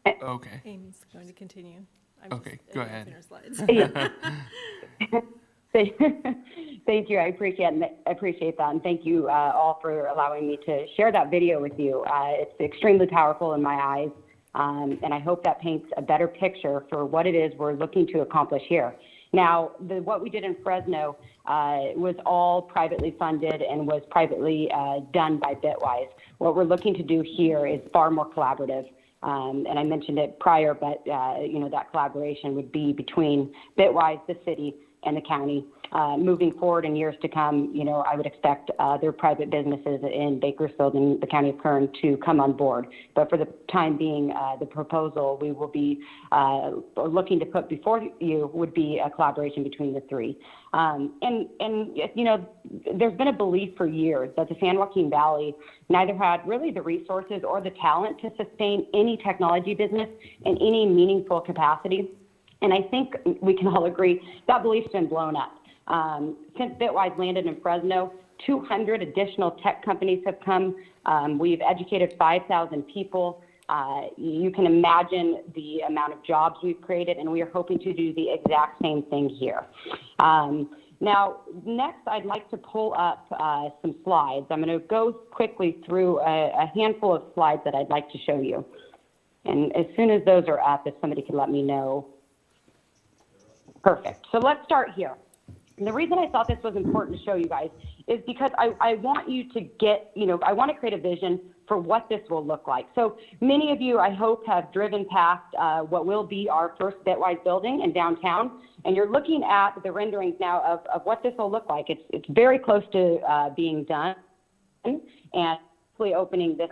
Okay. Amy's going to continue. Okay, go ahead. Her slides. Thank you. I appreciate that, and thank you all for allowing me to share that video with you. It's extremely powerful in my eyes, and I hope that paints a better picture for what it is we're looking to accomplish here. Now, what we did in Fresno was all privately funded and was privately done by Bitwise. What we're looking to do here is far more collaborative. And I mentioned it prior, but that collaboration would be between Bitwise, the city, and the county. Moving forward in years to come, I would expect other private businesses in Bakersfield and the county of Kern to come on board. But for the time being, the proposal we will be looking to put before you would be a collaboration between the three. There's been a belief for years that the San Joaquin Valley neither had really the resources or the talent to sustain any technology business in any meaningful capacity. And I think we can all agree that belief's been blown up. Since Bitwise landed in Fresno, 200 additional tech companies have come. We've educated 5,000 people. You can imagine the amount of jobs we've created, and we are hoping to do the exact same thing here. Now, next, I'd like to pull up some slides. I'm going to go quickly through a handful of slides that I'd like to show you. And as soon as those are up, if somebody could let me know. Perfect. So let's start here. And the reason I thought this was important to show you guys is because I want you to get, I want to create a vision for what this will look like. So many of you, I hope, have driven past what will be our first Bitwise building in downtown, and you're looking at the renderings now of what this will look like. It's very close to being done and hopefully opening this.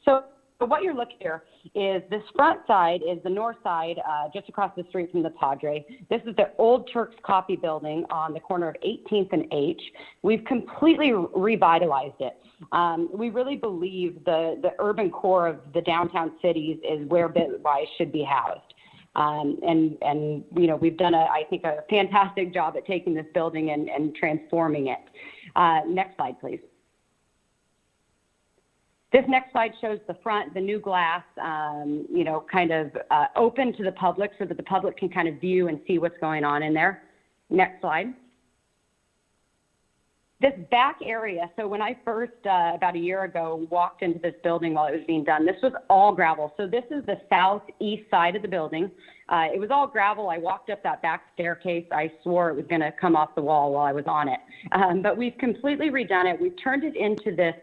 So what you're looking here is this front side is the north side, just across the street from the Padre. This is the old Turks Coffee building on the corner of 18th and H. We've completely revitalized it. We really believe the urban core of the downtown cities is where Bitwise should be housed. We've done, I think, a fantastic job at taking this building and transforming it. Next slide, please. This next slide shows the front, the new glass, kind of open to the public so that the public can kind of view and see what's going on in there. Next slide. This back area, so when I first, about a year ago, walked into this building while it was being done, this was all gravel. So this is the southeast side of the building. It was all gravel. I walked up that back staircase. I swore it was going to come off the wall while I was on it. But we've completely redone it. We've turned it into this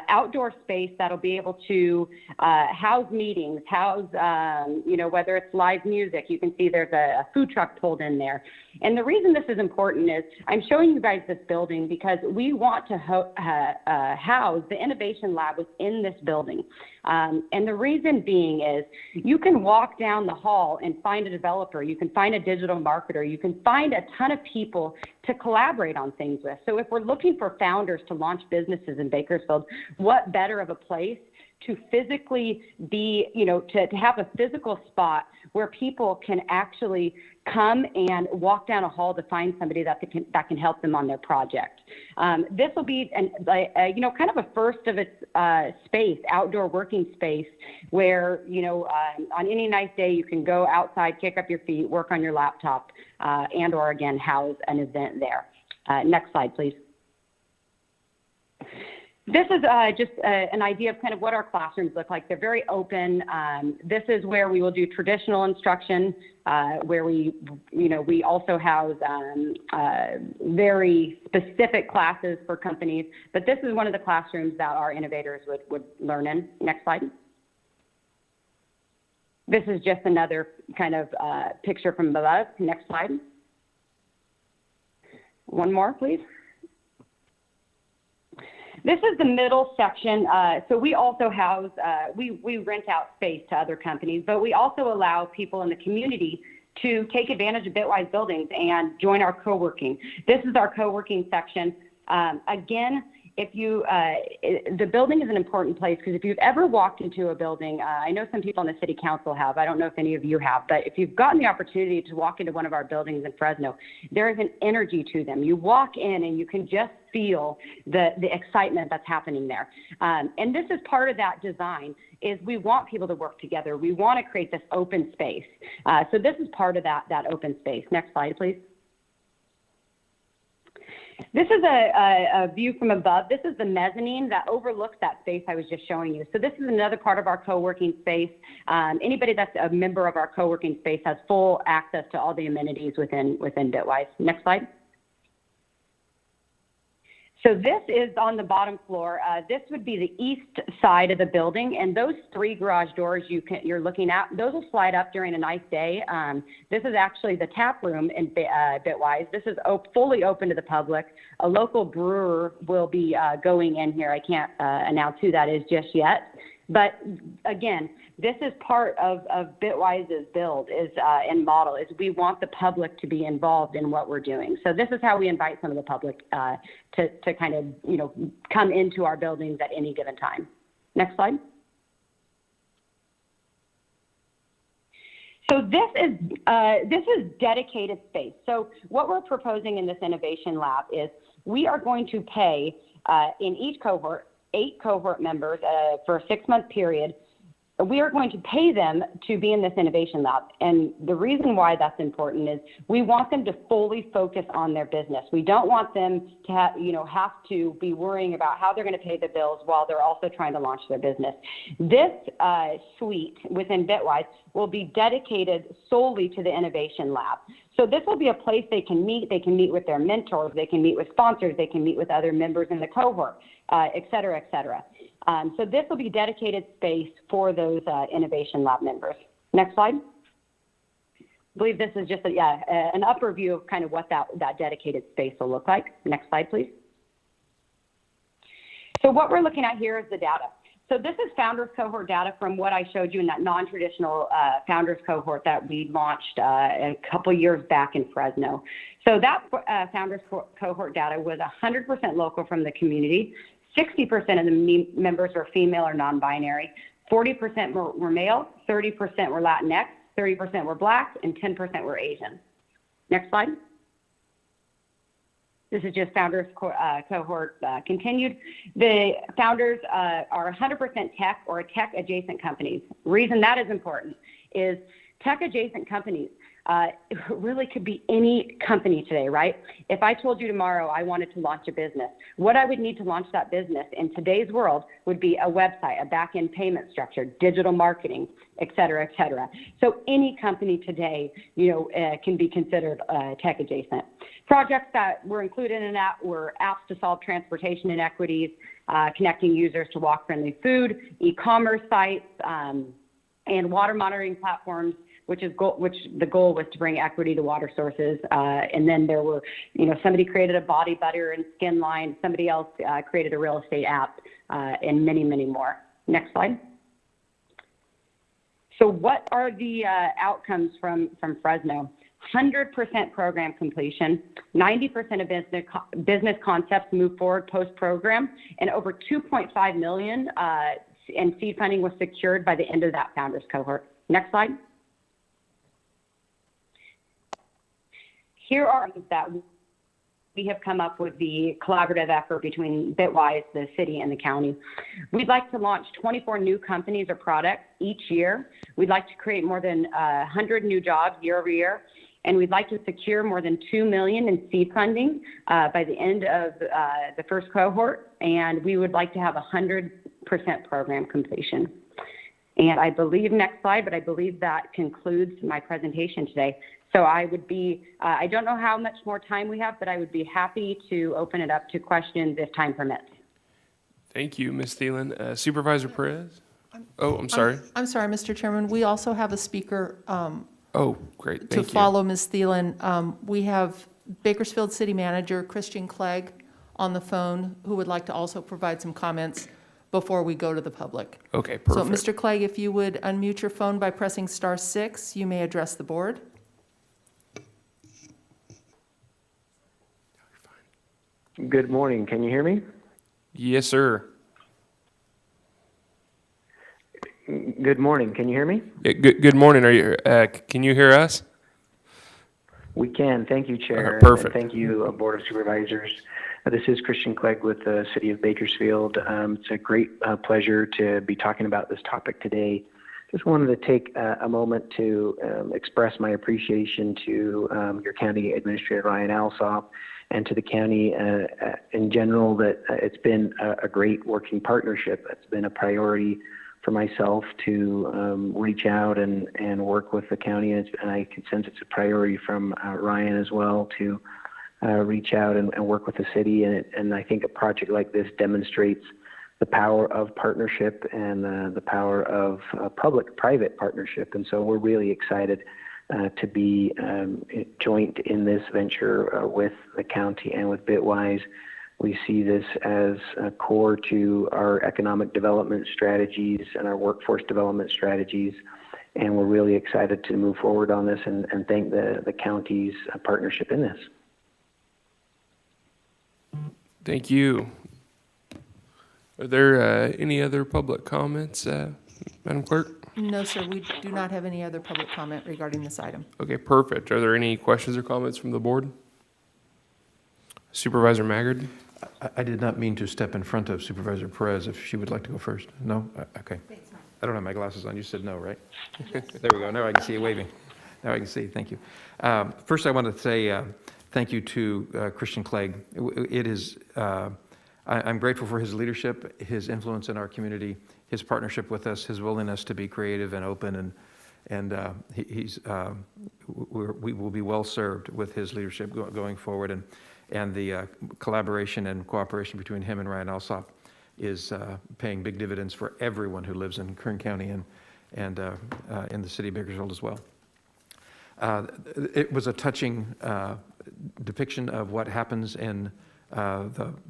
outdoor space that'll be able to house meetings, house, whether it's live music. You can see there's a food truck pulled in there. And the reason this is important is I'm showing you guys this building because we want to house the innovation lab within this building. And the reason being is you can walk down the hall and find a developer, you can find a digital marketer, you can find a ton of people to collaborate on things with. So if we're looking for founders to launch businesses in Bakersfield, what better of a place to physically be, to have a physical spot where people can actually come and walk down a hall to find somebody that can help them on their project. This will be, kind of a first of its space, outdoor working space, where, on any nice day you can go outside, kick up your feet, work on your laptop, and or again, house an event there. Next slide, please. This is just an idea of kind of what our classrooms look like. They're very open. This is where we will do traditional instruction, where we also house very specific classes for companies. But this is one of the classrooms that our innovators would learn in. Next slide. This is just another kind of picture from above. Next slide. One more, please. This is the middle section. So we also house, we rent out space to other companies, but we also allow people in the community to take advantage of Bitwise buildings and join our co-working. This is our co-working section. Again, the building is an important place because if you've ever walked into a building, I know some people on the city council have, I don't know if any of you have, but if you've gotten the opportunity to walk into one of our buildings in Fresno, there is an energy to them. You walk in and you can just feel the excitement that's happening there. And this is part of that design, is we want people to work together. We want to create this open space. So this is part of that open space. Next slide, please. This is a view from above. This is the mezzanine that overlooks that space I was just showing you. So this is another part of our co-working space. Anybody that's a member of our co-working space has full access to all the amenities within Bitwise. Next slide. So this is on the bottom floor. This would be the east side of the building, and those 3 garage doors you're looking at, those will slide up during a nice day. This is actually the tap room in Bitwise. This is fully open to the public. A local brewer will be going in here. I can't announce who that is just yet. But again, this is part of Bitwise's build and model is we want the public to be involved in what we're doing. So this is how we invite some of the public to kind of, come into our buildings at any given time. Next slide. So this is dedicated space. So what we're proposing in this innovation lab is we are going to pay in each cohort, 8 cohort members for a 6-month period. We are going to pay them to be in this innovation lab. And the reason why that's important is we want them to fully focus on their business. We don't want them to have to be worrying about how they're going to pay the bills while they're also trying to launch their business. This suite within Bitwise will be dedicated solely to the innovation lab. So this will be a place they can meet with their mentors, they can meet with sponsors, they can meet with other members in the cohort, et cetera, et cetera. So this will be dedicated space for those innovation lab members. Next slide. I believe this is just an upper view of kind of what that dedicated space will look like. Next slide, please. So what we're looking at here is the data. So this is Founders Cohort data from what I showed you in that non-traditional Founders Cohort that we launched a couple years back in Fresno. So that Founders Cohort data was 100% local from the community. 60% of the members were female or non-binary, 40% were male, 30% were Latinx, 30% were Black, and 10% were Asian. Next slide. This is just Founders Cohort continued. The founders are 100% tech or tech-adjacent companies. Reason that is important is tech-adjacent companies really could be any company today, right? If I told you tomorrow I wanted to launch a business, what I would need to launch that business in today's world would be a website, a back-end payment structure, digital marketing, et cetera, et cetera. So any company today, can be considered tech adjacent. Projects that were included in that were apps to solve transportation inequities, connecting users to walk-friendly food, e-commerce sites, and water monitoring platforms, which the goal was to bring equity to water sources. And then there were, somebody created a body butter and skin line, somebody else created a real estate app, and many, many more. Next slide. So what are the outcomes from Fresno? 100% program completion, 90% of business concepts move forward post-program, and over $2.5 million in seed funding was secured by the end of that Founders Cohort. Next slide. Here are that we have come up with the collaborative effort between Bitwise, the city, and the county. We'd like to launch 24 new companies or products each year. We'd like to create more than 100 new jobs year over year. And we'd like to secure more than $2 million in seed funding by the end of the first cohort. And we would like to have 100% program completion. And I believe, next slide, but I believe that concludes my presentation today. So I would be, I don't know how much more time we have, but I would be happy to open it up to questions if time permits. Thank you, Ms. Thielen. Supervisor Perez? Oh, I'm sorry. I'm sorry, Mr. Chairman. We also have a speaker oh, great. Thank you. to follow Ms. Thielen. We have Bakersfield City Manager Christian Clegg on the phone who would like to also provide some comments before we go to the public. Okay, perfect. So Mr. Clegg, if you would unmute your phone by pressing *6, you may address the board. Good morning. Can you hear me? Yes, sir. Good morning. Can you hear me? Yeah, good morning. Are you? Can you hear us? We can. Thank you, Chair. Perfect. And thank you, Board of Supervisors. This is Christian Clegg with the City of Bakersfield. It's a great pleasure to be talking about this topic today. Just wanted to take a moment to express my appreciation to your County Administrator Ryan Alsop and to the county in general, that it's been a great working partnership. It's been a priority for myself to reach out and work with the county, and I can sense it's a priority from Ryan as well to reach out and work with the city. And I think a project like this demonstrates the power of partnership and the power of public-private partnership. And so we're really excited to be joint in this venture with the county and with Bitwise. We see this as core to our economic development strategies and our workforce development strategies. And we're really excited to move forward on this and thank the county's partnership in this. Thank you. Are there any other public comments, Madam Clerk? No, sir, we do not have any other public comment regarding this item. Okay, perfect. Are there any questions or comments from the board? Supervisor Maggard? I did not mean to step in front of Supervisor Perez if she would like to go first. No? Okay. I don't have my glasses on. You said no, right? There we go. Now I can see you waving. Now I can see. Thank you. First, I want to say thank you to Christian Clegg. It is, I'm grateful for his leadership, his influence in our community, his partnership with us, his willingness to be creative and open, and we will be well served with his leadership going forward, and the collaboration and cooperation between him and Ryan Alsop is paying big dividends for everyone who lives in Kern County and in the city of Bakersfield as well. It was a touching depiction of what happens in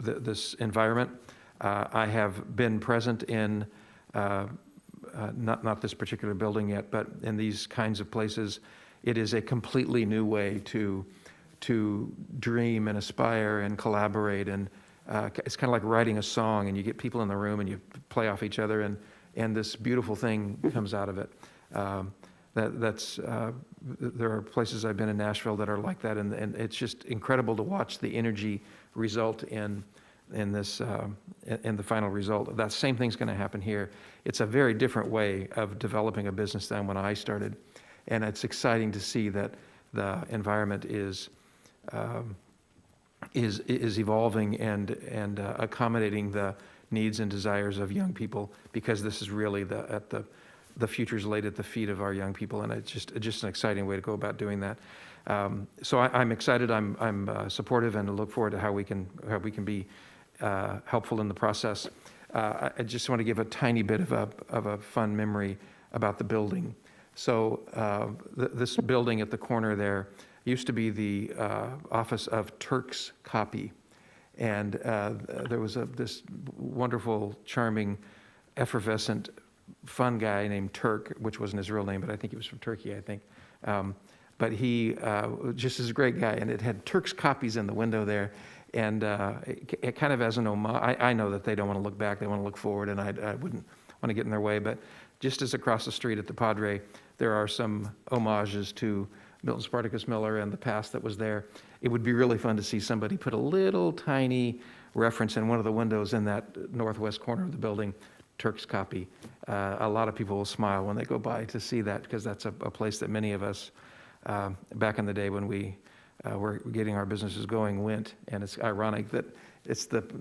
this environment. I have been present in not this particular building yet, but in these kinds of places. It is a completely new way to dream and aspire and collaborate, and it's kind of like writing a song, and you get people in the room and you play off each other, and this beautiful thing comes out of it. There are places I've been in Nashville that are like that, and it's just incredible to watch the energy result in the final result. That same thing's going to happen here. It's a very different way of developing a business than when I started, and it's exciting to see that the environment is evolving and accommodating the needs and desires of young people, because this is really the future's laid at the feet of our young people, and it's just an exciting way to go about doing that. So I'm excited. I'm supportive, and look forward to how we can be helpful in the process. I just want to give a tiny bit of a fun memory about the building. So this building at the corner there used to be the office of Turk's Copy, and there was this wonderful, charming, effervescent, fun guy named Turk, which wasn't his real name, but I think he was from Turkey, I think. But he just is a great guy, and it had Turk's Copies in the window there, and it kind of as an homage. I know that they don't want to look back, they want to look forward, and I wouldn't want to get in their way, but just as across the street at the Padre, there are some homages to Milton Spartacus Miller and the past that was there. It would be really fun to see somebody put a little tiny reference in one of the windows in that northwest corner of the building, Turk's Copy. A lot of people will smile when they go by to see that, because that's a place that many of us back in the day when we were getting our businesses going went, and it's ironic that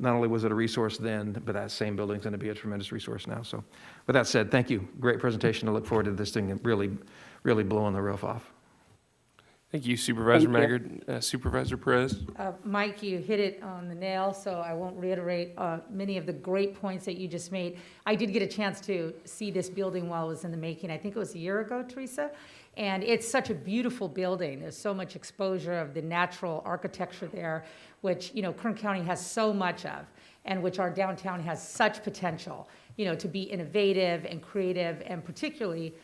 not only was it a resource then, but that same building's going to be a tremendous resource now. So with that said, thank you. Great presentation. I look forward to this thing really blowing the roof off. Thank you, Supervisor Maggard. Supervisor Perez? Mike, you hit it on the nail, so I won't reiterate many of the great points that you just made. I did get a chance to see this building while it was in the making. I think it was a year ago, Teresa. And it's such a beautiful building. There's so much exposure of the natural architecture there, which, Kern County has so much of, and which our downtown has such potential, to be innovative and creative, and particularly,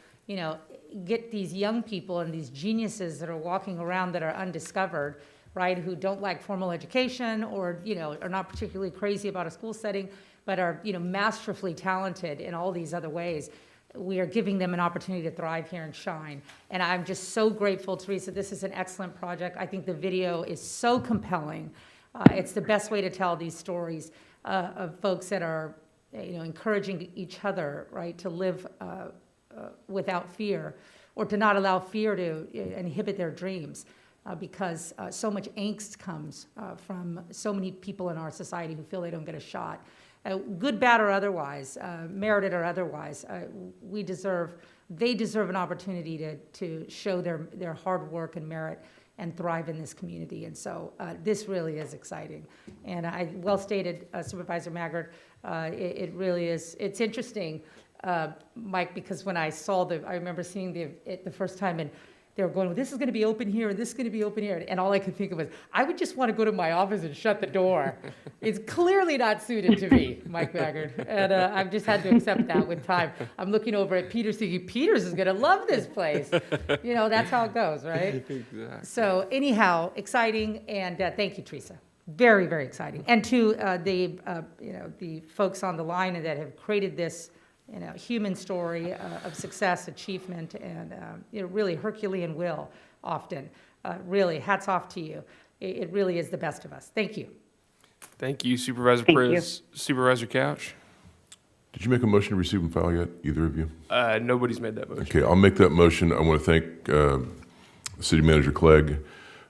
get these young people and these geniuses that are walking around that are undiscovered, right, who don't like formal education or, are not particularly crazy about a school setting, but are, masterfully talented in all these other ways. We are giving them an opportunity to thrive here and shine. And I'm just so grateful, Teresa. This is an excellent project. I think the video is so compelling. It's the best way to tell these stories of folks that are, encouraging each other, right, to live without fear, or to not allow fear to inhibit their dreams, because so much angst comes from so many people in our society who feel they don't get a shot. Good, bad, or otherwise, merited or otherwise, they deserve an opportunity to show their hard work and merit and thrive in this community. And so this really is exciting. And well stated, Supervisor Maggard, it really is. It's interesting, Mike, because when I remember seeing the first time, and they were going, well, this is going to be open here, and this is going to be open here. And all I could think of was, I would just want to go to my office and shut the door. It's clearly not suited to me, Mike Maggard. And I've just had to accept that with time. I'm looking over at Peters thinking, Peters is going to love this place. That's how it goes, right? Exactly. So anyhow, exciting, and thank you, Teresa. Very, very exciting. And to the folks on the line that have created this human story of success, achievement, and really Herculean will often. Really, hats off to you. It really is the best of us. Thank you. Thank you, Supervisor Perez. Supervisor Couch? Did you make a motion to receive and file yet, either of you? Nobody's made that motion. Okay, I'll make that motion. I want to thank City Manager Clegg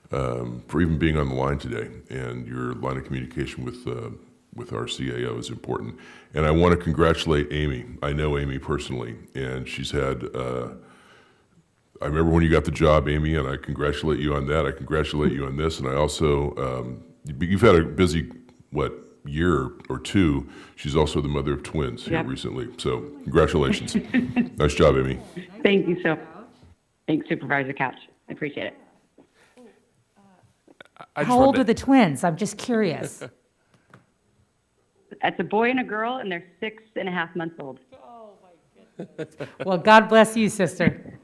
for even being on the line today, and your line of communication with our CAO is important. And I want to congratulate Amy. I know Amy personally, and she's had, I remember when you got the job, Amy, and I congratulate you on that. I congratulate you on this, and I also, you've had a busy, year or two. She's also the mother of twins here recently, so congratulations. Nice job, Amy. Thank you so much. Thanks, Supervisor Couch. I appreciate it. How old are the twins? I'm just curious. It's a boy and a girl, and they're 6.5 months old. Oh, my goodness. Well, God bless you, sister.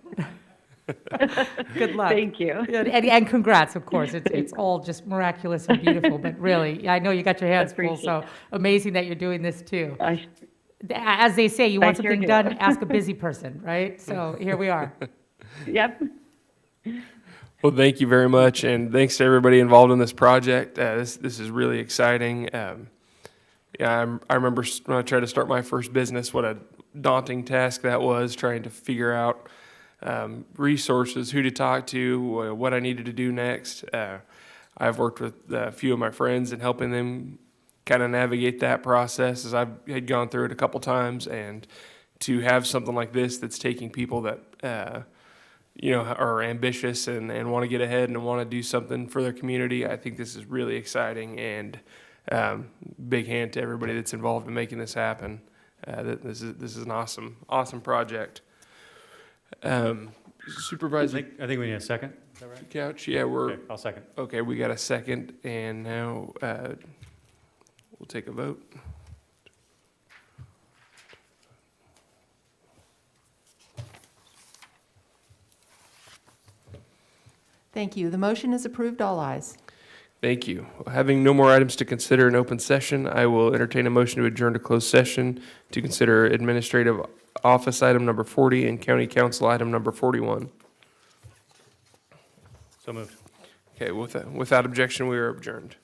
Good luck. Thank you. And congrats, of course. It's all just miraculous and beautiful, but really, I know you got your hands full, so amazing that you're doing this too. As they say, you want something done, ask a busy person, right? So here we are. Yep. Well, thank you very much, and thanks to everybody involved in this project. This is really exciting. I remember when I tried to start my first business, what a daunting task that was, trying to figure out resources, who to talk to, what I needed to do next. I've worked with a few of my friends and helping them kind of navigate that process, as I had gone through it a couple times, and to have something like this that's taking people that are ambitious and want to get ahead and want to do something for their community. I think this is really exciting, and big hand to everybody that's involved in making this happen. This is an awesome project. Supervisor, I think we need a second. Is that right? Couch, yeah, Okay, I'll second. Okay, we got a second, and now we'll take a vote. Thank you. The motion is approved. All ayes. Thank you. Having no more items to consider in open session, I will entertain a motion to adjourn to closed session to consider administrative office item number 40 and county council item number 41. So moved. Okay, without objection, we are adjourned.